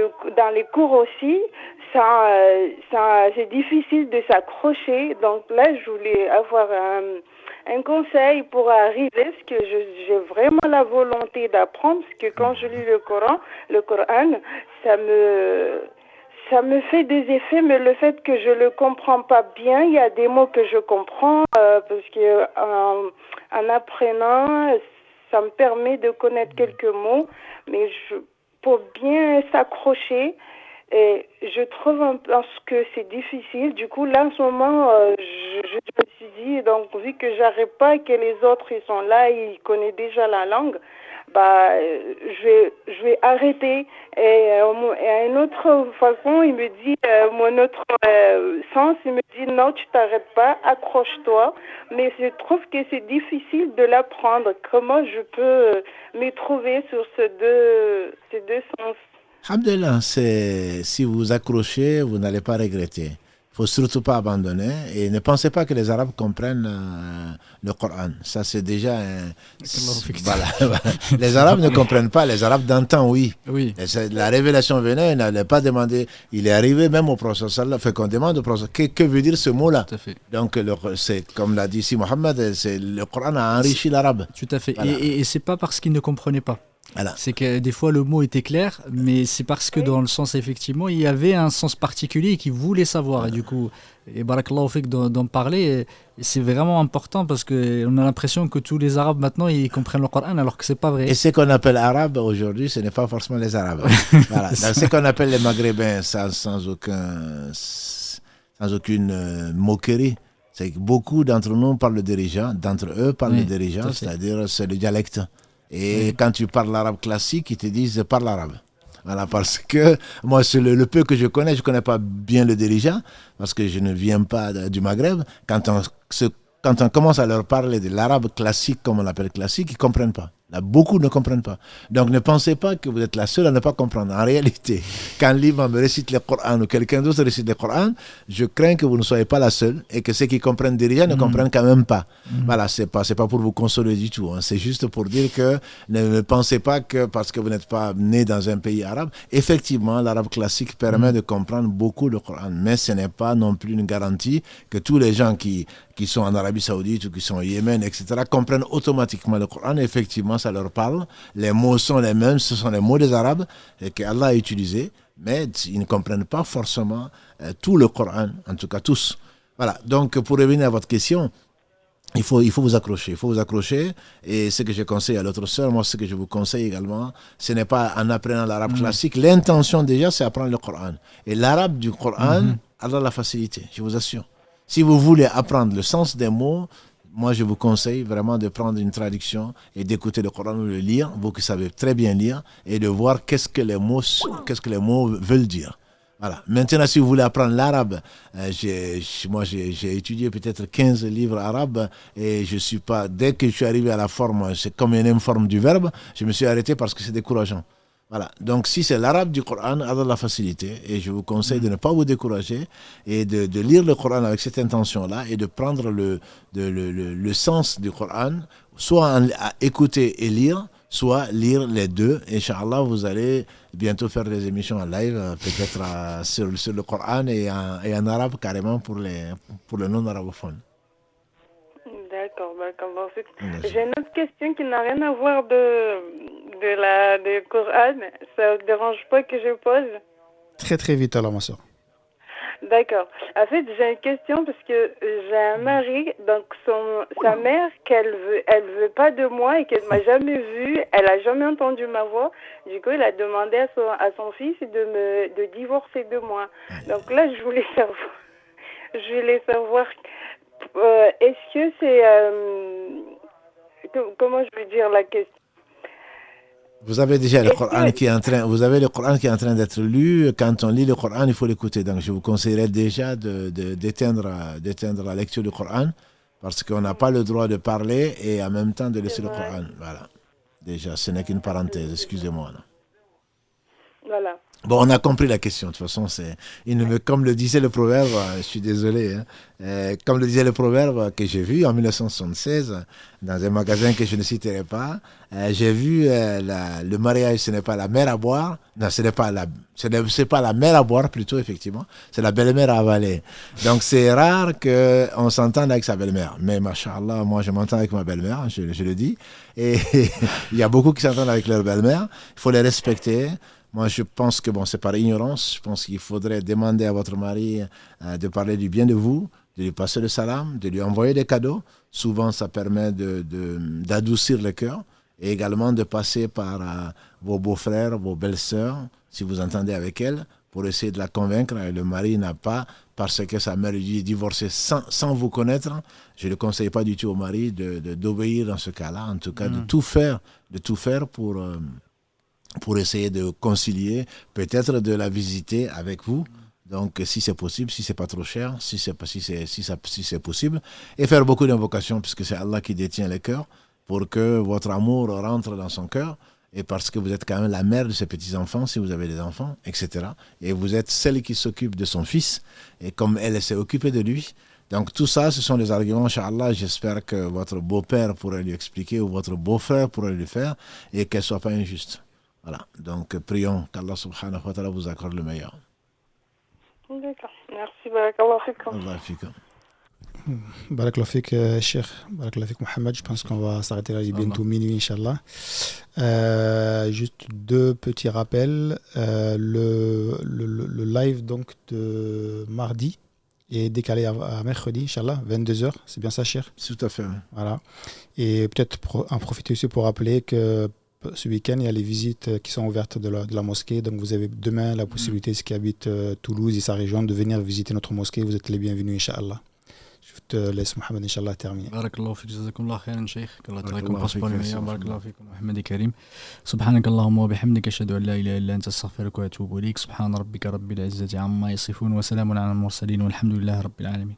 les cours aussi, c'est difficile de s'accrocher. Donc là, je voulais avoir un conseil pour arriver, parce que j'ai vraiment la volonté d'apprendre, parce que quand je lis le Coran, ça me fait des effets, mais le fait que je le comprends pas bien, il y a des mots que je comprends, parce que en apprenant, ça me permet de connaître quelques mots, mais pour bien s'accrocher, et je trouve que c'est difficile. Du coup, là, en ce moment, je me suis dit, donc, vu que j'arrive pas, que les autres, ils sont là, ils connaissent déjà la langue, je vais arrêter. Et à une autre façon, il me dit, mon autre sens, il me dit, non, tu t'arrêtes pas, accroche-toi. Mais je trouve que c'est difficile de l'apprendre. Comment je peux me trouver sur ces deux sens? Alhamdulillah, si vous vous accrochez, vous n'allez pas regretter. Il ne faut surtout pas abandonner et ne pensez pas que les Arabes comprennent le Coran. Ça, c'est déjà... voilà. Les Arabes ne comprennent pas. Les Arabes d'antan, oui. La révélation venait, il n'allait pas demander. Il est arrivé même au prophète sallallahu fait qu'on demande au prophète que veut dire ce mot-là. Tout à fait. Donc, c'est comme l'a dit ici Mohammed, le Coran a enrichi l'arabe. Tout à fait. Voilà. Et c'est pas parce qu'il ne comprenait pas. Voilà. C'est que des fois le mot était clair, mais c'est parce que dans le sens, effectivement, il y avait un sens particulier qu'il voulait savoir. Voilà. Et du coup, barakallahu fik d'en parler, et c'est vraiment important parce qu'on a l'impression que tous les Arabes maintenant, ils comprennent le Coran alors que c'est pas vrai. Et ce qu'on appelle arabe aujourd'hui, ce n'est pas forcément les Arabes. Voilà. Donc, ce qu'on appelle les Maghrébins, sans aucune moquerie, c'est que beaucoup d'entre nous parlent le dirigeant, d'entre eux parlent le dirigeant, c'est-à-dire c'est le dialecte. Et quand tu parles l'arabe classique, ils te disent « parle arabe ». Voilà, parce que moi, c'est le peu que je connais pas bien le dirigeant, parce que je ne viens pas du Maghreb. Quand on commence à leur parler de l'arabe classique, comme on l'appelle classique, ils ne comprennent pas. Là, beaucoup ne comprennent pas. Donc ne pensez pas que vous êtes la seule à ne pas comprendre. En réalité, quand l'imam récite le Coran ou quelqu'un d'autre récite le Coran, je crains que vous ne soyez pas la seule et que ceux qui comprennent déjà ne comprennent quand même pas. Voilà, c'est pas pour vous consoler du tout. Hein. C'est juste pour dire que ne pensez pas que parce que vous n'êtes pas né dans un pays arabe, effectivement, l'arabe classique permet de comprendre beaucoup le Coran. Mais ce n'est pas non plus une garantie que tous les gens qui sont en Arabie Saoudite ou qui sont au Yémen, etc., comprennent automatiquement le Coran. Effectivement, ça leur parle. Les mots sont les mêmes, ce sont les mots des Arabes et qu'Allah a utilisés, mais ils ne comprennent pas forcément tout le Coran, en tout cas tous. Voilà, donc pour revenir à votre question, il faut vous accrocher. Il faut vous accrocher. Et ce que je conseille à l'autre sœur, moi, ce que je vous conseille également, ce n'est pas en apprenant l'arabe classique. L'intention déjà, c'est apprendre le Coran. Et l'arabe du Coran, Allah la facilité, je vous assure. Si vous voulez apprendre le sens des mots, moi je vous conseille vraiment de prendre une traduction et d'écouter le Coran ou le lire, vous qui savez très bien lire, et de voir qu'est-ce que les mots veulent dire. Voilà. Maintenant, si vous voulez apprendre l'arabe, j'ai étudié peut-être 15 livres arabes et dès que je suis arrivé à la forme, c'est comme une forme du verbe, je me suis arrêté parce que c'est décourageant. Voilà. Donc, si c'est l'arabe du Coran, Allah la facilité. Et je vous conseille de ne pas vous décourager et de lire le Coran avec cette intention-là et de prendre le sens du Coran, soit à écouter et lire, soit lire les deux. Inch'Allah, vous allez bientôt faire des émissions en live, peut-être sur le Coran et en arabe carrément pour le non-arabophones. D'accord. J'ai une autre question qui n'a rien à voir du Coran. Ça ne dérange pas que je pose? Très très vite alors ma soeur. D'accord. En fait, j'ai une question parce que j'ai un mari, donc sa mère, elle veut pas de moi et qu'elle m'a jamais vue, elle a jamais entendu ma voix. Du coup, elle a demandé à son fils de divorcer de moi. Donc là, je voulais savoir, est-ce que c'est, comment je veux dire la question? Vous avez déjà le Coran qui est en train d'être lu. Quand on lit le Coran, il faut l'écouter. Donc, je vous conseillerais déjà d'éteindre la lecture du Coran parce qu'on n'a pas le droit de parler et en même temps de laisser le Coran. Voilà. Déjà, ce n'est qu'une parenthèse. Excusez-moi. Là. Voilà. Bon, on a compris la question. De toute façon, comme le disait le proverbe, je suis désolé, comme le disait le proverbe que j'ai vu en 1976 dans un magasin que je ne citerai pas, j'ai vu le mariage, ce n'est pas la mère à boire, non, c'est pas la mère à boire plutôt, effectivement, c'est la belle-mère à avaler. Donc c'est rare qu'on s'entende avec sa belle-mère. Mais machallah, moi je m'entends avec ma belle-mère, je le dis, et il y a beaucoup qui s'entendent avec leur belle-mère, il faut les respecter. Moi, je pense que c'est par ignorance. Je pense qu'il faudrait demander à votre mari de parler du bien de vous, de lui passer le salam, de lui envoyer des cadeaux. Souvent, ça permet d'adoucir le cœur et également de passer par vos beaux-frères, vos belles-sœurs, si vous entendez avec elles, pour essayer de la convaincre. Et le mari n'a pas, parce que sa mère lui dit divorcer sans vous connaître. Je ne conseille pas du tout au mari d'obéir dans ce cas-là, en tout cas de tout faire pour essayer de concilier, peut-être de la visiter avec vous. Donc, si c'est possible, si c'est pas trop cher, si c'est possible, et faire beaucoup d'invocations, puisque c'est Allah qui détient les cœurs, pour que votre amour rentre dans son cœur, et parce que vous êtes quand même la mère de ses petits-enfants, si vous avez des enfants, etc. Et vous êtes celle qui s'occupe de son fils, et comme elle s'est occupée de lui. Donc, tout ça, ce sont des arguments, Inch'Allah. J'espère que votre beau-père pourrait lui expliquer, ou votre beau-frère pourrait lui faire, et qu'elle ne soit pas injuste. Voilà. Donc, prions qu'Allah subhanahu wa ta'ala vous accorde le meilleur. D'accord. Merci. Barakallahu fikum. Allah fikum. Barakallahu fik, Cheikh. Barakallahu fik, Mohamed. Je pense qu'on va s'arrêter là. Il est bientôt minuit, Inch'Allah. Juste deux petits rappels. Le live donc de mardi est décalé à mercredi, Inch'Allah, 22h. C'est bien ça, Cheikh? Tout à fait. Voilà. Et peut-être en profiter aussi pour rappeler que ce week-end, il y a les visites qui sont ouvertes de la mosquée. Donc, vous avez demain la possibilité, ceux qui habitent Toulouse et sa région, de venir visiter notre mosquée. Vous êtes les bienvenus, Inch'Allah. Je te laisse, Mohamed, Inch'Allah, terminer. Barakallahu fik, jazakumullah khairan, Cheikh. Allah te récompense pour le meilleur. Barakallahu fik, Mohamed Karim. Subhanak Allahumma wa bihamdika, ashhadu an la ilaha illa anta, astaghfiruka wa atubu ilayk. Subhana rabbika rabbil izzati amma yasifun, wa salamun ala al-mursalin, walhamdulillahi rabbil alamin.